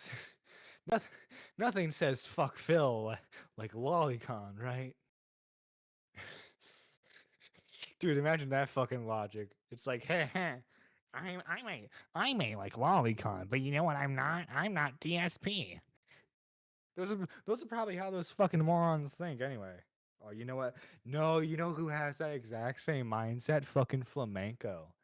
says fuck Phil like Lolicon, right? Dude, imagine that fucking logic. It's like, hey, I may like Lolicon, but you know what? I'm not DSP. Those are probably how those fucking morons think anyway. Oh, you know what? No, you know who has that exact same mindset? Fucking Flamenco.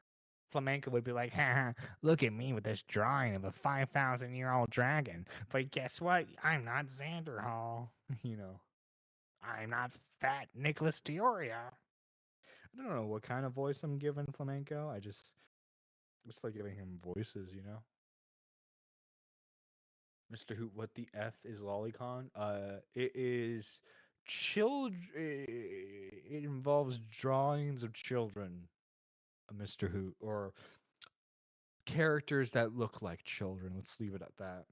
Flamenco would be like, haha, look at me with this drawing of a 5,000-year-old dragon. But guess what? I'm not Xander Hall. You know, I'm not fat Nicholas Dioria. I don't know what kind of voice I'm giving Flamenco. I just like giving him voices, you know? Mr. Hoot, what the F is Lolicon? It is it involves drawings of children, Mr. Hoot, or characters that look like children. Let's leave it at that.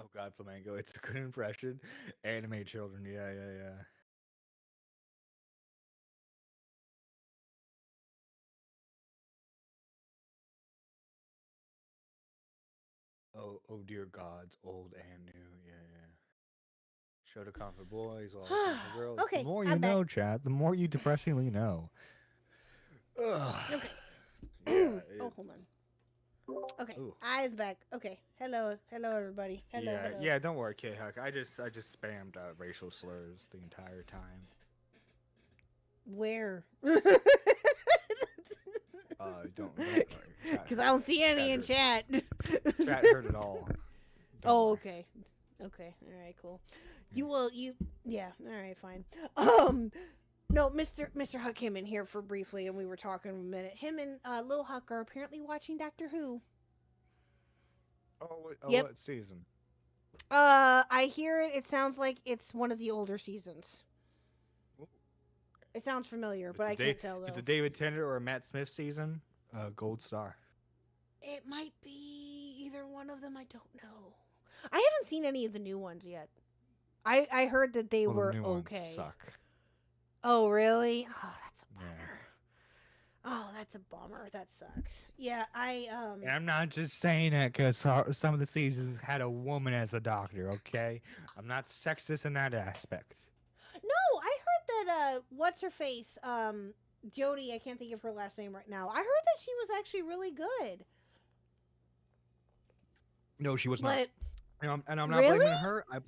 Oh God, Flamenco, it's a good impression. Anime children, yeah. Oh dear gods, old and new, yeah. Show to comfort boys, all the girls. Okay, the more you know, chat, the more you depressingly know. Ugh. Okay. Yeah, hold on. Okay, eyes back. Okay, hello everybody. Hello. Yeah, don't worry, KHuck. I just spammed racial slurs the entire time. Where? Don't because I don't see any in chat. Chat heard it all. Okay. All right, cool. Yeah. All right, fine. No, Mr. Huck came in here for briefly, and we were talking a minute. Him and Lil Huck are apparently watching Doctor Who. Yep. What season? I hear it. It sounds like it's one of the older seasons. It sounds familiar, but I can't tell though. It's a David Tennant or a Matt Smith season. Gold Star. It might be either one of them. I don't know. I haven't seen any of the new ones yet. I heard that they were the new okay. Ones suck. Oh really? Oh, that's a bummer. Yeah. Oh, that's a bummer. That sucks. Yeah, And I'm not just saying that because some of the seasons had a woman as a doctor. Okay, I'm not sexist in that aspect. No, I heard that. What's her face? Jodie. I can't think of her last name right now. I heard that she was actually really good. No, she was not. And I'm not really? blaming her. I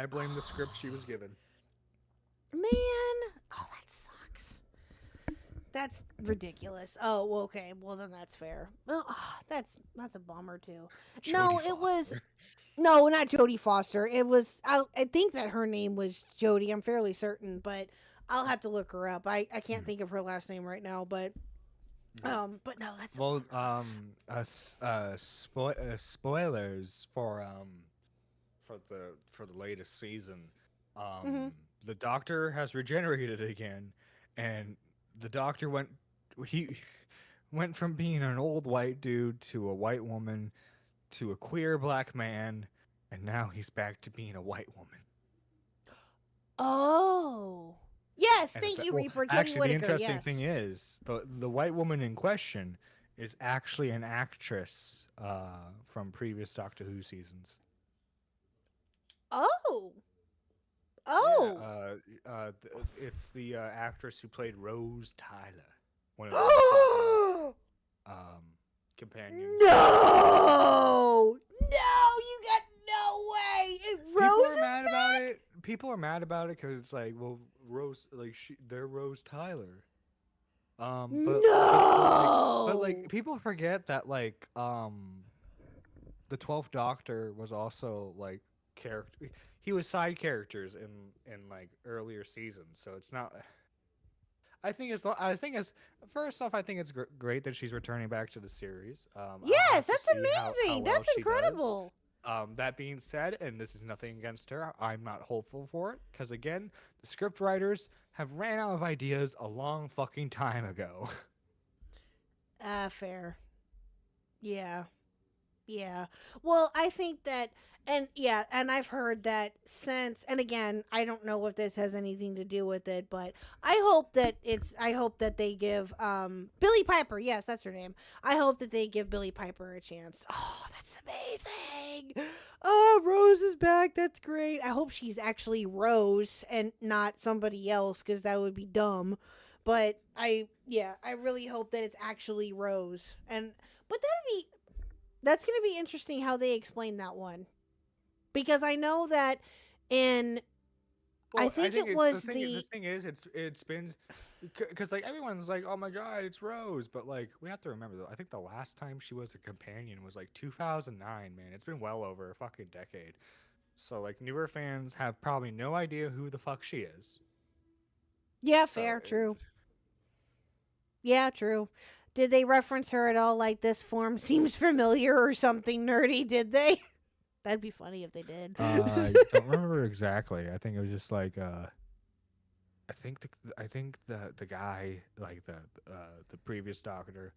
blame the script she was given. Man, oh, that sucks. That's ridiculous. Oh, well, okay. Well, then that's fair. Well, that's a bummer too. It was. No, not Jodie Foster. It was. I think that her name was Jodie. I'm fairly certain, but I'll have to look her up. I can't think of her last name right now, but But no, that's Well, spoilers for the latest season. Mhm. The Doctor has regenerated again, and the Doctor he went from being an old white dude to a white woman to a queer black man, and now he's back to being a white woman. Oh. Yes, And thank you, Reaper. Jodie actually, the Whittaker. interesting Yes. thing is the white woman in question is actually an actress from previous Doctor Who seasons. Oh. Oh. It's the actress who played Rose Tyler, one of the companions. No, you got no way. Rose People are mad about it. People are mad about it because it's like, well, Rose, like they're Rose Tyler. But like people forget that like the 12th Doctor was also like character. He was side characters in like earlier seasons, so it's not. I think it's first off, I think it's great that she's returning back to the series. Yes, that's amazing. That's incredible. That being said, and this is nothing against her, I'm not hopeful for it because again, the script writers have ran out of ideas a long fucking time ago. Fair. Yeah. Yeah. Well, I think that, and I've heard that since, and again, I don't know if this has anything to do with it, but I hope that they give, Billie Piper, yes, that's her name. I hope that they give Billie Piper a chance. Oh, that's amazing. Oh, Rose is back. That's great. I hope she's actually Rose and not somebody else, because that would be dumb. But I really hope that it's actually Rose. But that's going to be interesting how they explain that one. Because I know that Well, I think it was the thing is, it's been because like everyone's like, oh my god, it's Rose, but like we have to remember though. I think the last time she was a companion was like 2009. Man, it's been well over a fucking decade. So like newer fans have probably no idea who the fuck she is. Yeah, fair, true. Yeah, true. Did they reference her at all? Like, this form seems familiar or something nerdy? Did they? That'd be funny if they did. I don't remember exactly. I think it was just like I think the guy, like the previous Doctor,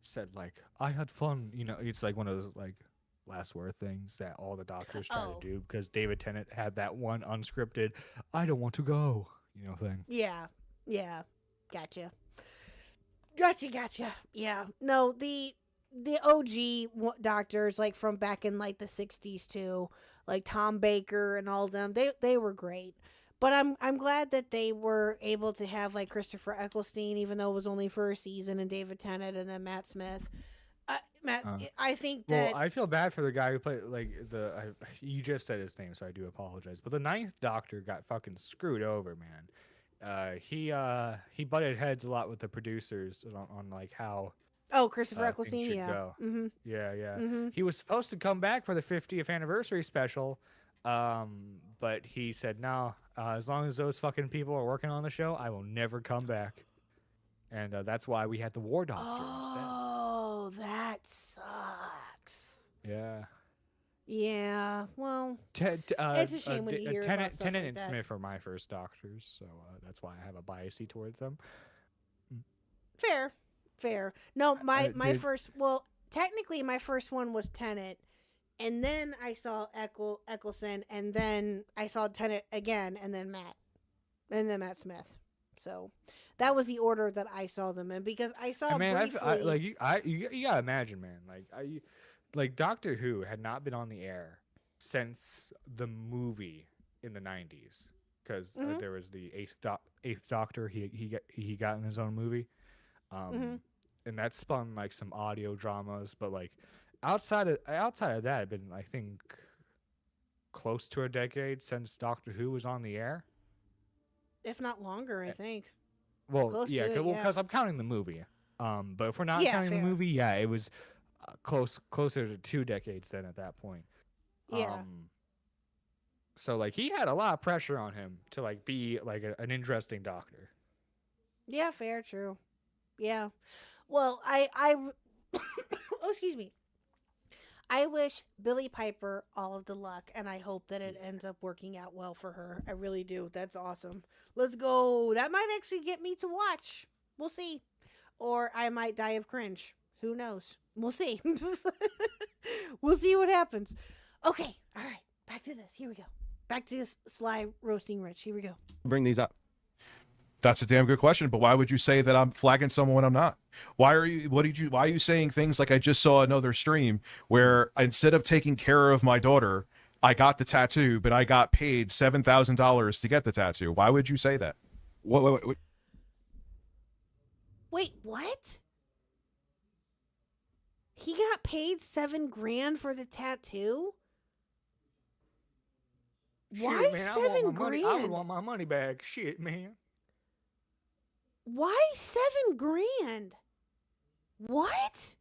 said like, I had fun. You know, it's like one of those like last word things that all the Doctors try to do because David Tennant had that one unscripted I don't want to go, you know, thing. Yeah. Gotcha. Yeah. No, the OG Doctors, like from back in like the 60s too, like Tom Baker and all of them, they were great. But I'm glad that they were able to have like Christopher Eccleston, even though it was only for a season, and David Tennant, and then Matt Smith. I think that. Well, I feel bad for the guy who played like you just said his name, so I do apologize. But the 9th Doctor got fucking screwed over, man. He butted heads a lot with the producers on like how. Oh, Christopher Eccleston, yeah. Mm-hmm. Yeah. Mm-hmm. He was supposed to come back for the 50th anniversary special, but he said no. As long as those fucking people are working on the show, I will never come back. And that's why we had the War Doctor instead. Oh, that sucks. Yeah. Yeah. Well, it's a shame when you hear about stuff Tennant like and that. Smith are my first Doctors, so that's why I have a biasy towards them. Fair. No, my first. Well, technically, my first one was Tennant, and then I saw Eccleston, and then I saw Tennant again, and then Matt Smith. So that was the order that I saw them in, because I saw briefly. You gotta imagine, man. Like Doctor Who had not been on the air since the movie in the 90s, because there was the eighth Doctor. He got in his own movie. And that spun like some audio dramas, but like outside of that, it'd been I think close to a decade since Doctor Who was on the air, if not longer, I think. Well, Close yeah, to it, because I'm counting the movie. But if we're not counting fair. the movie, yeah, it was closer to 2 decades then at that point. Yeah. So like he had a lot of pressure on him to like be like an interesting Doctor. Yeah, fair, true. Yeah. Well, oh, excuse me. I wish Billie Piper all of the luck, and I hope that it ends up working out well for her. I really do. That's awesome. Let's go. That might actually get me to watch. We'll see. Or I might die of cringe. Who knows? We'll see. We'll see what happens. Okay. All right. Back to this. Here we go. Back to this Sly roasting Rich. Here we go. Bring these up. That's a damn good question, but why would you say that I'm flagging someone when I'm not? Why are you saying things like I just saw another stream where instead of taking care of my daughter, I got the tattoo, but I got paid $7,000 to get the tattoo? Why would you say that? What? Wait, what? He got paid $7,000 for the tattoo? Why Shit, man, $7,000? I would want my money back. Shit, man. Why $7,000? What?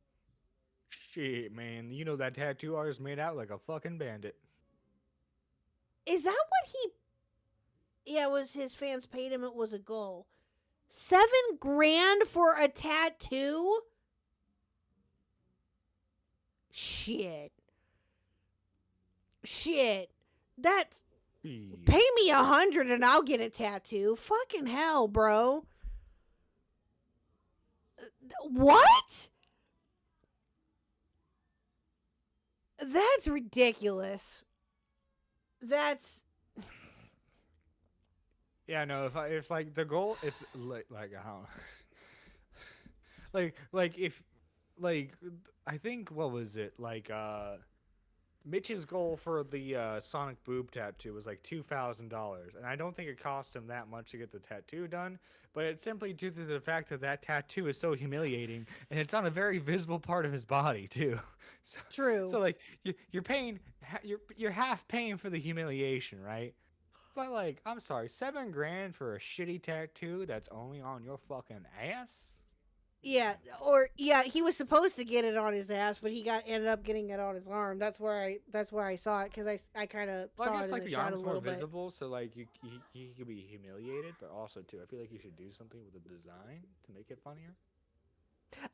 Shit, man. You know that tattoo artist made out like a fucking bandit. Is that what he... Yeah, it was his fans paid him. It was a goal. $7,000 for a tattoo? Shit. That's... Pay me $100 and I'll get a tattoo. Fucking hell, bro. What? That's ridiculous. That's... Yeah, no. If like the goal, if like I don't, like if like I think what was it like Mitch's goal for the Sonic boob tattoo was like $2,000, and I don't think it cost him that much to get the tattoo done. But it's simply due to the fact that that tattoo is so humiliating, and it's on a very visible part of his body too. So, True. So like you're paying, you're half paying for the humiliation, right? But like, I'm sorry, $7,000 for a shitty tattoo that's only on your fucking ass? Yeah, he was supposed to get it on his ass, but he ended up getting it on his arm. That's where I saw it, because I kind of Well, saw I guess it like in the the shot a arm's more little bit. visible, so like he could be humiliated, but also too, I feel like you should do something with the design to make it funnier.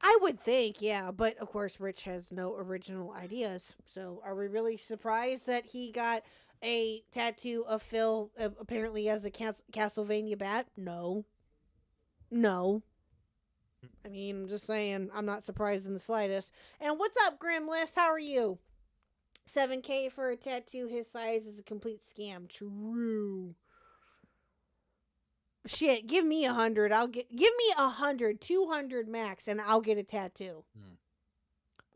I would think, yeah, but of course Rich has no original ideas. So are we really surprised that he got a tattoo of Phil apparently as a Castlevania bat? No. I mean, I'm just saying, I'm not surprised in the slightest. And what's up, Grimlist? How are you? $7,000 for a tattoo his size is a complete scam. True. Shit, give me $100. Give me $100, $200 max, and I'll get a tattoo.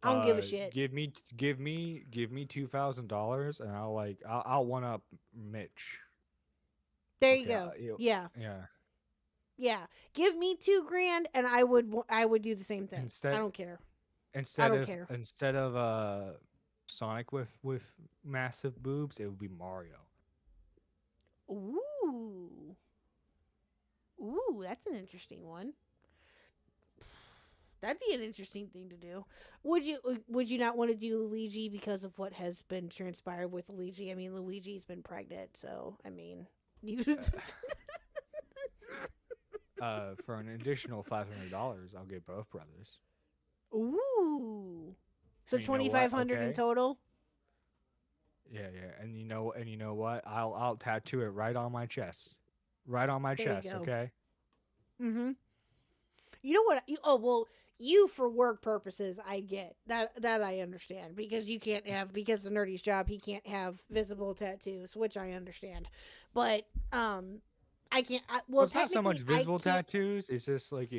I don't give a shit. Give me $2,000, and I'll one up Mitch. There you go. Yeah. Give me $2,000, and I would do the same thing. I don't care. Instead of Sonic with massive boobs, it would be Mario. Ooh, that's an interesting one. That'd be an interesting thing to do. Would you not want to do Luigi because of what has been transpired with Luigi? I mean, Luigi's been pregnant, so I mean, you. For an additional $500, I'll get both brothers. Ooh. So And you know what? $2,500 in Okay. total. Yeah, and you know what? I'll tattoo it right on my chest. Right on my There you chest, go. okay? Mm-hmm. You know what? You for work purposes, I get that I understand, because you can't have, because the nerdy's job, he can't have visible tattoos, which I understand. But I can't. Well, it's not so much technically, I visible can't- tattoos. It's just like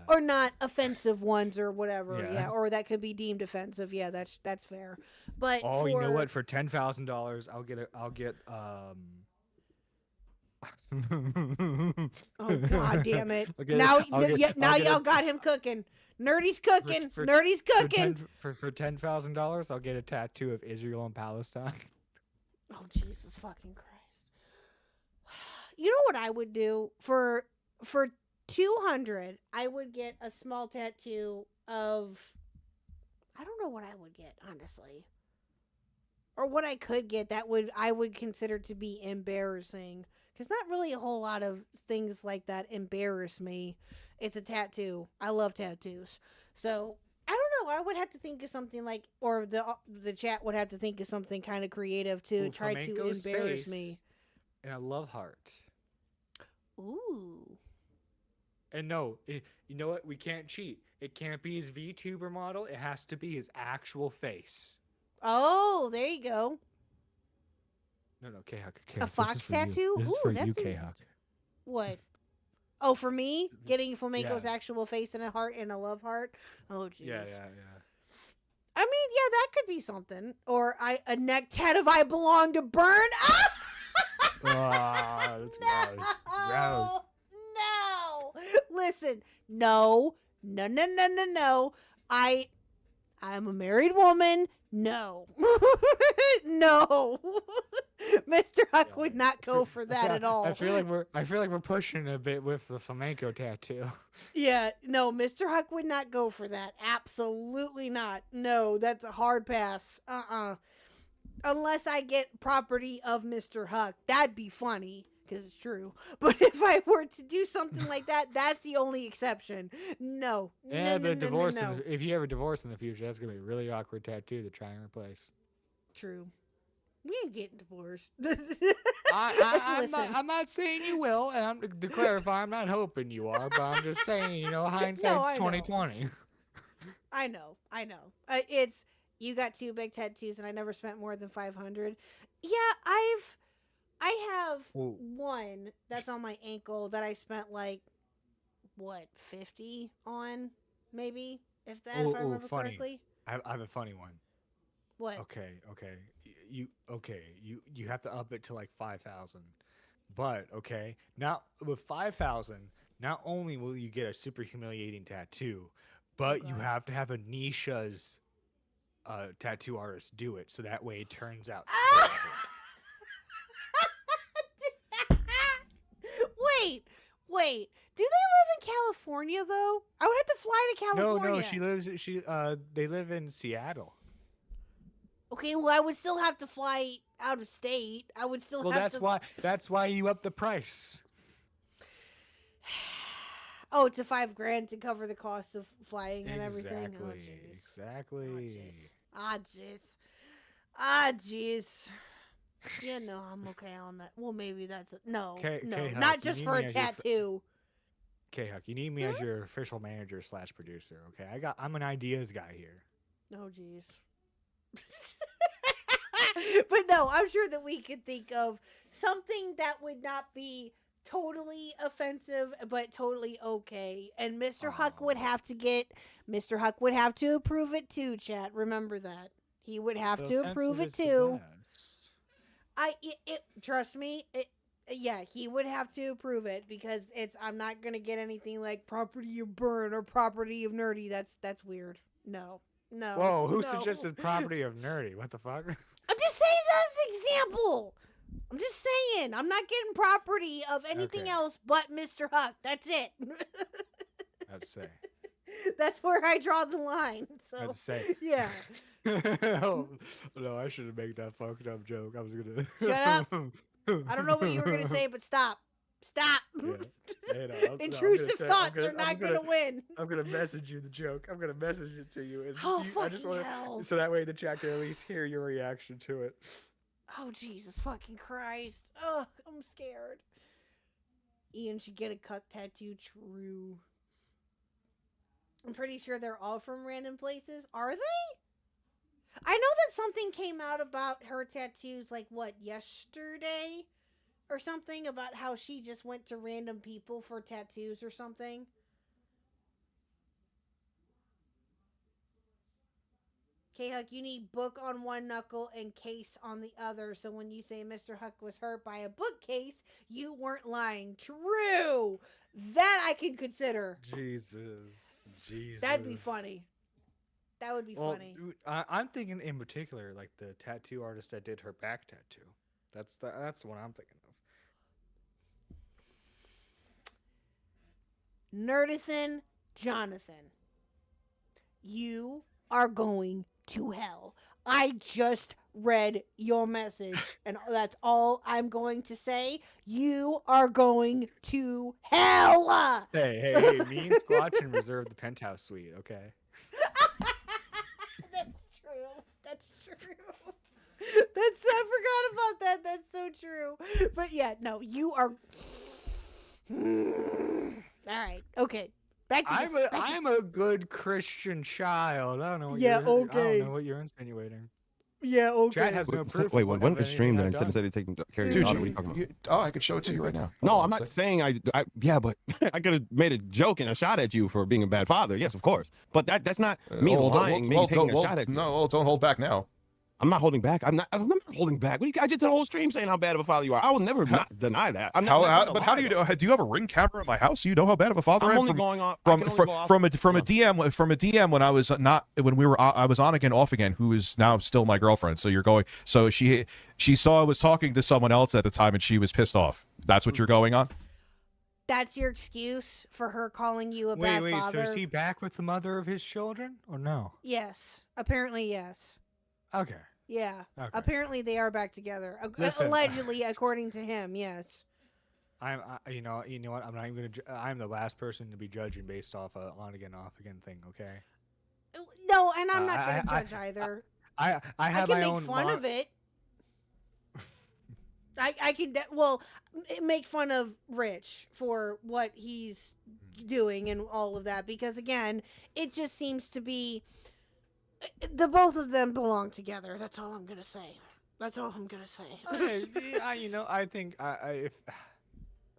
or not offensive ones or whatever. Yeah. Yeah, or that could be deemed offensive. Yeah, that's fair. But oh, you know what? For $10,000, I'll get Oh God damn it! Okay, Now I'll get y'all a- got him cooking. Nerdy's cooking. Nerdy's cooking. For $10,000, I'll get a tattoo of Israel and Palestine. Oh Jesus fucking Christ! You know what I would do for $200? I would get a small tattoo of. I don't know what I would get, honestly, or what I could get that I would consider to be embarrassing, Because not really a whole lot of things like that embarrass me. It's a tattoo. I love tattoos. So, I don't know. I would have to think of something like, or the chat would have to think of something kind of creative to Ooh, try to flamenco's embarrass face me. And a love heart. Ooh. And no, you know what? We can't cheat. It can't be his VTuber model. It has to be his actual face. Oh, there you go. No, KHuck. A fox tattoo? This is Ooh, for that's you, KHuck. What? Oh, for me? Getting Flamenco's Yeah. actual face and a heart and a love heart? Oh, jeez. Yeah. I mean, yeah, that could be something. Or a neck tat of I belong to Burn. Ah, that's gross. Gross. No. Listen, no. I'm a married woman. No. No. Mr. Huck would not go for that at all. I feel like we're pushing a bit with the flamenco tattoo. Yeah, no, Mr. Huck would not go for that. Absolutely not. No, that's a hard pass. Unless I get property of Mr. Huck. That'd be funny, because it's true. But if I were to do something like that, that's the only exception. No. Yeah, no, but divorce. no. If you ever divorce in the future, that's gonna be a really awkward tattoo to try and replace. True. We ain't getting divorced. I'm not saying you will, and to clarify, I'm not hoping you are, but I'm just saying, hindsight's 2020. I know. It's you got two big tattoos, and I never spent more than $500. Yeah, I have one that's on my ankle that I spent like $50 on, maybe, if that, if I remember correctly. I have a funny one. What? Okay. You have to up it to like 5,000. But okay, now with 5,000, not only will you get a super humiliating tattoo, but you have to have a Nisha's tattoo artist do it, so that way it turns out. Wait. Do they live in California though? I would have to fly to California. No, they live in Seattle. Okay, well, I would still have to fly out of state. I would still have to. That's why you up the price. Oh, it's $5,000 to cover the cost of flying and everything. Exactly. Ah, jeez. Yeah, no, I'm okay on that. Well, maybe that's no, not just for a tattoo. KHuck, you need me as your official manager / producer. Okay, I'm an ideas guy here. Oh, jeez. But no, I'm sure that we could think of something that would not be totally offensive, but totally okay. And Mr. Huck would have to approve it too, chat. Remember that. He would have to approve it too. Trust me, yeah, he would have to approve it because I'm not going to get anything like property of Burn or property of Nerdy. That's weird. No. Whoa, who suggested property of Nerdy? What the fuck? I'm just saying that's an example. I'm just saying. I'm not getting property of anything else but Mr. Huck. That's it. I'd say. That's where I draw the line. So, I'd say. Yeah. Oh, no, I shouldn't make that fucked up joke. I was going to. Shut up. I don't know what you were going to say, but stop. Stop. Yeah. Intrusive thoughts are not going to win. I'm going to message you the joke. I'm going to message it to you. And I just want to, so that way the chat can at least hear your reaction to it. Oh, Jesus fucking Christ. Ugh, I'm scared. Ian should get a Cuck tattoo. True. I'm pretty sure they're all from random places. Are they? I know that something came out about her tattoos, like, yesterday? Or something about how she just went to random people for tattoos or something. KHuck, you need book on one knuckle and case on the other. So when you say Mr. Huck was hurt by a bookcase, you weren't lying. True. That I can consider. Jesus. That'd be funny. That would be funny. I'm thinking in particular, like the tattoo artist that did her back tattoo. That's what I'm thinking of. Nerdithan Jonathan, you are going to hell. I just read your message, and that's all I'm going to say. You are going to hell. Hey, me and Squatch can reserve the penthouse suite, okay? That's true. That's true. I forgot about that. That's so true. But yeah, no, you are. All right. Okay. Back to this. I'm a good Christian child. I don't know. What Yeah, I don't okay. know what you're insinuating. Yeah, okay. Chad has no proof. Wait, of when what was stream anything then? I've Instead done. of taking care of Dude, your daughter, what are you talking about? oh, I could show it to you right now. No, Hold on I'm a not sec. saying yeah, but I could have made a joke and a shot at you for being a bad father. Yes, of course. But that's not me lying, maybe taking a shot at you. No, don't hold back now. I'm not holding back. I'm not holding back. I just did a whole stream saying how bad of a father you are. I will never not deny that. I'm not, But how do you know? Do you have a ring camera in my house? So you know how bad of a father I I'm am? only going off from a DM when I was I was on again, off again, who is now still my girlfriend. So you're going. So she saw I was talking to someone else at the time, and she was pissed off. That's what you're going on. That's your excuse for her calling you a bad father? So is he back with the mother of his children, or no? Yes. Apparently, yes. Okay. Yeah. Okay. Apparently, they are back together. Listen. Allegedly, according to him, yes. You know what? I'm not even gonna. I'm the last person to be judging based off a on again, off again thing. Okay. No, and I'm not gonna judge either. I have can my make own fun of it. I can make fun of Rich for what he's doing and all of that, because again, it just seems to be the both of them belong together. That's all I'm gonna say. I think if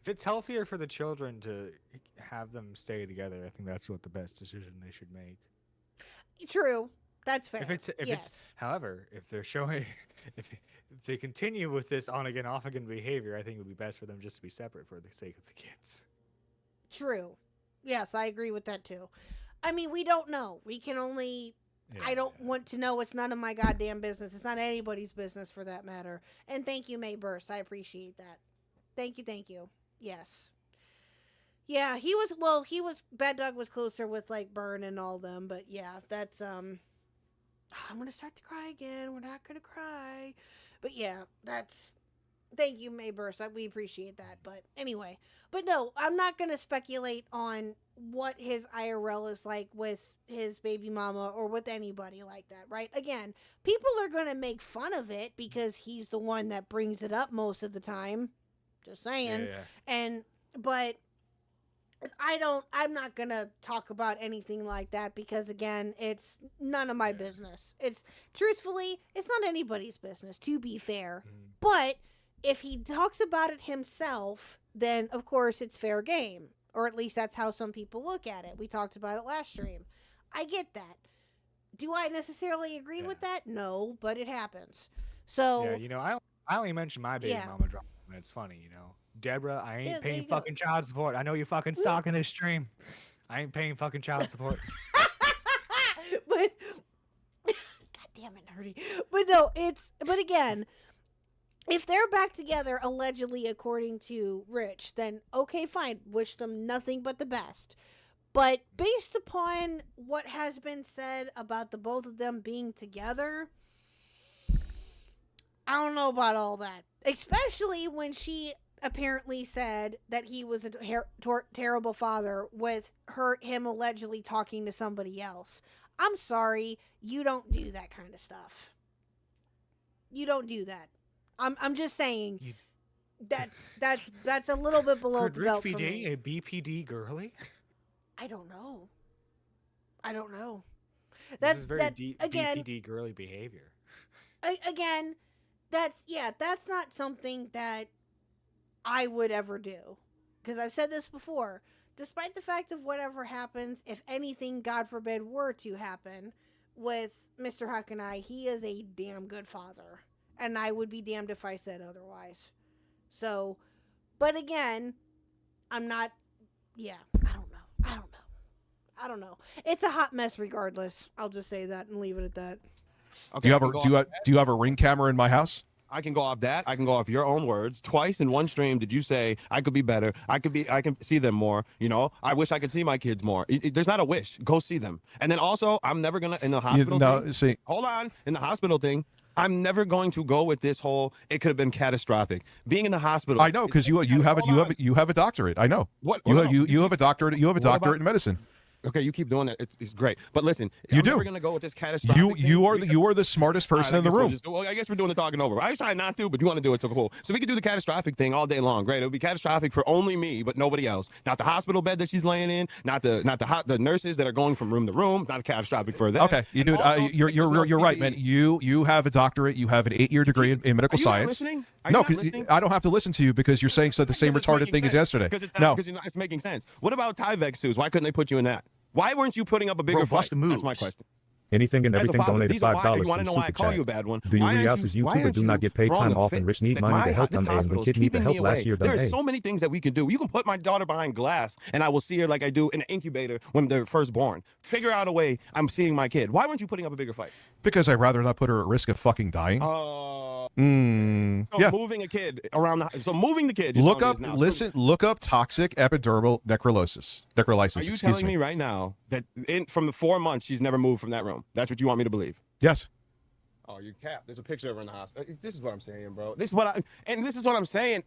it's healthier for the children to have them stay together, I think that's what the best decision they should make. True. That's fair. However, if they're showing, if they continue with this on again, off again behavior, I think it would be best for them just to be separate for the sake of the kids. True. Yes, I agree with that too. I mean, we don't know. We can only. I don't want to know. It's none of my goddamn business. It's not anybody's business for that matter. And thank you, May Burst. I appreciate that. Thank you. Yes. Yeah, he was Bad Dog was closer with like Burn and all them, but yeah, that's I'm gonna start to cry again. We're not gonna cry. But yeah, that's thank you, May Burst. We appreciate that. But anyway. But no, I'm not gonna speculate on what his IRL is like with his baby mama or with anybody like that, right? Again, people are gonna make fun of it because he's the one that brings it up most of the time. Just saying. Yeah. But I'm not gonna talk about anything like that because again, it's none of my business. It's truthfully, it's not anybody's business, to be fair. But if he talks about it himself, then of course it's fair game. Or at least that's how some people look at it. We talked about it last stream. I get that. Do I necessarily agree with that? No, but it happens. So yeah, I only mention my baby mama drama, and it's funny, Deborah, I ain't paying fucking child support. I know you fucking stalking this stream. I ain't paying fucking child support. But God damn it, nerdy. But no, but again, if they're back together allegedly according to Rich, then okay, fine. Wish them nothing but the best. But based upon what has been said about the both of them being together, I don't know about all that. Especially when she apparently said that he was a terrible father with him allegedly talking to somebody else. I'm sorry, you don't do that kind of stuff. You don't do that. I'm just saying that's a little bit below the belt for me. Could Rich be dating a BPD girly? I don't know. This is very BPD girly behavior. Again, that's not something that I would ever do. Because I've said this before. Despite the fact of whatever happens, if anything, God forbid, were to happen with Mr. Huck and I, he is a damn good father. And I would be damned if I said otherwise. So, but again, I'm not, I don't know. It's a hot mess regardless. I'll just say that and leave it at that. Okay, do you have a ring camera in my house? I can go off that. I can go off your own words. Twice in one stream did you say I could be better. I can see them more. You know, I wish I could see my kids more. There's not a wish. Go see them. And then also, I'm never gonna in the hospital. Hold on. In the hospital thing, I'm never going to go with this whole. It could have been catastrophic. Being in the hospital. I know because you have a doctorate. I know. What you have a doctorate. You have a doctorate in medicine. Okay, you keep doing that. It's great. But listen, I'm never gonna go with this catastrophic. You are the smartest person in the room. Well, I guess we're doing the talking over. I was trying not to, but you want to do it, so cool. So we could do the catastrophic thing all day long. Great. It would be catastrophic for only me, but nobody else. Not the hospital bed that she's laying in. Not the nurses that are going from room to room. Not catastrophic for them. Okay, you do. You're right, man. You have a doctorate. You have an 8-year degree in medical science. No, I don't have to listen to you because you're saying the same retarded thing as yesterday. No, because it's making sense. What about Tyvek suits? Why couldn't they put you in that? Why weren't you putting up a bigger fight? That's my question. Anything and everything donated $5 You want to know why I call you a Chat. bad one? Do you re-ask as YouTuber do not get paid time off and rich need money to help them and when kid need the help last year There done are so many things that we can do. You can put my daughter behind glass and I will see her like I do in an incubator when they're first born. Figure out a way I'm seeing my kid. Why weren't you putting up a bigger fight? Because I'd rather not put her at risk of fucking dying. Moving a kid around moving the kid. Look up toxic epidermal necrolysis. Are you telling me right now that from the 4 months she's never moved from that room? That's what you want me to believe? Yes. Oh, you cap. There's a picture of her in the hospital. This is what I'm saying, bro. This is what I'm saying.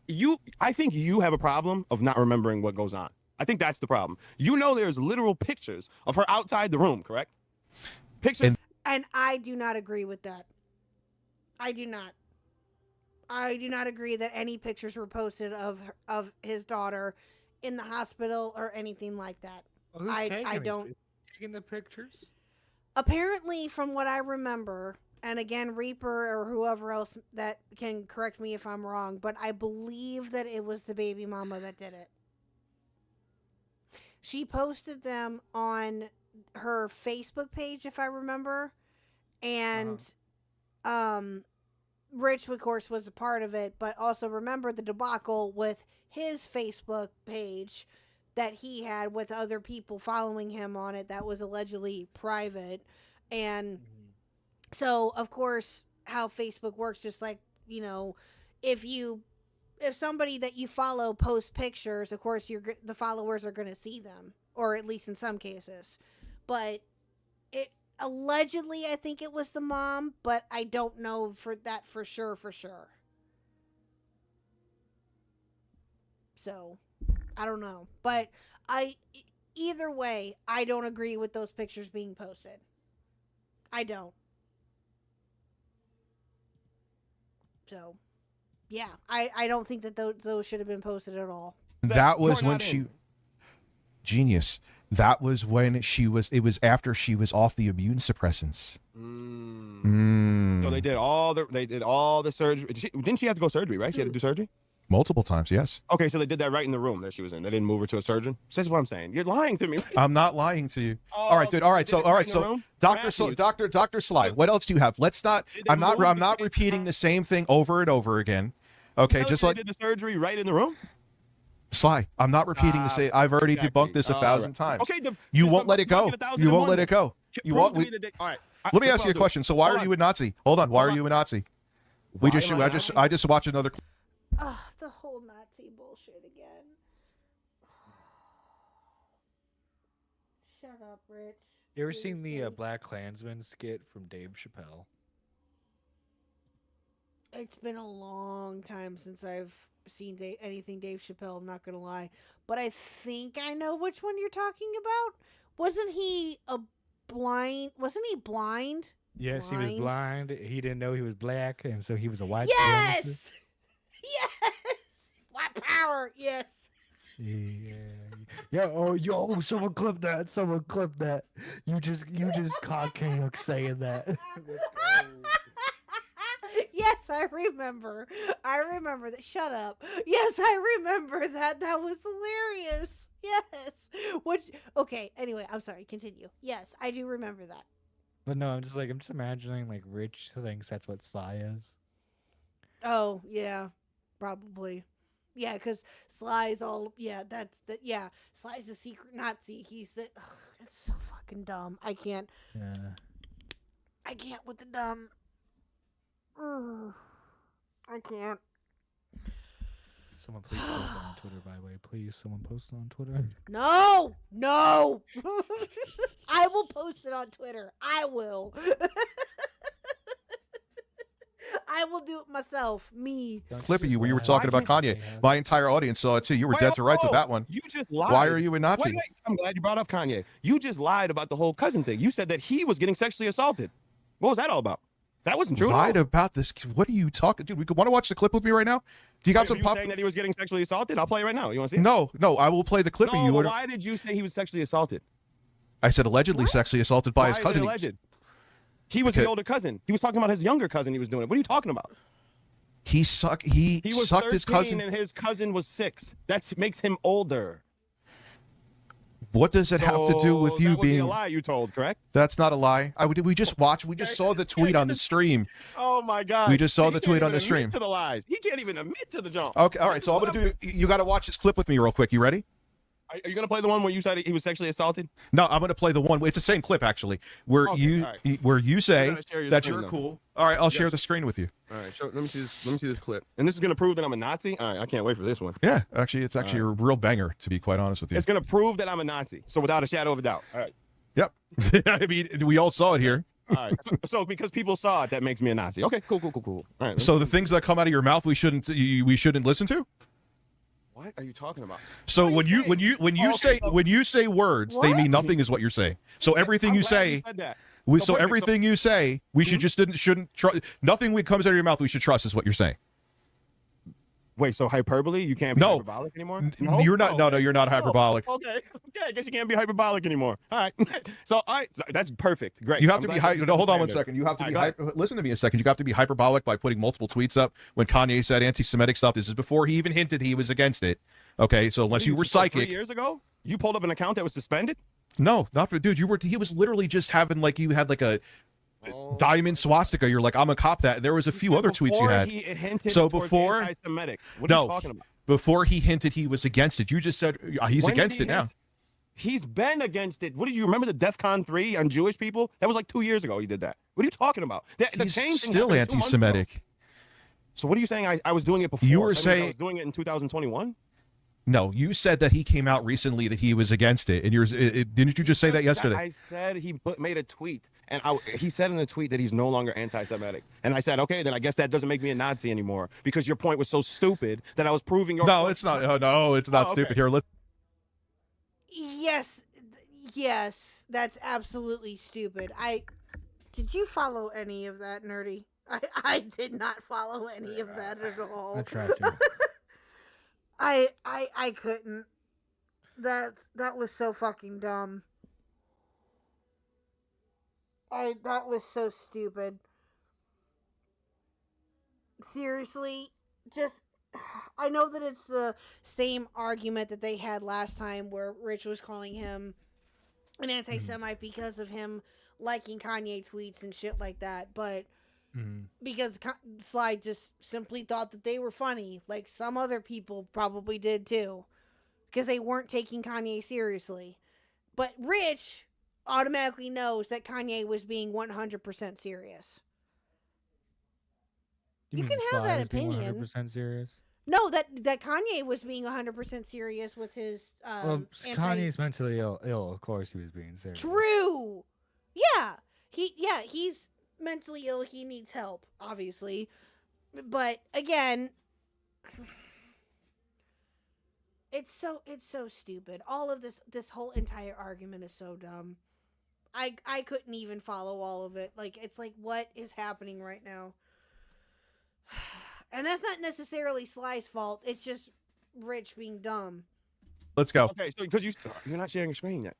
I think you have a problem of not remembering what goes on. I think that's the problem. You know, there's literal pictures of her outside the room, correct? Pictures. And I do not agree with that. I do not. I do not agree that any pictures were posted of his daughter in the hospital or anything like that. Well, I don't. Taking the pictures? Apparently, from what I remember, and again, Reaper or whoever else that can correct me if I'm wrong, but I believe that it was the baby mama that did it. She posted them on her Facebook page, if I remember, and Rich, of course, was a part of it, but also remember the debacle with his Facebook page that he had with other people following him on it that was allegedly private. And so, of course, how Facebook works, just like, you know, if somebody that you follow posts pictures, of course, the followers are going to see them, or at least in some cases. But allegedly, I think it was the mom, but I don't know for sure. So, I don't know. But either way, I don't agree with those pictures being posted. I don't. So, yeah, I don't think that those should have been posted at all. That was when genius. That was when it was after she was off the immune suppressants. So they did all the surgery. Didn't she have to go surgery, right? She had to do surgery? Multiple times, yes. Okay, so they did that right in the room that she was in. They didn't move her to a surgeon. So that's what I'm saying. You're lying to me. I'm not lying to you. All right, dude. All right, so Dr. Sly, what else do you have? I'm not repeating the same thing over and over again. Okay, just like they did the surgery right in the room. Sly, I'm not repeating the same. I've already debunked this 1,000 times. Okay, you won't let it go. You won't let it go. You won't. All right. Let me ask you a question. So why are you a Nazi? Hold on. Why are you a Nazi? I just watched another. The whole Nazi bullshit again. Shut up, Rich. You ever seen the Black Klansman skit from Dave Chappelle? It's been a long time since I've seen anything Dave Chappelle, I'm not gonna lie, but I think I know which one you're talking about. Wasn't he blind? Yes, he was blind. He didn't know he was black, and so he was a white. Yes, yes, white power. Yes. Yeah. Oh, yo! Someone clip that. You just caught KHuck saying that. Yes, I remember that. Shut up. Yes, I remember that. That was hilarious. Yes. Okay, anyway, I'm sorry. Continue. Yes, I do remember that. But no, I'm just imagining like Rich thinks that's what Sly is. Oh, yeah. Probably. Yeah, because Sly's Sly's a secret Nazi. It's so fucking dumb. I can't with the dumb. I can't. Someone please post it on Twitter, by the way. Please, someone post it on Twitter. No! No! I will post it on Twitter. I will. I will do it myself. Me. Clip of you where you were talking about Kanye. My entire audience saw it too. You were dead to rights with that one. You just lied. Why are you a Nazi? Wait, I'm glad you brought up Kanye. You just lied about the whole cousin thing. You said that he was getting sexually assaulted. What was that all about? That wasn't true. Lied about this. What are you talking, dude? We want to watch the clip with me right now. Do you got some saying that he was getting sexually assaulted? I'll play it right now. You want to see it? No. I will play the clip of you. Why did you say he was sexually assaulted? I said allegedly sexually assaulted by his cousin. Is it alleged? He was the older cousin. He was talking about his younger cousin. He was doing it. What are you talking about? He sucked his cousin, and his cousin was 6. That makes him older. What does it have to do with you that would being be a lie? You told, correct? That's not a lie. We just watched. We just saw the tweet on the stream. Oh my God! We just saw the tweet on the stream. To the lies, he can't even admit to the jump. Okay, all right. So I'm gonna do. You got to watch this clip with me real quick. You ready? Are you gonna play the one where you said he was sexually assaulted? No, I'm gonna play the one. It's the same clip actually, where where you say that you're cool. All right, I'll share the screen with you. All right, let me see this. Let me see this clip. And this is gonna prove that I'm a Nazi. All right, I can't wait for this one. Yeah, actually, it's actually a real banger. To be quite honest with you, it's gonna prove that I'm a Nazi. So without a shadow of a doubt. All right. Yep. I mean, we all saw it here. All right. So because people saw it, that makes me a Nazi. Okay, cool. All right. So the things that come out of your mouth, we shouldn't listen to. What are you talking about? So when you say words, they mean nothing is what you're saying. So everything you say, we shouldn't trust. Nothing that comes out of your mouth we should trust is what you're saying. Wait, so hyperbole? You can't be hyperbolic anymore? No, you're not. No, you're not hyperbolic. Okay. I guess you can't be hyperbolic anymore. All right. So that's perfect. Great. You have to be. Hold on one second. You have to be. Listen to me a second. You have to be hyperbolic by putting multiple tweets up. When Kanye said anti-Semitic stuff, this is before he even hinted he was against it. Okay, so unless you were psychic. 3 years ago, you pulled up an account that was suspended. No, not for dude. He was literally just having you had a diamond swastika. You're like, I'm a cop. That there was a few other tweets you had. Before anti-Semitic. What are you talking about? Before he hinted he was against it, you just said he's against it now. He's been against it. What do you remember the DEFCON 3 on Jewish people? That was 2 years ago he did that. What are you talking about? He's still anti-Semitic. So what are you saying? I was doing it before. You were saying I was doing it in 2021. No, you said that he came out recently that he was against it, and didn't you just say that yesterday? I said he made a tweet, and he said in the tweet that he's no longer anti-Semitic, and I said, okay, then I guess that doesn't make me a Nazi anymore because your point was so stupid that I was proving your. No, it's not. No, it's not stupid. Here, let's. Yes, that's absolutely stupid. Did you follow any of that, Nerdy? I did not follow any of that at all. I tried to. I couldn't. That was so fucking dumb. That was so stupid. Seriously, I know that it's the same argument that they had last time where Rich was calling him an anti-Semite because of him liking Kanye tweets and shit like that, but because Sly just simply thought that they were funny, like some other people probably did too, because they weren't taking Kanye seriously. But Rich automatically knows that Kanye was being 100% serious. You can have that opinion. 100% serious? No, that Kanye was being 100% serious with his. Kanye's mentally ill. Of course, he was being serious. True. Yeah, he's mentally ill. He needs help, obviously. But again, it's so stupid. All of this whole entire argument is so dumb. I couldn't even follow all of it. It's like, what is happening right now? And that's not necessarily Sly's fault. It's just Rich being dumb. Let's go. Okay, so because you're not sharing a screen yet.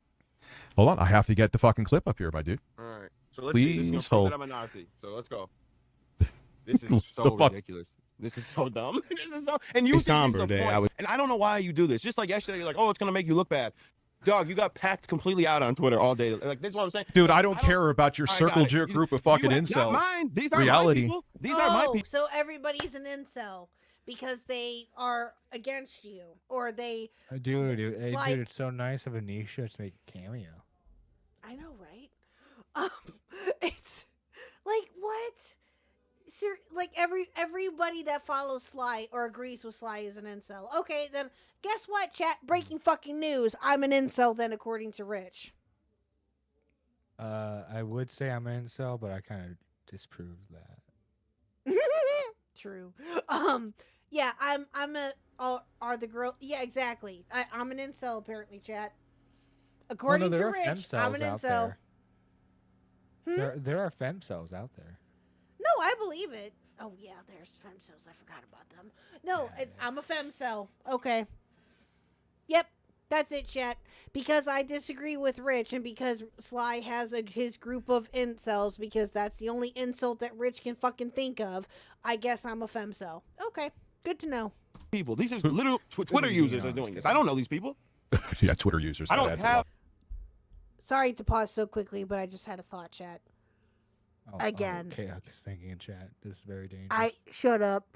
Hold on, I have to get the fucking clip up here, my dude. All right. So let's Please see. This is hold. that I'm a Nazi. So let's go. This is so ridiculous. This is so dumb. This is so. And you somber day. And I don't know why you do this. Just like yesterday, you're like, oh, it's gonna make you look bad. Dog, you got packed completely out on Twitter all day. Like, this is what I'm saying. Dude, I don't care about your circle jerk group of fucking incels. Mine. These are reality. My people. These are my people. So everybody's an incel because they are against you, or they. Dude, it's so nice of Anisha to make a cameo. I know, right? It's like, what? like everybody that follows Sly or agrees with Sly is an incel. Okay, then guess what, chat? Breaking fucking news. I'm an incel then, according to Rich. I would say I'm an incel, but I kind of disproved that. True. Yeah, I'm a. Are the girl? Yeah, exactly. I'm an incel apparently, chat. According to Rich, I'm an incel. There are femcells out there. No, I believe it. Oh yeah, there's femcells. I forgot about them. No, I'm a femcel. Okay. Yep, that's it, chat. Because I disagree with Rich, and because Sly has his group of incels, because that's the only insult that Rich can fucking think of. I guess I'm a femcel. Okay, good to know. People, these are little Twitter users are doing this. I don't know these people. Yeah, Twitter users. I don't have. Sorry to pause so quickly, but I just had a thought, chat. Again. KHuck is thinking in chat. This is very dangerous. Shut up.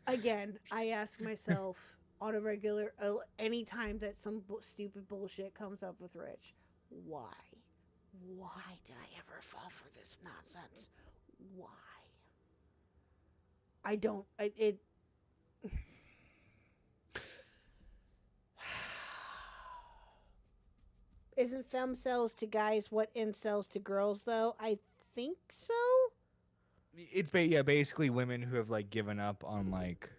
Again, I ask myself on a regular, anytime that some stupid bullshit comes up with Rich, why? Why did I ever fall for this nonsense? Why? I don't. Isn't femcells to guys what incels to girls, though? I think so. It's basically women who have like given up on like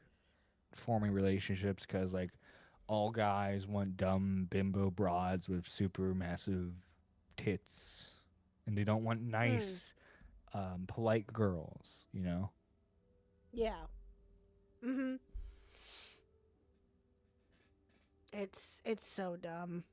forming relationships because like all guys want dumb bimbo broads with super massive tits, and they don't want nice, polite girls. You know. Yeah. Mhm. It's so dumb.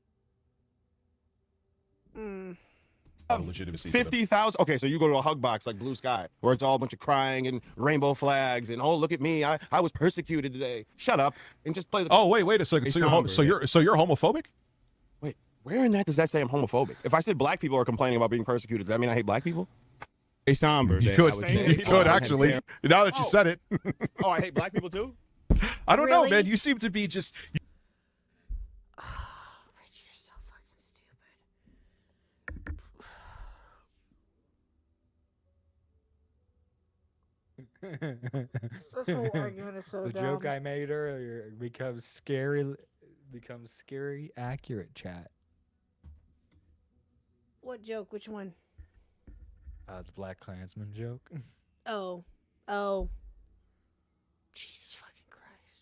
Legitimacy. 50,000. Okay, so you go to a hug box like Blue Sky, where it's all a bunch of crying and rainbow flags and oh look at me, I was persecuted today. Shut up and just play the. Oh wait a second. So you're homophobic? Wait, where in that does that say I'm homophobic? If I said black people are complaining about being persecuted, does that mean I hate black people? Hey, somber. You could actually. Now that you said it. Oh, I hate black people too. I don't know, man. You seem to be just. Rich, you're so fucking stupid. This whole argument is so the dumb. joke I made earlier becomes scary accurate, chat. What joke? Which one? The Black Klansman joke. Oh. Jesus fucking Christ.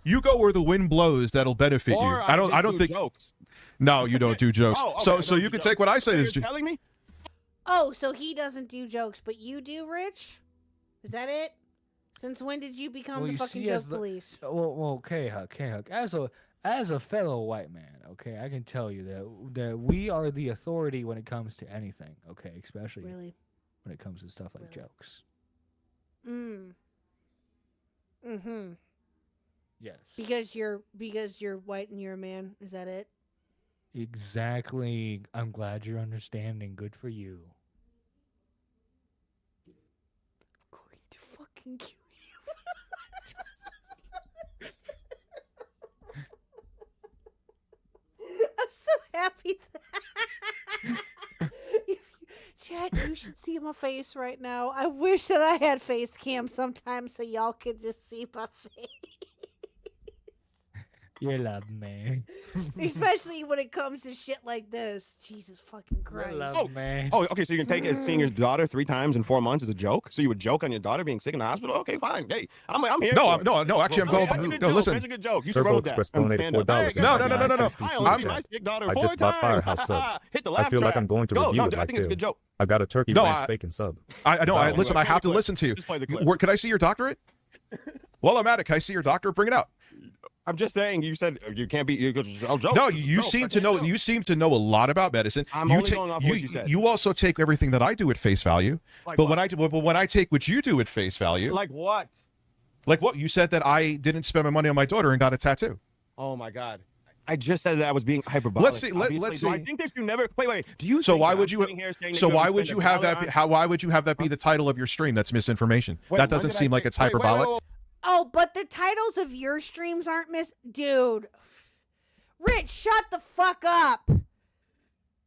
You go where the wind blows. That'll benefit you. I don't think. Jokes. No, you don't do jokes. Oh, okay, so you can take what I say as. You're telling me? Oh, so he doesn't do jokes, but you do, Rich? Is that it? Since when did you become the fucking joke police? Well, KHuck. As a fellow white man, okay, I can tell you that we are the authority when it comes to anything, okay, especially when it comes to stuff like jokes. Yes. Because you're white and you're a man. Is that it? Exactly. I'm glad you're understanding. Good for you. I'm going to fucking kill you. I'm so happy that Chad, you should see my face right now. I wish that I had face cam sometimes so y'all could just see my face. You love me. Especially when it comes to shit like this. Jesus fucking Christ. You love me. Oh, okay, so you can take it as seeing your daughter 3 times in 4 months as a joke? So you would joke on your daughter being sick in the hospital? Okay, fine. Hey, I'm here. No, actually, I'm going. No, listen. That's a good joke. You should roll with that. Donated $4. No. I just bought Firehouse subs. Hit the laugh I feel like I'm going to review it. I think it's a good joke. I got a turkey ranch bacon sub. I know. Listen, I have to listen to you. Just play the clip. Can I see your doctorate? Well, I'm at it. Can I see your doctorate? Bring it out. I'm just saying. You said you can't be. I'll joke. No, you seem to know. You seem to know a lot about medicine. I'm only going off what you said. You also take everything that I do at face value. Like but what? when I take what you do at face value. Like what? Like what? You said that I didn't spend my money on my daughter and got a tattoo. Oh my God. I just said that I was being hyperbolic. Let's see. Let's see. I think that you never. Wait. Do you? So why would you? So why would you have that? Why would you have that be the title of your stream? That's misinformation. That doesn't seem like it's hyperbolic. Oh, but the titles of your streams aren't Dude. Rich, shut the fuck up.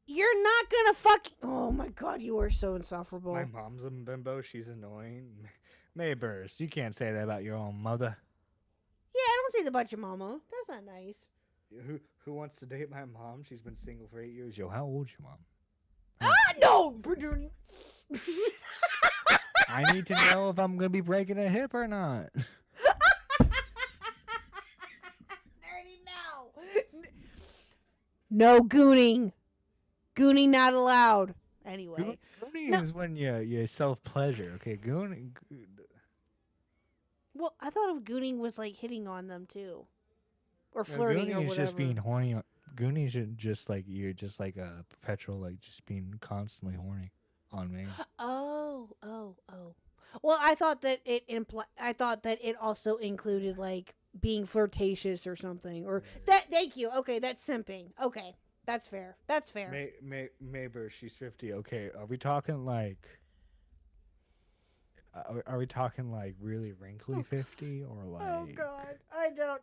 You're not gonna fucking. Oh my god, you are so insufferable. My mom's a bimbo. She's annoying. Maybers, you can't say that about your own mother. Yeah, I don't say that about your mama. That's not nice. Who wants to date my mom? She's been single for 8 years. Yo, how old's your mom? No! I need to know if I'm gonna be breaking a hip or not. Nerdy, no gooning. Gooning not allowed. Anyway. Gooning is when you self-pleasure. Okay, gooning. Well, I thought of gooning was like hitting on them too. Or flirting or whatever. Gooning is just being horny. Gooning is just like you're just like a perpetual, like just being constantly horny on me. Oh. Well, I thought that it also included like being flirtatious or something. Or that. Thank you. Okay, that's simping. Okay, that's fair. That's fair. Mayber, she's 50. Okay, are we talking like? Are we talking like really wrinkly 50 or like? Oh God, I don't.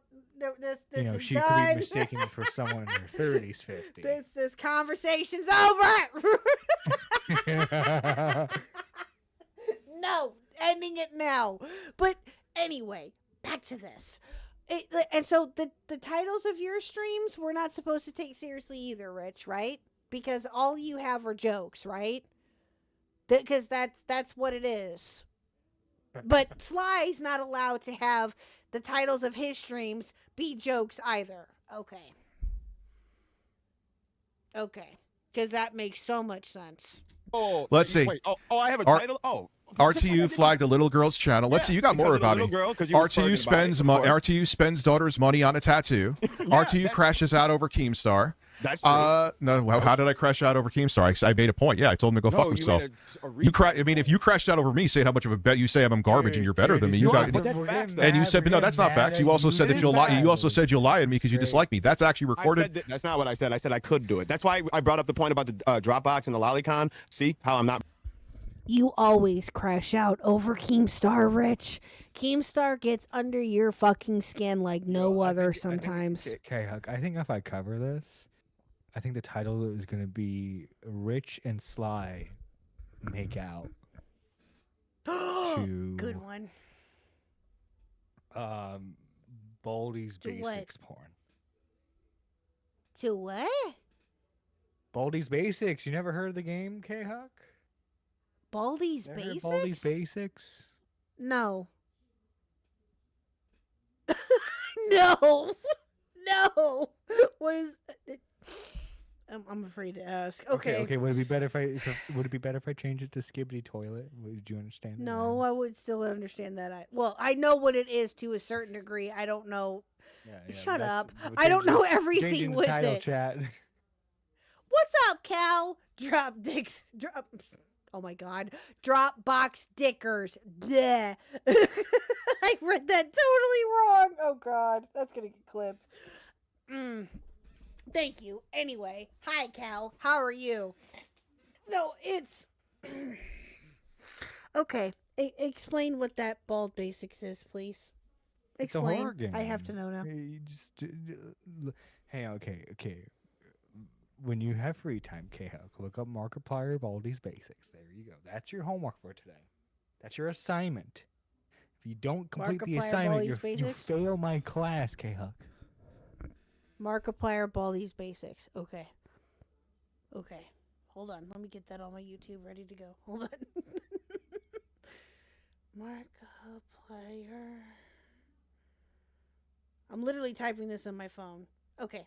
This you know, is she done. could be mistaken for someone in her 30s, 50. This conversation's over. No, ending it now. But anyway, back to this. And so the titles of your streams we're not supposed to take seriously either, Rich, right? Because all you have are jokes, right? Because that's what it is. But Sly's not allowed to have the titles of his streams be jokes either. Okay. Because that makes so much sense. Oh, Let's see. Wait, I have a title. Oh. RTU flagged a little girl's channel. Let's see. You got more about me. RTU spends daughter's money on a tattoo. RTU crashes out over Keemstar. That's true. No. How did I crash out over Keemstar? I made a point. Yeah, I told him to go fuck himself. I mean, if you crashed out over me, saying how much of a bet you say I'm garbage and you're better than me, you got. And you said, but no, that's not facts. You also said that you'll lie. You also said you'll lie at me because you dislike me. That's actually recorded. That's not what I said. I said I could do it. That's why I brought up the point about the Dropbox and the Lolicon. See how I'm not. You always crash out over Keemstar, Rich. Keemstar gets under your fucking skin like no other sometimes. KHuck, I think if I cover this, I think the title is going to be Rich and Sly Make Out. Good one. Baldy's To Basics what? porn. To what? Baldy's Basics. You never heard of the game, KHuck? Baldy's Never heard Basics? Baldy's Basics? No. No. No. What is I'm afraid to ask. Okay. Would it be better if I change it to Skibbity Toilet? Would you understand that? No, I would still understand that. I know what it is to a certain degree. I don't know. Yeah, Shut up. I don't know everything with title, it. Chat. What's up, Cal? Drop. Oh my God. Dropbox Dickers. Bleh. I read that totally wrong. Oh God. That's going to get clipped. Thank you. Anyway. Hi, Cal. How are you? No, it's... Okay. Explain what that Bald Basics is, please. Explain. It's a horror game. I have to know now. Hey, okay. When you have free time, KHuck, look up Markiplier Baldy's Basics. There you go. That's your homework for today. That's your assignment. If you don't complete the assignment, you fail my class, KHuck. Markiplier Baldy's Basics. Okay. Hold on. Let me get that on my YouTube ready to go. Hold on. Markiplier. I'm literally typing this on my phone. Okay.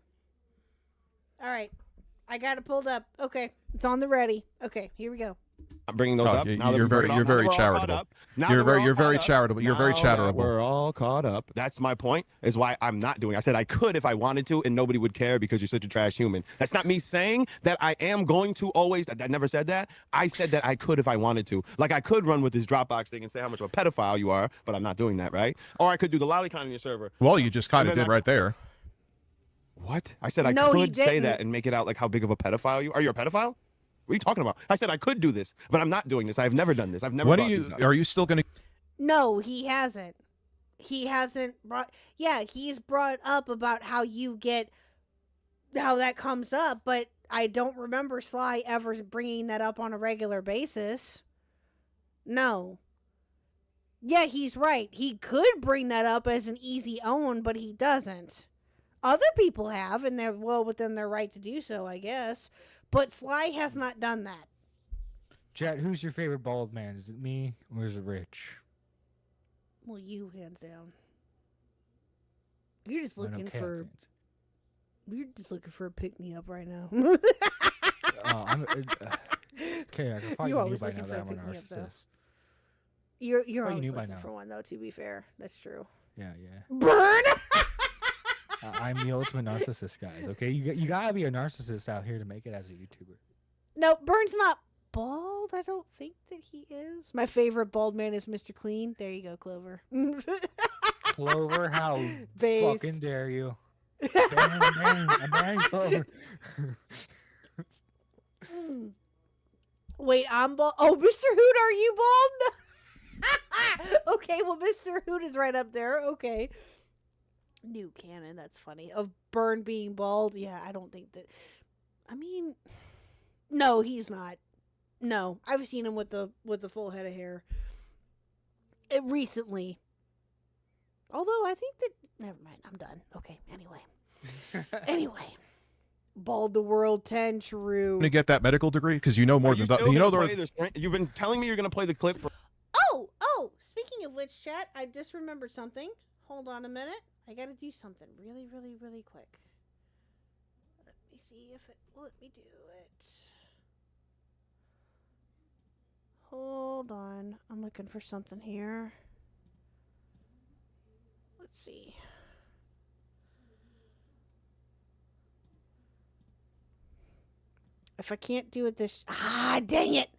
All right. I got it pulled up. Okay. It's on the ready. Okay. Here we go. I'm bringing those up. You're very charitable. You're very charitable. You're very charitable. We're all caught up. That's my point. Is why I'm not doing. I said I could if I wanted to, and nobody would care because you're such a trash human. That's not me saying that I am going to always. I never said that. I said that I could if I wanted to. Like I could run with this Dropbox thing and say how much of a pedophile you are, but I'm not doing that, right? Or I could do the lolicon on your server. Well, you just kind of did right there. What? I said I could say that and make it out like how big of a pedophile you are. You a pedophile? What are you talking about? I said I could do this, but I'm not doing this. I've never done this. I've never. Are you still going to? No, he hasn't. He hasn't brought. Yeah, he's brought up about how you get how that comes up, but I don't remember Sly ever bringing that up on a regular basis. No. Yeah, he's right. He could bring that up as an easy own, but he doesn't. Other people have, and they're well within their right to do so, I guess. But Sly has not done that. Jet, who's your favorite bald man? Is it me or is it Rich? Well, you, hands down. You're just looking for... You're just looking for a pick-me-up right now. Okay, I can probably knew by now that I'm a narcissist. You're always looking for one, though, to be fair. That's true. Yeah, yeah. Burn! I'm the ultimate narcissist, guys, okay? You gotta be a narcissist out here to make it as a YouTuber. No, Burn's not bald. I don't think that he is. My favorite bald man is Mr. Clean. There you go, Clover. Clover, how Based. fucking dare you? Bang, Clover. Wait, I'm bald. Oh, Mr. Hoot, are you bald? Okay, well, Mr. Hoot is right up there. Okay. New canon, that's funny. Of Burn being bald, yeah, I don't think that... I mean, no, he's not. No, I've seen him with the full head of hair. Recently. Although, I think that... Never mind, I'm done. Okay, anyway. Bald the World 10, true. To get that medical degree? Because you know more than... You know You've been telling me you're going to play the clip for... Oh, speaking of which, chat, I just remembered something. Hold on a minute. I gotta do something really, really, really quick. Let me see if it will let me do it. Hold on. I'm looking for something here. Let's see. If I can't do it this... dang it!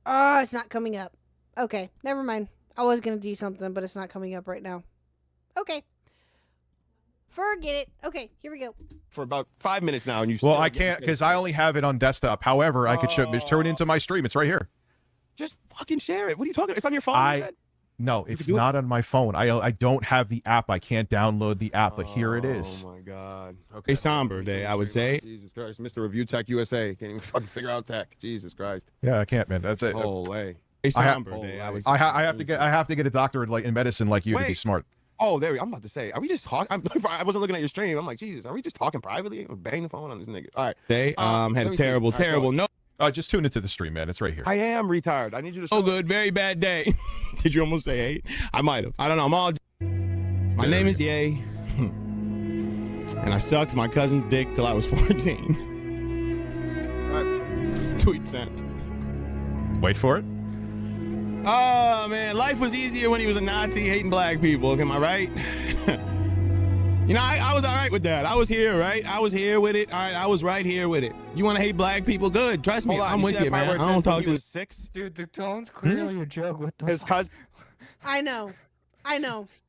Oh, it's not coming up. Okay, never mind. I was gonna do something, but it's not coming up right now. Okay. Forget it. Okay, here we go. For about 5 minutes now, and you. Well, I can't because I only have it on desktop. However, I could turn it into my stream. It's right here. Just fucking share it. What are you talking? It's on your phone. No, it's not on my phone. I don't have the app. I can't download the app, but here it is. Oh my god. Okay. A somber day, I would say. Jesus Christ, Mr. Review Tech USA can't even fucking figure out tech. Jesus Christ. Yeah, I can't, man. That's it. Holy. A somber day, I would say. I have to get a doctorate in medicine like you to be smart. Oh, there we go. I'm about to say, are we just talking? I wasn't looking at your stream. I'm like, Jesus, are we just talking privately? Bang the phone on this nigga. All right. They had a terrible no. Just tune into the stream, man. It's right here. I am retarded. I need you to. Oh, good. Very bad day. Did you almost say hate? I might have. I don't know. I'm all. My name is Ye, and I sucked my cousin's dick till I was 14. Tweet sent. Wait for it. Oh, man. Life was easier when he was a Nazi hating black people. Am I right? You know, I was all right with that. I was here, right? I was here with it. All right, I was right here with it. You want to hate black people? Good. Trust me. I'm with you, man. I don't talk to... 6? Dude, the tone's clearly a joke. What the His cousin... I know.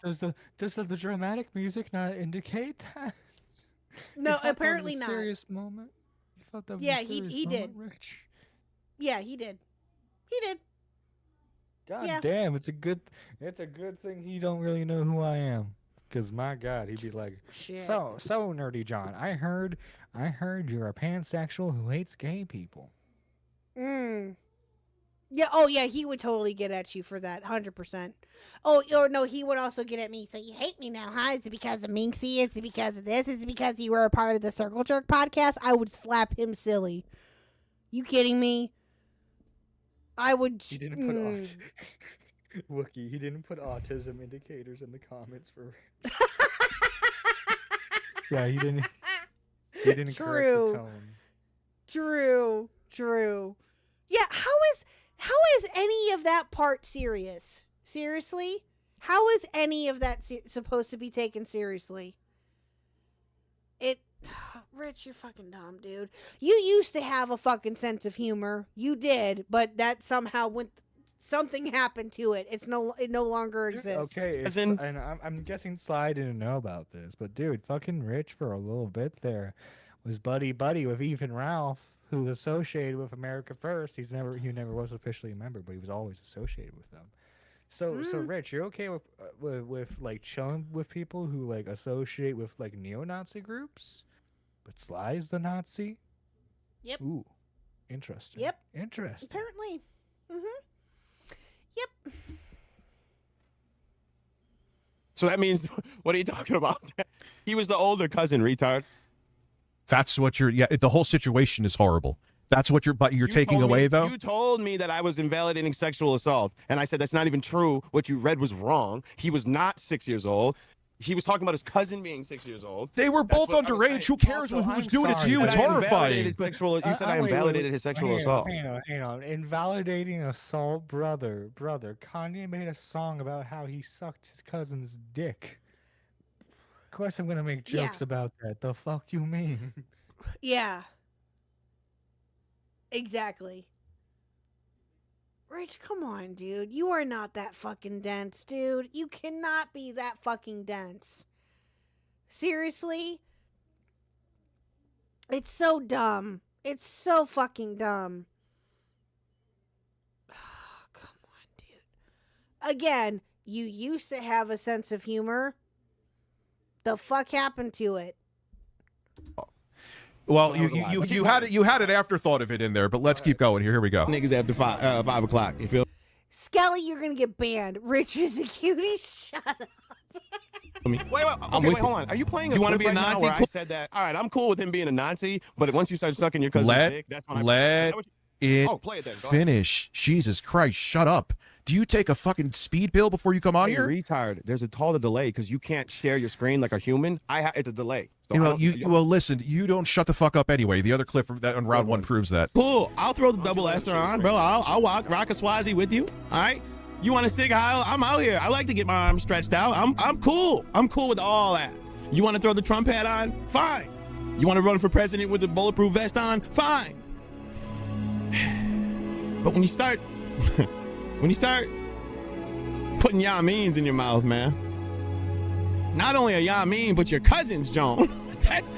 Does the dramatic music not indicate that? No, apparently not. Serious moment? You felt that was yeah, a serious he moment, did. Rich? Yeah, he did. He did. God damn, it's a good thing he don't really know who I am. Cause my God, he'd be like, Shit. so nerdy John. I heard you're a pansexual who hates gay people. Yeah. Oh yeah, he would totally get at you for that, 100%. Oh, or no, he would also get at me. So you hate me now, huh? Is it because of Minxie? Is it because of this? Is it because you were a part of the Circle Jerk podcast? I would slap him silly. You kidding me? I would. He didn't put Wookie. He didn't put autism indicators in the comments for. Yeah, he didn't. He didn't correct the tone. True. Yeah, how is any of that part serious? Seriously? How is any of that supposed to be taken seriously? Rich, you're fucking dumb, dude. You used to have a fucking sense of humor. You did, but that somehow something happened to it. It no longer exists. Okay, and I'm guessing Sly didn't know about this, but dude, fucking Rich for a little bit there was buddy with Even Ralph, who was associated with America First. He never was officially a member, but he was always associated with them. So Rich, you're okay with like chilling with people who like associate with like neo-Nazi groups? But Sly is the Nazi? Yep. Ooh, interesting. Yep. Interesting. Apparently. Yep. So that means, what are you talking about? He was the older cousin, retard. That's what you're. Yeah, the whole situation is horrible. That's what you're taking away, though. You told me that I was invalidating sexual assault, and I said that's not even true. What you read was wrong. He was not 6 years old. He was talking about his cousin being 6 years old. They were both underage. Who cares Also, who's I'm doing it to you? sorry, It's but I horrifying. You said I invalidated his sexual assault. Hang on. Invalidating assault, brother. Kanye made a song about how he sucked his cousin's dick. Of course, I'm gonna make jokes about that. The fuck you mean? Yeah. Exactly. Rich, come on, dude. You are not that fucking dense, dude. You cannot be that fucking dense. Seriously? It's so dumb. It's so fucking dumb. Oh, come on, dude. Again, you used to have a sense of humor. The fuck happened to it? Well, you had an afterthought of it in there, but let's keep going here. Here we go. Niggas after 5 o'clock. You feel? Skelly, you're gonna get banned. Rich is a cutie. Shut up. Wait, hold on. Are you playing? Do you want to be a Nazi? I said that. All right, I'm cool with him being a Nazi, but once you start sucking your cousin's dick, that's when let it play it then. finish. Jesus Christ, shut up. Do you take a fucking speed pill before you come on here? Retard. There's a taller delay because you can't share your screen like a human. It's a delay. So well, listen. You don't shut the fuck up anyway. The other clip from that on round one proves that. Cool. I'll throw the double S on, bro. I'll rock a Swazi with you. All right. You want to sig Heil? I'm out here. I like to get my arms stretched out. I'm cool. I'm cool with all that. You want to throw the Trump hat on? Fine. You want to run for president with the bulletproof vest on? Fine. But when you start putting Yameen's in your mouth, man. Not only a Yamin, but your cousin's Joan. That's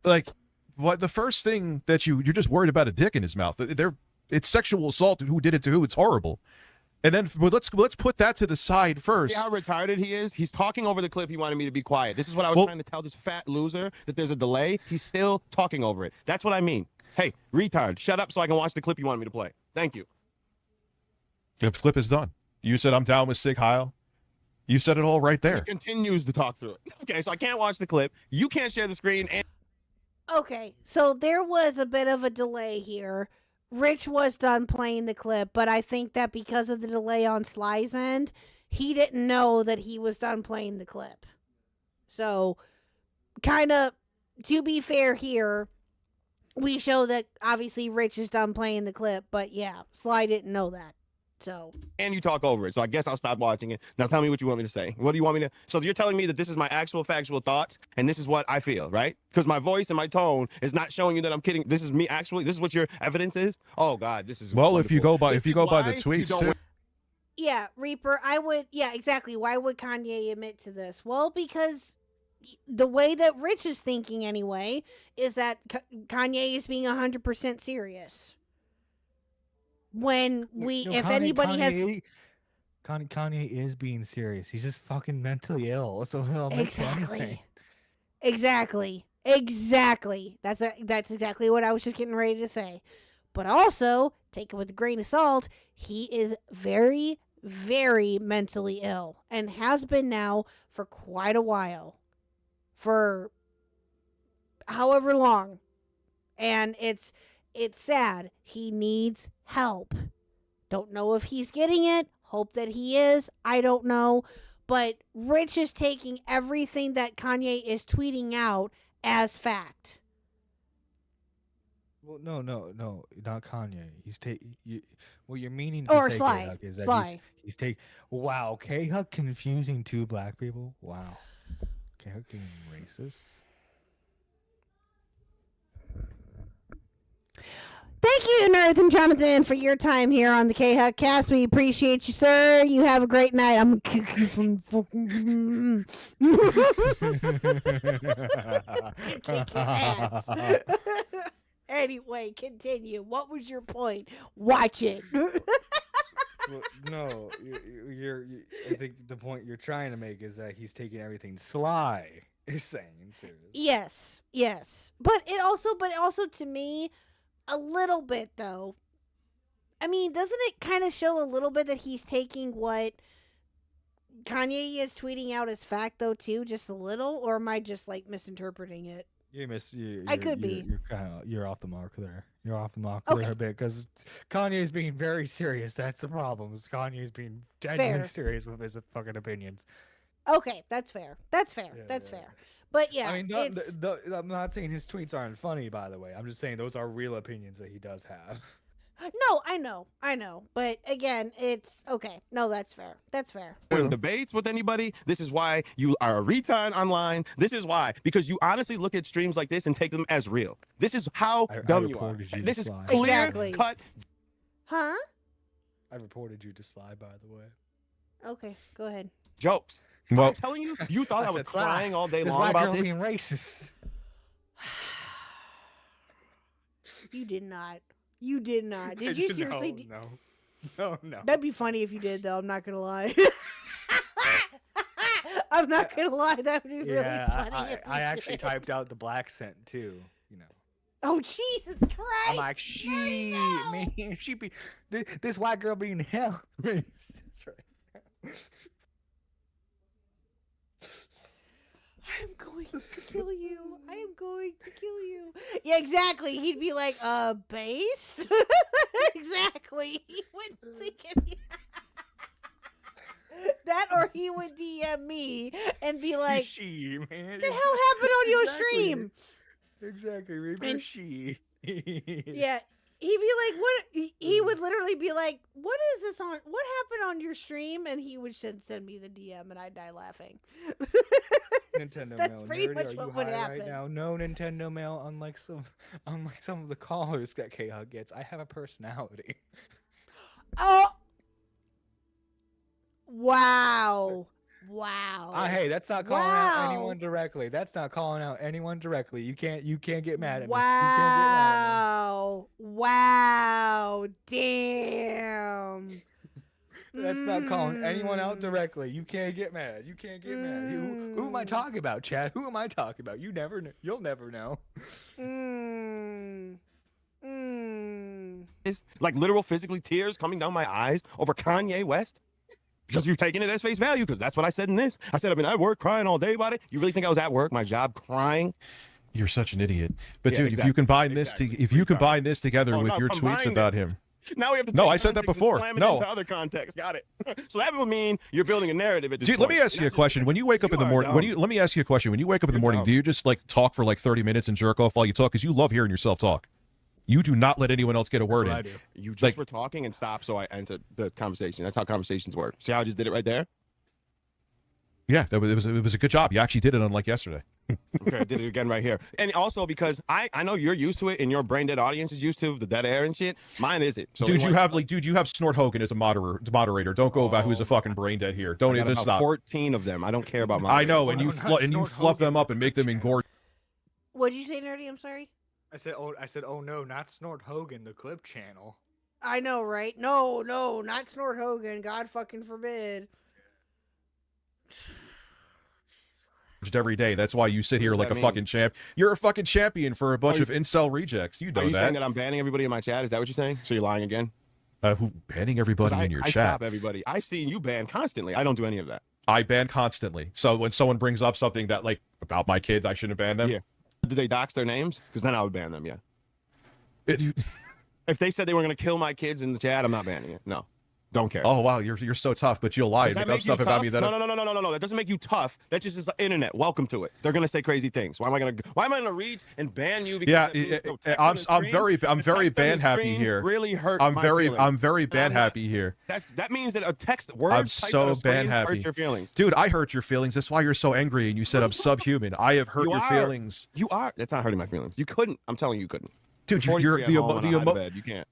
like what the first thing that you're just worried about a dick in his mouth. It's sexual assault. Who did it to who? It's horrible. And then let's put that to the side first. See how retarded he is? He's talking over the clip. He wanted me to be quiet. This is what I was trying to tell this fat loser, that there's a delay. He's still talking over it. That's what I mean. Hey, retard, shut up so I can watch the clip you wanted me to play. Thank you. The clip is done. You said I'm down with Sig Heil. You said it all right there. He continues to talk through it. Okay, so I can't watch the clip. You can't share the screen. Okay, so there was a bit of a delay here. Rich was done playing the clip, but I think that because of the delay on Sly's end, he didn't know that he was done playing the clip. So, kind of, to be fair here, we show that obviously Rich is done playing the clip, but yeah, Sly didn't know that. So. And you talk over it, so I guess I'll stop watching it. Now tell me what you want me to say. What do you want me to? So you're telling me that this is my actual factual thoughts, and this is what I feel, right? Because my voice and my tone is not showing you that I'm kidding. This is me actually. This is what your evidence is. Oh God, this is. Well, wonderful. if you go by the tweets. Yeah, Reaper, I would. Yeah, exactly. Why would Kanye admit to this? Well, because the way that Rich is thinking anyway is that Kanye is being 100% serious. When Kanye is being serious. He's just fucking mentally ill. So he'll admit to anything. Exactly. That's exactly what I was just getting ready to say. But also, take it with a grain of salt, he is very, very mentally ill and has been now for quite a while. For however long. And it's sad. He needs help. Don't know if he's getting it. Hope that he is. I don't know. But Rich is taking everything that Kanye is tweeting out as fact. Well, no, not Kanye. He's what you're meaning to say, Sly. KHuck, is that Sly. he's taking. Wow, KHuck confusing two black people. Wow, KHuck being racist. Thank you, Nerth and Jonathan, for your time here on the KHuck cast. We appreciate you, sir. You have a great night. I'm gonna kick you from fucking. Kick your ass. Anyway, continue. What was your point? Watch it. Well, no, I think the point you're trying to make is that he's taking everything Sly Insane, serious. Yes. But it also to me, a little bit though. I mean, doesn't it kind of show a little bit that he's taking what Kanye is tweeting out as fact though too, just a little, or am I just like misinterpreting it? I could be. You're off the mark there. You're off the mark Okay. there a bit because Kanye's being very serious. That's the problem. Kanye's being deadly serious with his fucking opinions. Okay, that's fair. That's fair. But yeah, I mean, I'm not saying his tweets aren't funny. By the way, I'm just saying those are real opinions that he does have. No, I know. But again, it's okay. No, that's fair. In debates with anybody, this is why you are a retard online. This is why, because you honestly look at streams like this and take them as real. This is how dumb you are. This is clear cut. Huh? I reported you to Sly, by the way. Okay, go ahead. Jokes. Well, I'm telling you, you thought I was crying all day this long white about girl this. being racist. You did not. Did you seriously? No. That'd be funny if you did, though. I'm not gonna lie. I'm not gonna lie. That would be really funny. I actually typed out the black scent too. You know. Oh Jesus Christ! I'm like, man, she be this white girl being hell. That's right. I'm going to kill you. Yeah, exactly. He'd be like, based? Exactly. He wouldn't think it. That, or he would DM me and be like, man. the hell happened on your stream? Exactly. Maybe she. Yeah. He'd be like, what? He would literally be like, what is this on? What happened on your stream? And he would send me the DM and I'd die laughing. Nintendo That's mail. pretty Nerdy, much are what you would high happen. Right now? No Nintendo mail, unlike some of the callers that KHuck gets. I have a personality. Oh. Wow. Hey, that's not calling out anyone directly. You can't get mad at me. Wow. Damn. That's not calling anyone out directly. You can't get mad. Who am I talking about, Chad? Who am I talking about? You never know. You'll never know. It's like literal physically tears coming down my eyes over Kanye West. Because you're taking it as face value, because that's what I said in this. I said, I'm at work crying all day about it. You really think I was at work, my job, crying? You're such an idiot. But Yeah, dude, exactly. if you combine this together with your tweets about him. Now we have to No, take I said that context and before. slam it No. into other context. Got it. So that would mean you're building a narrative at this Dude, point. let me ask you a question. When you wake up in the morning, let me ask you a question. When you wake up in the morning, do you just like talk for like 30 minutes and jerk off while you talk? Because you love hearing yourself talk. You do not let anyone else get a word in. I do. You just were talking and stopped, so I entered the conversation. That's how conversations work. See how I just did it right there? Yeah, it was a good job. You actually did it unlike yesterday. Okay, I did it again right here. And also because I know you're used to it and your brain dead audience is used to the dead air and shit. Mine isn't. So Dude, you have Snort Hogan as a moderator. Don't go about who's a fucking brain dead here. Don't even stop. 14 of them. I don't care about mine. I know, and you fluff them up and make them engorge. What'd you say, Nerdy? I'm sorry. I said, oh no, not Snort Hogan, the clip channel. I know, right? No, not Snort Hogan. God fucking forbid. Every day. That's why you sit here like a fucking champ. You're a fucking champion for a bunch of incel rejects. You know Are you that. saying that I'm banning everybody in my chat? Is that what you're saying? So you're lying again? Who banning everybody in your I chat? stop everybody. I've seen you ban constantly. I don't do any of that. I ban constantly. So when someone brings up something that like about my kids, I shouldn't ban them. Yeah. Did they dox their names? Because then I would ban them. Yeah. If they said they were going to kill my kids in the chat, I'm not banning it. No. Don't care. Oh wow, you're so tough, but you'll lie and make up stuff about me that No. That doesn't make you tough. That just is the internet. Welcome to it. They're gonna say crazy things. Why am I gonna read and ban you? Yeah, I'm very ban happy here. Really hurt. I'm very ban happy here. That means that a text word. I'm so ban happy. Hurt your feelings, dude. I hurt your feelings. That's why you're so angry and you said I'm subhuman. I have hurt your feelings. You are. That's not hurting my feelings. You couldn't. I'm telling you, you couldn't. Dude, you're the you can't.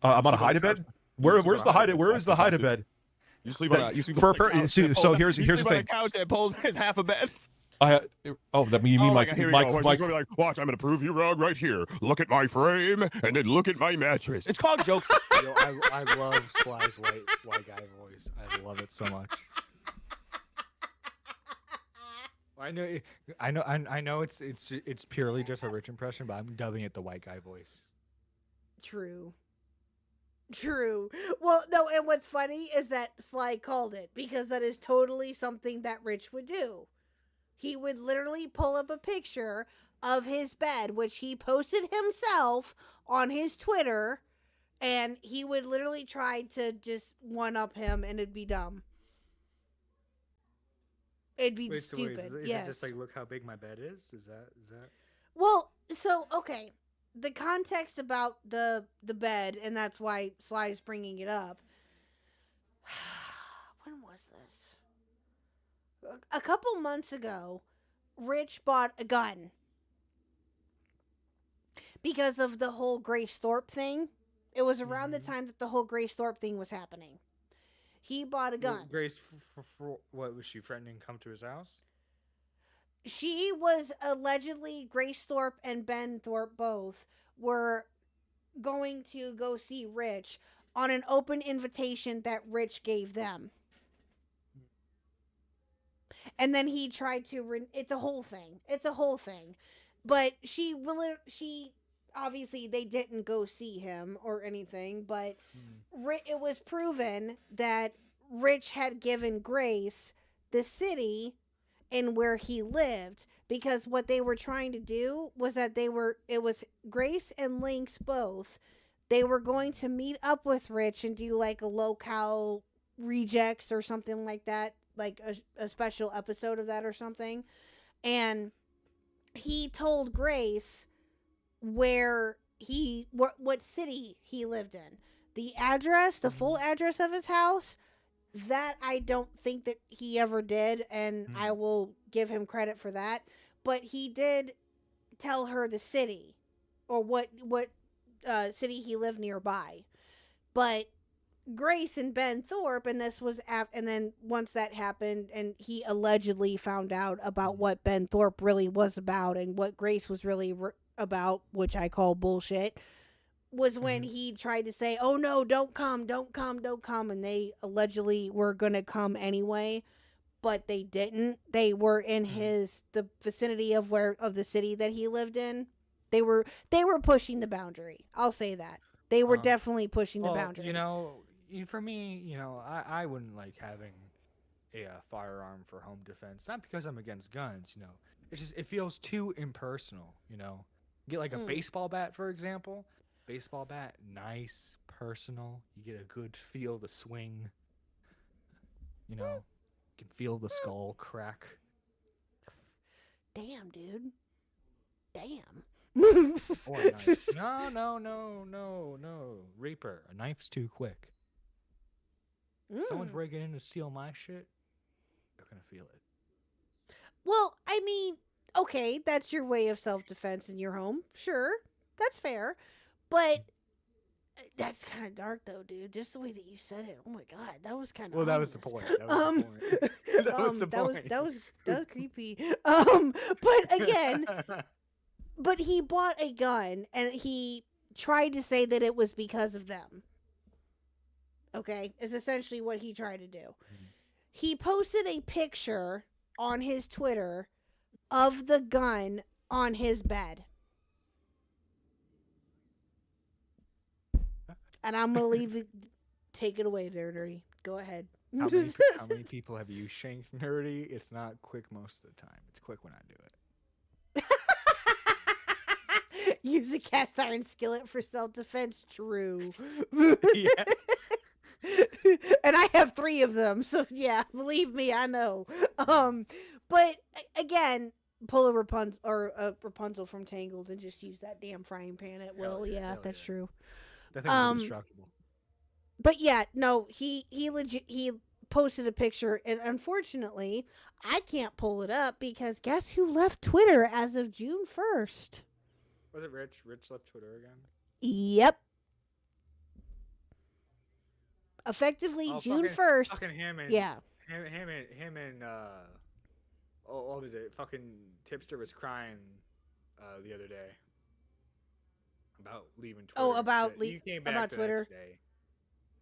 I'm on a hide-a-bed. Where's the hide? Where is the hide-a-bed? You sleep on a so here's the thing. On a couch that pulls is half a bed. That you mean like watch, I'm gonna prove you wrong right here. Look at my frame and then look at my mattress. It's called joke. Yo, I love Sly's white guy voice. I love it so much. I know. It's purely just a Rich impression, but I'm dubbing it the white guy voice. True. Well, no, and what's funny is that Sly called it because that is totally something that Rich would do. He would literally pull up a picture of his bed, which he posted himself on his Twitter, and he would literally try to just one up him, and it'd be dumb. It'd be stupid. Is yes. it just like, look how big my bed is? Is that? Well, so okay, the context about the bed, and that's why Sly's bringing it up. When was this? A couple months ago, Rich bought a gun because of the whole Grace Thorpe thing. It was around the time that the whole Grace Thorpe thing was happening. He bought a gun. Grace, for what was she threatening? Come to his house? She was allegedly, Grace Thorpe and Ben Thorpe both were going to go see Rich on an open invitation that Rich gave them. And then he tried to it's a whole thing. But she obviously they didn't go see him or anything, but it was proven that Rich had given Grace the city and where he lived, because what they were trying to do was that it was Grace and Lynx both. They were going to meet up with Rich and do like a locale rejects or something like that, like a special episode of that or something. And he told Grace what city he lived in. The address, the full address of his house, that I don't think that he ever did, and I will give him credit for that. But he did tell her the city, or what city he lived nearby. But Grace and Ben Thorpe, and this was and then once that happened, and he allegedly found out about what Ben Thorpe really was about and what Grace was really about, which I call bullshit, was when he tried to say, "Oh no, don't come," and they allegedly were gonna come anyway, but they didn't. They were in the vicinity of the city that he lived in. They were pushing the boundary. I'll say that. They were definitely pushing the boundary. You know, for me, you know, I wouldn't like having a firearm for home defense. Not because I'm against guns, you know. It's just it feels too impersonal, you know. Get like a baseball bat, for example. Baseball bat, nice, personal. You get a good feel the swing. You know, you can feel the skull crack. Damn, dude. Damn. Or a knife. No. Reaper, a knife's too quick. Someone's breaking in to steal my shit, they're gonna feel it. Well, I mean, okay, that's your way of self-defense in your home. Sure, that's fair. But that's kind of dark, though, dude. Just the way that you said it. Oh my god, that was kind of. Well, that was the point. That was the point. That was creepy. But again, but he bought a gun and he tried to say that it was because of them. Okay, is essentially what he tried to do. He posted a picture on his Twitter of the gun on his bed. And I'm going to take it away, Nerdy. Go ahead. How many people have you shanked, Nerdy? It's not quick most of the time. It's quick when I do it. Use a cast iron skillet for self-defense. True. Yeah. And I have 3 of them. So, yeah, believe me, I know. But, again, pull a Rapunzel from Tangled and just use that damn frying pan at will. Yeah, that's true. That thing is indestructible. But yeah, no, he posted a picture, and unfortunately, I can't pull it up because guess who left Twitter as of June 1st? Was it Rich? Rich left Twitter again? Yep. Effectively June 1st. Fucking him and yeah. Him and what was it? Fucking Tipster was crying the other day. About leaving Twitter. Oh, about Twitter.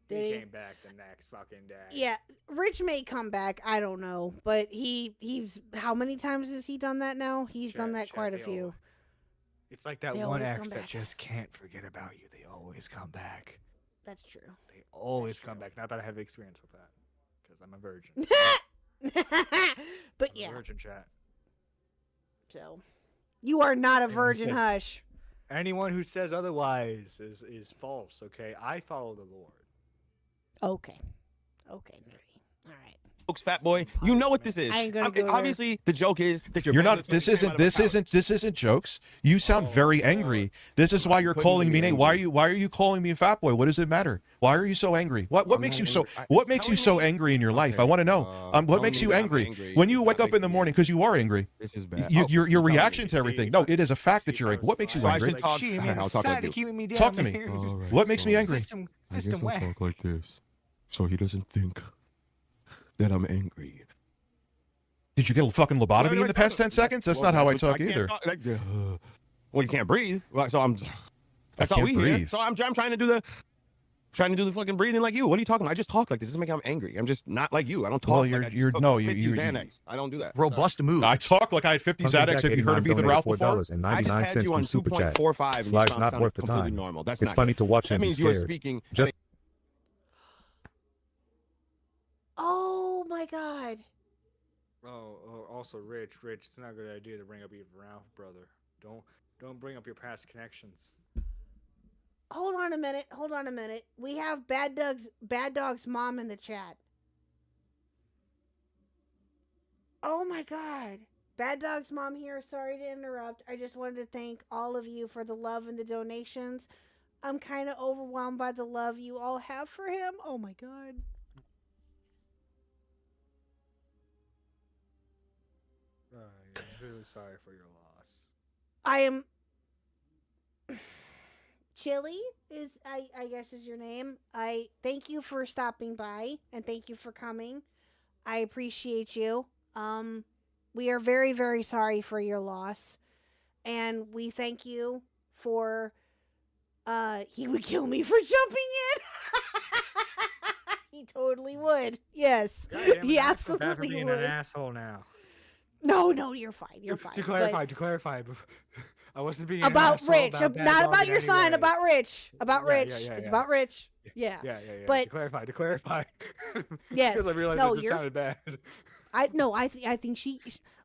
Did he? Came back the next fucking day. Yeah, Rich may come back. I don't know, but he's how many times has he done that now? He's done that quite a few. It's like that They one always ex come that back. just can't forget about you. They always come back. That's true. They always come back. Not that I have experience with that, because I'm a virgin. But I'm yeah, a virgin chat. so you are not a Anyone virgin. says- Hush. Anyone who says otherwise is false. Okay, I follow the Lord. Okay, nerdy. All right. Folks, fat boy, you know what this is. I ain't gonna go there. Obviously, the joke is that You're not. This isn't jokes. You sound very angry. This is why you're Putting calling me me name. angry. Why are you calling me a fat boy? What does it matter? Why are you so angry? What I'm makes not you so angry. what makes you so angry in your life? I want to know. What telling makes me you that I'm angry? angry When you is wake not up in the making me morning, because you are angry. This is bad. Your You're telling reaction me. to everything. No, it is a fact that you're angry. What makes you So I angry? should talk. I'll talk like this. keeping me down. Talk to me. man. All right, What makes me so angry? System I guess system I'll whack. talk like this, so he doesn't think that I'm angry. Did you get a fucking lobotomy Wait, in the past 10 seconds? That's not how I talk can't either. well, you can't breathe. Well, so I'm. That's all can't we hear. breathe. So I'm trying to do the fucking breathing like you. What are you talking about? I just talk like this. This doesn't make me angry. I'm just not like you. I don't talk. Well, like you're- I just you're- took no, 50 you- Xanax. I don't do that. Robust move. I talk like I had 50 Pumpkin Xanax. Jack Have you heard of 89 Ethan Ralph donated before? I just $4.99 had you through on Super Chat. 2.45 and you Slash sound not worth the completely time. normal. That's It's not funny good. to watch That him be means you were scared. speaking. Just Oh my God. Also, Rich, it's not a good idea to bring up Ethan Ralph, brother. Don't bring up your past connections. Hold on a minute. We have Bad Dog's mom in the chat. Oh my God. Bad Dog's mom here. Sorry to interrupt. I just wanted to thank all of you for the love and the donations. I'm kind of overwhelmed by the love you all have for him. Oh my God. I'm really sorry for your loss. I am Chili is I guess is your name. I thank you for stopping by and thank you for coming. I appreciate you. We are very, very sorry for your loss. And we thank you for he would kill me for jumping in. He totally would. Yes. He absolutely being would. an asshole now. No, you're fine. You're fine. To But- clarify, I wasn't being about an asshole Rich, about Bad not Dog about in your any son, way. about Rich, about Yeah, Rich. yeah, It's yeah. about Rich. Yeah. Yeah. But To clarify. Yes. Because I realized No, it just you're- sounded bad. I think she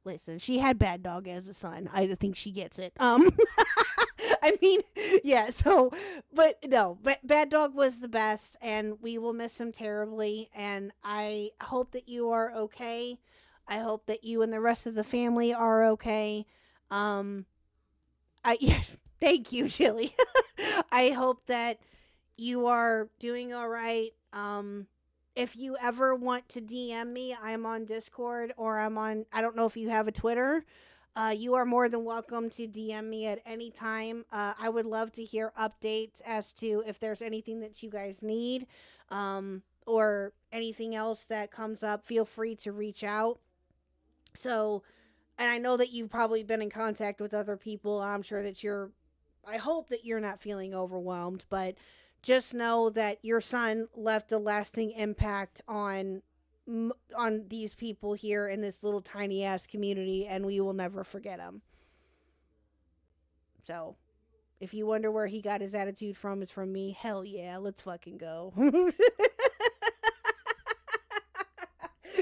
listen. She had Bad Dog as a son. I think she gets it. I mean, yeah. So, but no, Bad Dog was the best, and we will miss him terribly. And I hope that you are okay. I hope that you and the rest of the family are okay. Yeah, thank you, Chili. I hope that you are doing all right. If you ever want to DM me, I'm on Discord or I don't know if you have a Twitter. You are more than welcome to DM me at any time. I would love to hear updates as to if there's anything that you guys need, or anything else that comes up. Feel free to reach out. So, and I know that you've probably been in contact with other people. I'm sure that I hope that you're not feeling overwhelmed, but just know that your son left a lasting impact on these people here in this little tiny ass community, and we will never forget him. So, if you wonder where he got his attitude from, it's from me. Hell yeah, let's fucking go.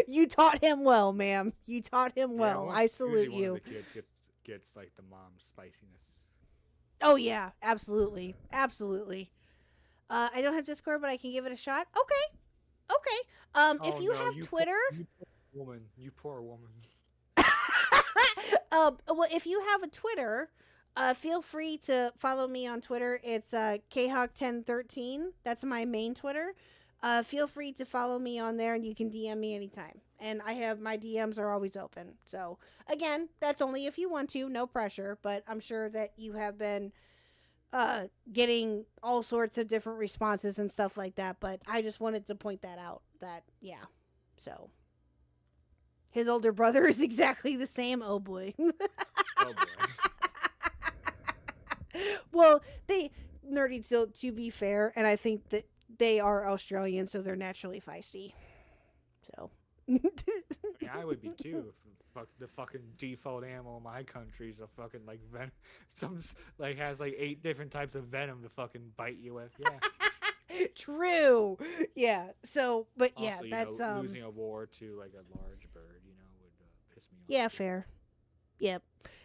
You taught him well, ma'am. You taught him well. I salute Usually you. one of the kids gets like the mom's spiciness. Oh yeah, absolutely. I don't have Discord, but I can give it a shot. Okay. If you have Twitter, You poor woman. well, if you have a Twitter, feel free to follow me on Twitter. It's KHuck1013. That's my main Twitter. Feel free to follow me on there, and you can DM me anytime. And my DMs are always open. So again, that's only if you want to, no pressure. But I'm sure that you have been getting all sorts of different responses and stuff like that. But I just wanted to point that out. So his older brother is exactly the same. Oh boy. Oh boy. Well, they nerdy to be fair, and I think that they are Australian, so they're naturally feisty. So. I mean, I would be too. The fucking default animal in my country is a fucking like has like 8 different types of venom to fucking bite you with. Yeah. True. Yeah. So, but Also, yeah, that's losing a war to like a large bird, would piss me off. Yeah, fair. Yep.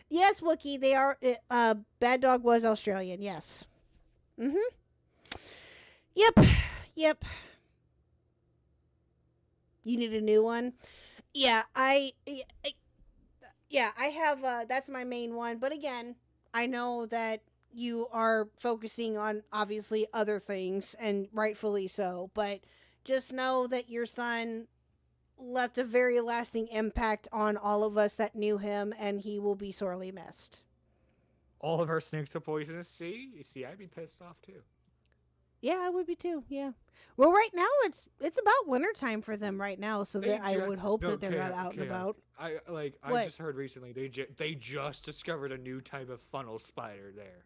Yes, Wookie, they are. Bad Dog was Australian. Yes. Yep. You need a new one. Yeah, I have. That's my main one. But again, I know that you are focusing on obviously other things, and rightfully so. But just know that your son left a very lasting impact on all of us that knew him, and he will be sorely missed. All of our snakes are poisonous. See, I'd be pissed off too. Yeah, I would be too. Yeah. Well, right now it's about wintertime for them right now, so that I would hope that they're not out and about. I just heard recently they just discovered a new type of funnel spider there.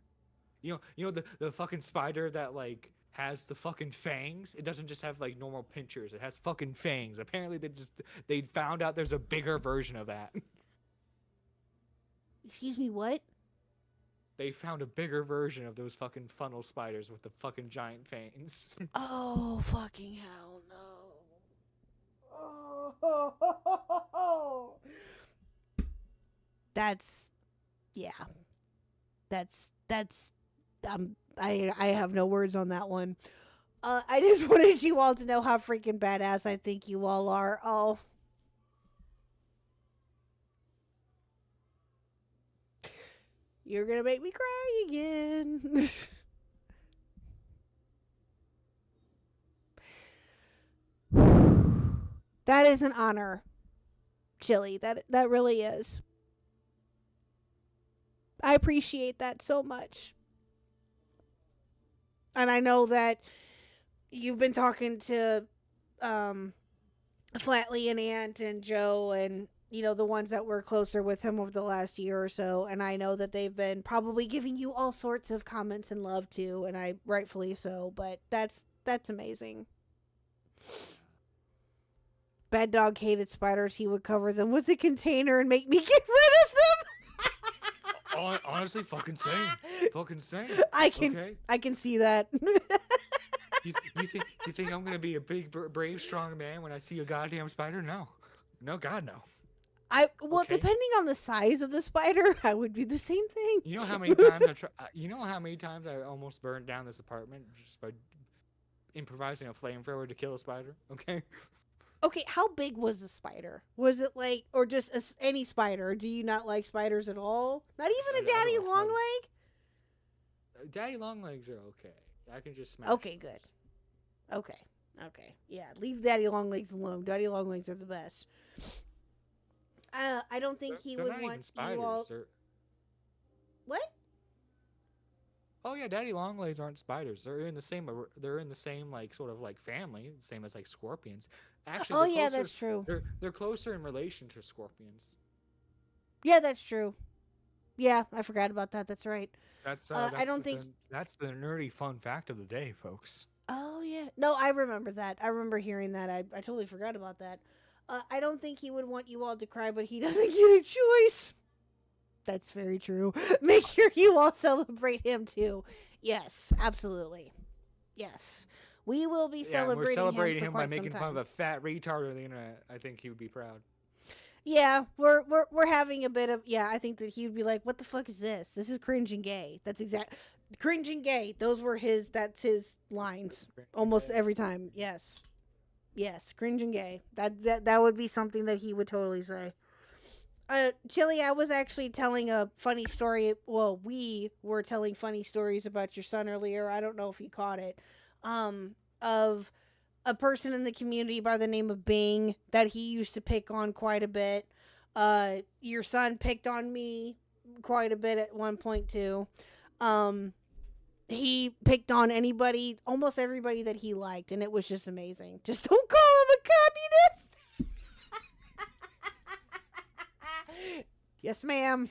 You know the fucking spider that like has the fucking fangs. It doesn't just have like normal pinchers. It has fucking fangs. Apparently they found out there's a bigger version of that. Excuse me, what? They found a bigger version of those fucking funnel spiders with the fucking giant fangs. Oh, fucking hell no. Oh. That's I have no words on that one. I just wanted you all to know how freaking badass I think you all are. Oh. You're gonna make me cry again. That is an honor, Chili. That really is. I appreciate that so much. And I know that you've been talking to Flatley and Ant and Joe and the ones that were closer with him over the last year or so, and I know that they've been probably giving you all sorts of comments and love too, and I rightfully so, but that's amazing. Bad Dog hated spiders. He would cover them with a container and make me get rid of them. Honestly, fucking same. I can see that. You think I'm gonna be a big, brave, strong man when I see a goddamn spider? No, God, no. Depending on the size of the spider, I would do the same thing. You know how many times I almost burned down this apartment just by improvising a flamethrower to kill a spider? Okay, how big was the spider? Was it like, or just any spider? Do you not like spiders at all? Not even a daddy long leg? Daddy long legs are okay. I can just smash. Okay, good. Okay. Yeah, leave daddy long legs alone. Daddy long legs are the best. I don't think he would want you all. What? Oh yeah, daddy long legs aren't spiders. They're in the same like sort of like family, same as like scorpions. Actually, yeah, that's true. They're closer in relation to scorpions. Yeah, that's true. Yeah, I forgot about that. That's right. That's the nerdy fun fact of the day, folks. Oh yeah, no, I remember that. I remember hearing that. I totally forgot about that. I don't think he would want you all to cry, but he doesn't get a choice. That's very true. Make sure you all celebrate him too. Yes, absolutely. Yes, we will be celebrating him by making fun of a fat retard on the internet. I think he would be proud. Yeah, we're having a bit of I think that he would be like, "What the fuck is this? This is cringe and gay." That's cringe and gay. Those were that's his lines almost every time. Yes, cringe and gay. That would be something that he would totally say. Chili, I was actually telling a funny story. Well, we were telling funny stories about your son earlier. I don't know if you caught it. Of a person in the community by the name of Bing that he used to pick on quite a bit. Your son picked on me quite a bit at one point too. He picked on almost everybody that he liked, and it was just amazing. Just don't call him a communist. Yes, ma'am.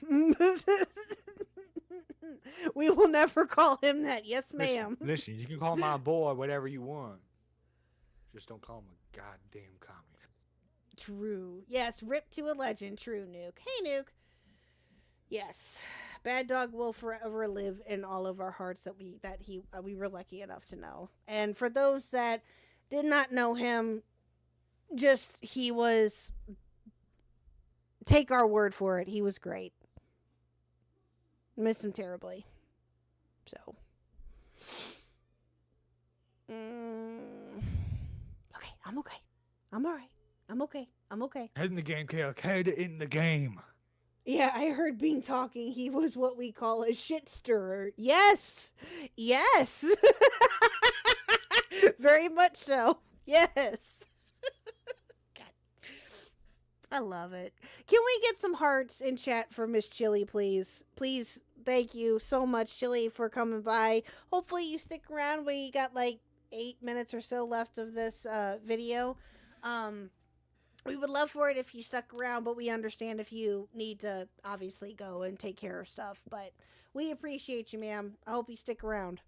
We will never call him that. Yes, ma'am. Listen, you can call my boy whatever you want. Just don't call him a goddamn commie. True. Yes, rip to a legend. True, Nuke. Hey, Nuke. Yes, Bad Dog will forever live in all of our hearts that we were lucky enough to know. And for those that did not know him, he was, take our word for it, he was great. Miss him terribly. So. Okay, I'm okay. I'm alright. I'm okay. I'm okay. Head in the game, KHuck. Head in the game. Yeah, I heard Bean talking. He was what we call a shit stirrer. Yes! Yes! Very much so. Yes. God. I love it. Can we get some hearts in chat for Miss Chili, please? Please, thank you so much, Chili, for coming by. Hopefully you stick around. We got like 8 minutes or so left of this video. We would love for it if you stuck around, but we understand if you need to obviously go and take care of stuff. But we appreciate you, ma'am. I hope you stick around.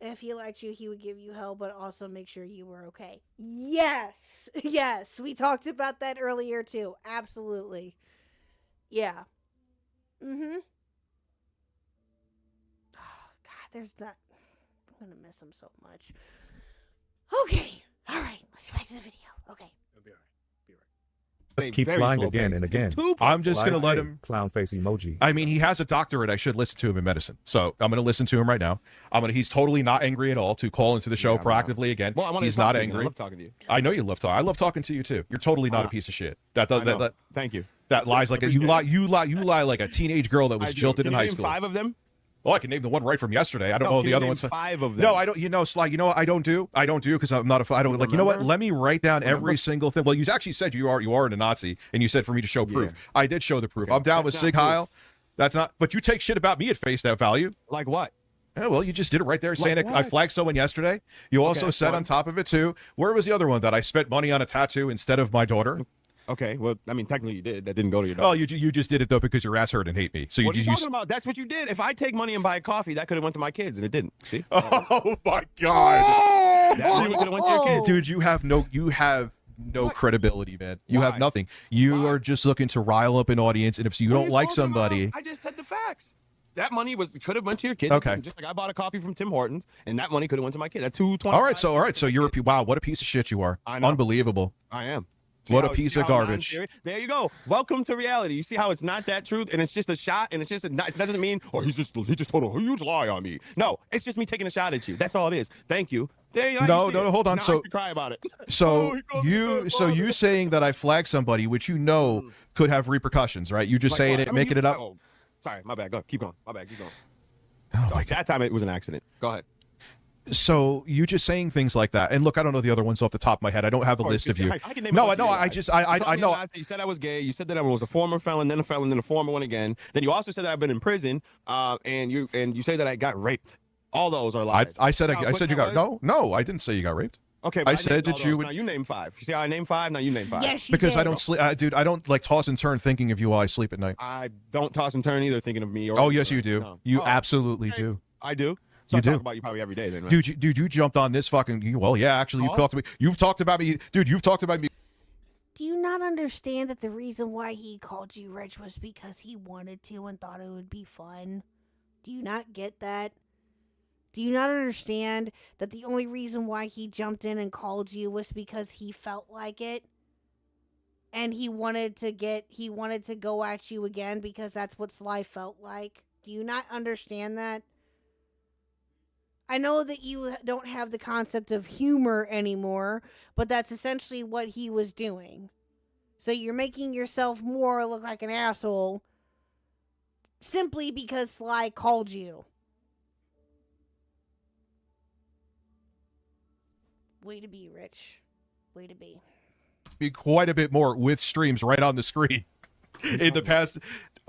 If he liked you, he would give you hell, but also make sure you were okay. Yes! Yes! We talked about that earlier, too. Absolutely. Yeah. Mm-hmm. Oh, God, there's not... I'm gonna miss him so much. Okay. All right. Let's get back to the video. Okay. Just keeps lying again and again. I'm just going to let him. Clown face emoji. I mean, he has a doctorate. I should listen to him in medicine. So I'm going to listen to him right now. He's totally not angry at all to call into the show proactively again. Well, he's not angry. I love talking to you. I know you love talking. I love talking to you too. You're totally not a piece of shit. Thank you. That lies like you lie like a teenage girl that was jilted in high school. 5 of them? Well, I can name the one right from yesterday. I don't know the other ones. 5 of them. No, I don't. You know, Sly. You know what I don't do? I don't do because I'm not a. I don't like. You know what? Let me write down every single thing. Well, you actually said you are a Nazi, and you said for me to show proof. I did show the proof. Okay. I'm down with Sig Heil. That's not. But you take shit about me at face value. Like what? Yeah, well, you just did it right there, saying that I flagged someone yesterday. You also said on top of it too. Where was the other one that I spent money on a tattoo instead of my daughter? Okay, well, I mean, technically you did. That didn't go to your daughter. Oh, you just did it though because your ass hurt and hate me. So what are you talking about? That's what you did. If I take money and buy a coffee, that could have went to my kids, and it didn't. See? Oh my God! That money could have went to your kids. Dude, you have no credibility, man. You have nothing. You are just looking to rile up an audience, and if you don't like somebody, I just said the facts. That money could have went to your kids. Okay. Just like I bought a coffee from Tim Hortons, and that money could have went to my kids. That's $2.20. All right. So you're wow. What a piece of shit you are. I know. Unbelievable. I am. What a piece of garbage. There you go. Welcome to reality. You see how it's not that truth, and it's just a shot, and it doesn't mean, he just told a huge lie on me. No, it's just me taking a shot at you. That's all it is. Thank you. There you No, hold on. Now So I should cry about it. So you saying that I flagged somebody, which you know could have repercussions, right? You just saying it, making it up. Oh, sorry, my bad. Go. Keep going. My bad. Keep going. Oh, that time it was an accident. Go ahead. So you just saying things like that, and look, I don't know the other ones off the top of my head. I don't have a list of you. I can name no, I know. I know. You said I was gay. You said that I was a former felon, then a former one again. Then you also said that I've been in prison, and you say that I got raped. All those are lies. I said you got no. I didn't say you got raped. Okay, I said that you would. Now you name 5. You see how I name 5? Now you name 5. Yes, because I don't sleep, dude. I don't like toss and turn thinking of you while I sleep at night. I don't toss and turn either thinking of me. Oh yes, you do. No. You absolutely do. I do. So I talk about you probably every day then, right? Dude, you jumped on this fucking. Well, yeah, actually, you've talked to me. You've talked about me, dude. You've talked about me. Do you not understand that the reason why he called you Rich was because he wanted to and thought it would be fun? Do you not get that? Do you not understand that the only reason why he jumped in and called you was because he felt like it? And he wanted to go at you again because that's what Sly felt like? Do you not understand that? I know that you don't have the concept of humor anymore, but that's essentially what he was doing. So you're making yourself more look like an asshole simply because Sly called you. Way to be, Rich. Way to be. Be quite a bit more with streams right on the screen in the past.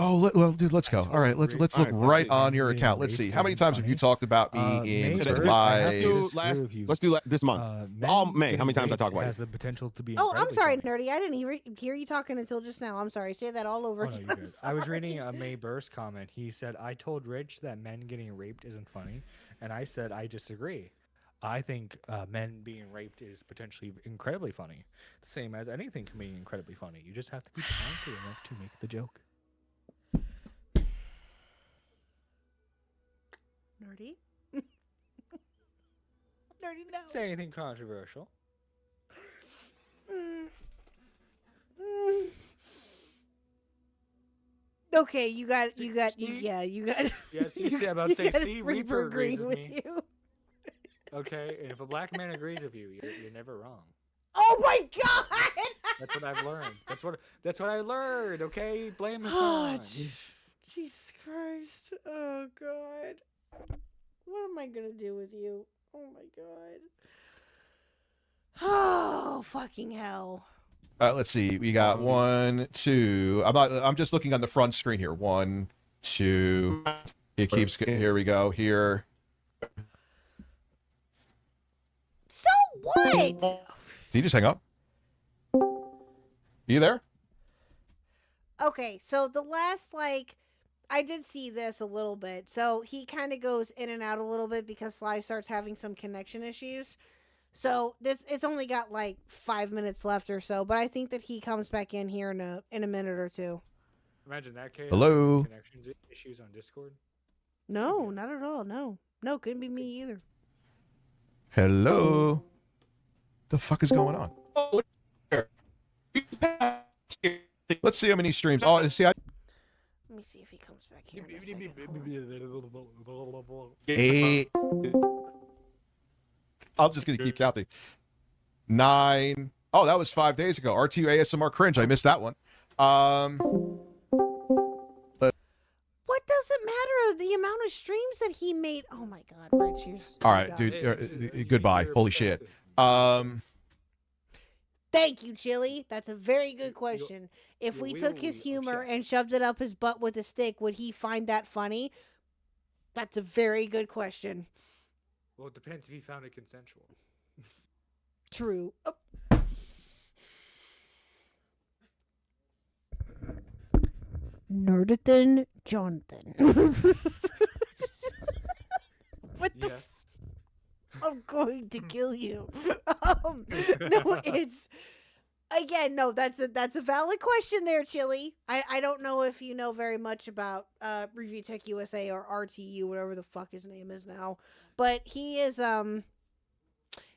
Oh, well, dude, let's go. All right, let's look All right, right on men your getting account. Let's see. raped How many isn't times have you funny. talked about me in May Today- first, my? let's do disagree with you. let's do this month. Men May. How getting many times I talk raped about has you? the potential to be. Oh, I'm incredibly sorry, funny. Nerdy. I didn't hear you talking until just now. I'm sorry. Say that all over Oh, no, again. you're I'm good. I was sorry. reading a May Burst comment. He said, "I told Rich that men getting raped isn't funny," and I said, "I disagree. I think men being raped is potentially incredibly funny. The same as anything can be incredibly funny. You just have to be talented enough to make the joke." Nerdy? Nerdy, no. Say anything controversial. Okay, you got. Yeah, you got. Yes, you see, I'm about to say, got see, Reaper agrees agreeing with with me. you. Okay, and if a black man agrees with you, you're never wrong. Oh my god! That's what I've learned. That's what I learned. Okay, blame the Oh, sun. Jesus Christ! Oh god! What am I gonna do with you? Oh my god! Oh fucking hell! Let's see. We got 1, 2. I'm just looking on the front screen here. 1, 2. It keeps. Here we go. Here. So what? Did you just hang up? You there? Okay, so the last, I did see this a little bit. So he kind of goes in and out a little bit because Sly starts having some connection issues. So it's only got 5 minutes left or so, but I think that he comes back in here in a minute or two. Imagine that case. Hello? Connections issues on Discord. No, not at all. No, couldn't be me either. Hello. The fuck is going on? Let's see how many streams. Oh, see, Let me see if he comes back here. in a second. 8. I'm just gonna keep counting. 9. Oh, that was 5 days ago. R2 ASMR cringe. I missed that one. What does it matter? The amount of streams that he made. Oh my god, Rich, All right, dude. Goodbye. Holy shit. Thank you, Chili. That's a very good question. If we took his humor and shoved it up his butt with a stick, would he find that funny? That's a very good question. Well, it depends if he found it consensual. True. Oh. Nerdithan Jonathan. What the? Yes. I'm going to kill you. No, it's again. No, that's a valid question there, Chili. I don't know if you know very much about Review Tech USA or RTU, whatever the fuck his name is now, but he is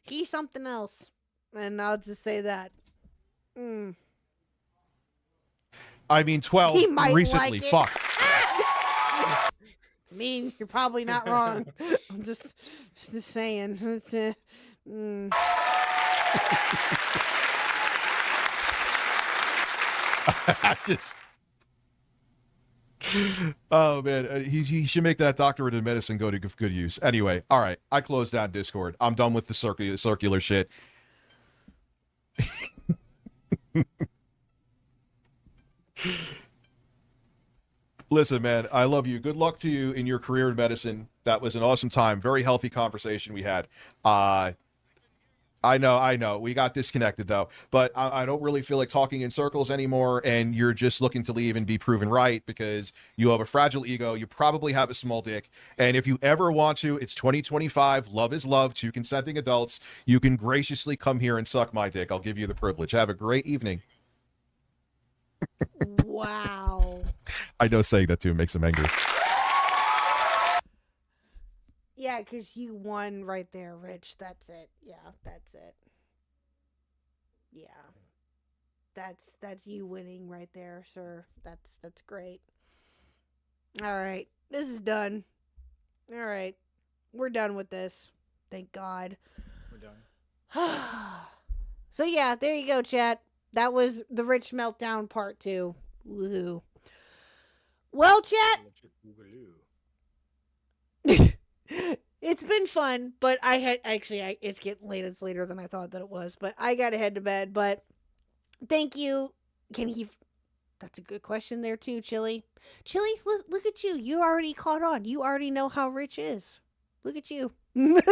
he's something else, and I'll just say that. I mean, 12 He might recently. like it. Fuck. I mean, you're probably not wrong. I'm just saying. I just. Oh man, he should make that doctorate in medicine go to good use. Anyway, all right, I closed down Discord. I'm done with the circular shit. Listen, man, I love you. Good luck to you in your career in medicine. That was an awesome time. Very healthy conversation we had. I know. We got disconnected though, but I don't really feel like talking in circles anymore. And you're just looking to leave and be proven right because you have a fragile ego. You probably have a small dick. And if you ever want to, it's 2025. Love is love. 2 consenting adults. You can graciously come here and suck my dick. I'll give you the privilege. Have a great evening. Wow. I know saying that to him makes him angry. Yeah, because you won right there, Rich. That's it. Yeah, that's it. Yeah. That's you winning right there, sir. That's great. All right. This is done. All right. We're done with this. Thank God. We're done. So yeah, there you go, chat. That was the Rich Meltdown Part 2. Woohoo. Well, chat. It's been fun, but I had it's getting late. It's later than I thought that it was, but I gotta head to bed. But thank you. That's a good question there too, Chili. Chili, look at you. You already caught on. You already know how Rich is. Look at you. I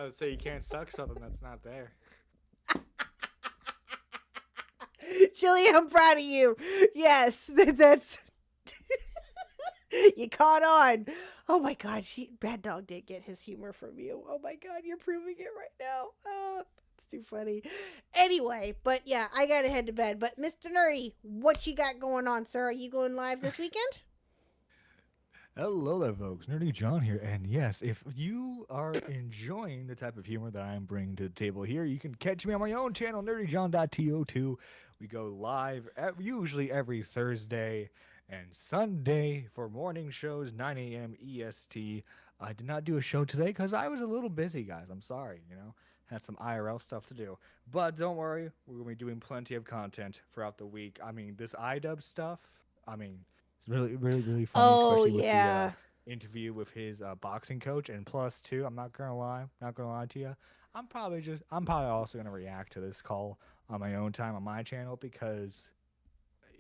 would say you can't suck something that's not there. Chili, I'm proud of you. Yes, that's... You caught on. Oh my God, Bad Dog did get his humor from you. Oh my God, you're proving it right now. Oh, it's too funny. Anyway, but yeah, I gotta head to bed. But Mr. Nerdy, what you got going on, sir? Are you going live this weekend? Hello there, folks. Nerdy John here. And yes, if you are enjoying the type of humor that I'm bringing to the table here, you can catch me on my own channel, nerdyjohn.to2. We go live usually every Thursday and Sunday for morning shows, 9 a.m. EST. I did not do a show today because I was a little busy, guys. I'm sorry, had some IRL stuff to do. But don't worry, we're going to be doing plenty of content throughout the week. I mean, this iDub stuff, it's really, really, really funny, especially with the interview with his boxing coach. And plus, too, I'm not going to lie to you, I'm probably also going to react to this call on my own time on my channel because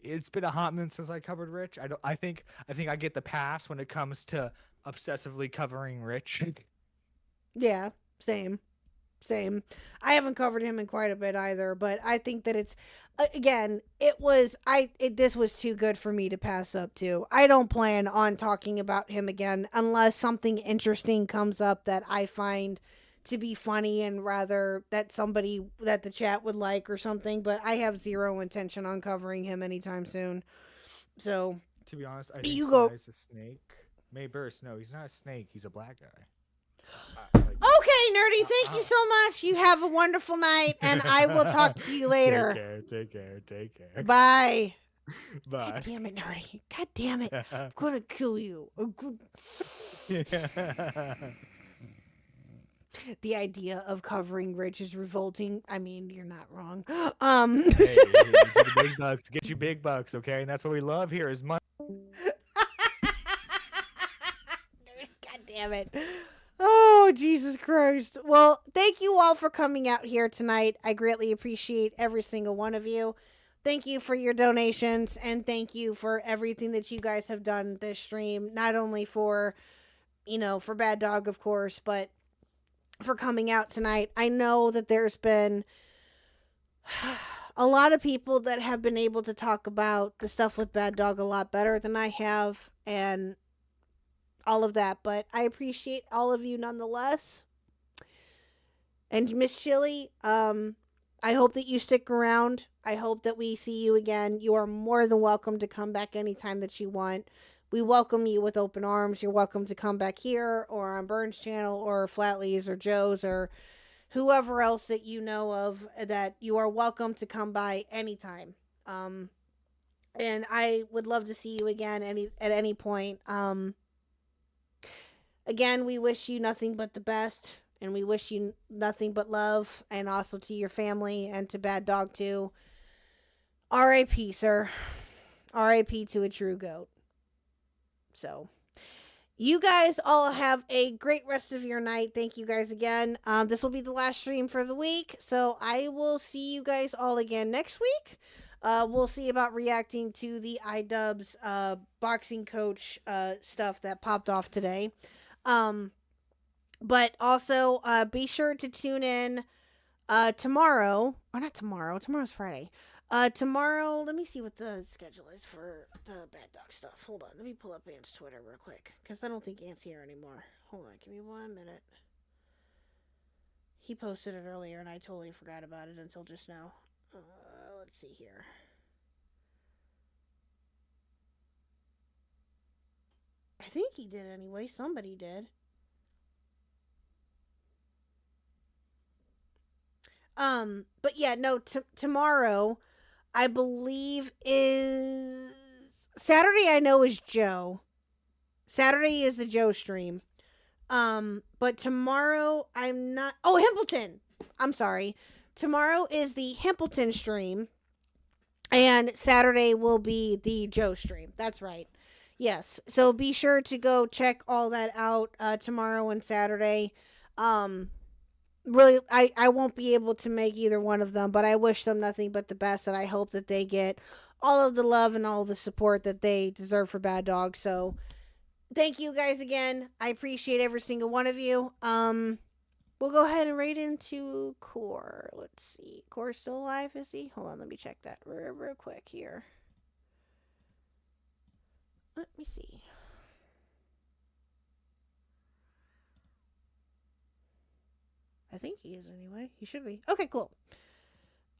it's been a hot minute since I covered Rich. I think I get the pass when it comes to obsessively covering Rich. Yeah, same. I haven't covered him in quite a bit either, but I think that it's again, this was too good for me to pass up too. I don't plan on talking about him again unless something interesting comes up that I find to be funny and rather that the chat would like or something, but I have zero intention on covering him anytime soon. So, to be honest, I think Sly's a snake. May Burst, no, he's not a snake. He's a black guy. Okay, Nerdy, thank you so much. You have a wonderful night, and I will talk to you later. Take care. Bye. Bye. God damn it, Nerdy. God damn it. I'm gonna kill you. The idea of covering Rich is revolting. I mean, you're not wrong. Hey, big bucks, get you big bucks, okay? And that's what we love here is money. God damn it. Oh, Jesus Christ. Well, thank you all for coming out here tonight. I greatly appreciate every single one of you. Thank you for your donations, and thank you for everything that you guys have done this stream. Not only for Bad Dog, of course, but for coming out tonight. I know that there's been a lot of people that have been able to talk about the stuff with Bad Dog a lot better than I have, and all of that, but I appreciate all of you nonetheless. And Miss Chili, I hope that you stick around. I hope that we see you again. You are more than welcome to come back anytime that you want. We welcome you with open arms. You're welcome to come back here or on Burns' channel or Flatley's or Joe's or whoever else that you know of, that you are welcome to come by anytime. And I would love to see you again at any point. Again, we wish you nothing but the best, and we wish you nothing but love, and also to your family and to Bad Dog too. R.I.P., sir. R.I.P. to a true goat. So, you guys all have a great rest of your night. Thank you guys again. This will be the last stream for the week, so I will see you guys all again next week. We'll see about reacting to the iDubbbz boxing coach stuff that popped off today. But also be sure to tune in tomorrow, or not tomorrow, tomorrow's Friday. Tomorrow, let me see what the schedule is for the Bad Dog stuff. Hold on, let me pull up Ant's Twitter real quick, because I don't think Ant's here anymore. Hold on, give me 1 minute. He posted it earlier, and I totally forgot about it until just now. Let's see here. I think he did anyway. Somebody did. But yeah, no, tomorrow, I believe is Saturday. I know is Joe. Saturday is the Joe stream. But tomorrow I'm not. Oh, Himpleton. I'm sorry. Tomorrow is the Himpleton stream, and Saturday will be the Joe stream. That's right. Yes. So be sure to go check all that out tomorrow and Saturday. really, I won't be able to make either one of them, but I wish them nothing but the best, and I hope that they get all of the love and all the support that they deserve for Bad Dog. So thank you guys again. I appreciate every single one of you. We'll go ahead and raid into Core. Let's see. Core's still alive, is he? Hold on, let me check that real quick here. Let me see. I think he is anyway. He should be. Okay, cool.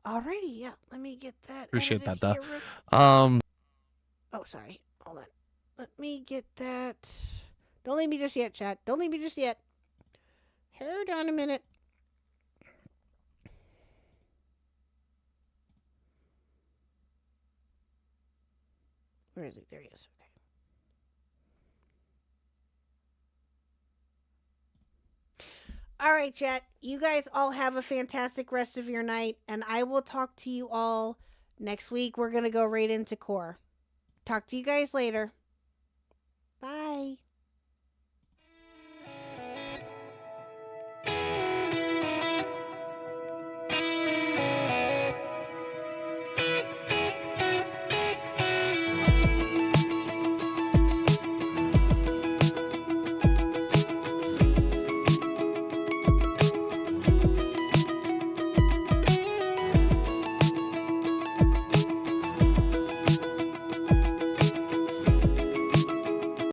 Alrighty, yeah. Let me get that. Appreciate that, though. Oh, sorry. Hold on. Let me get that. Don't leave me just yet, chat. Don't leave me just yet. Hold on a minute. Where is he? There he is. Okay. All right, chat. You guys all have a fantastic rest of your night, and I will talk to you all next week. We're going to go right into Core. Talk to you guys later. Bye.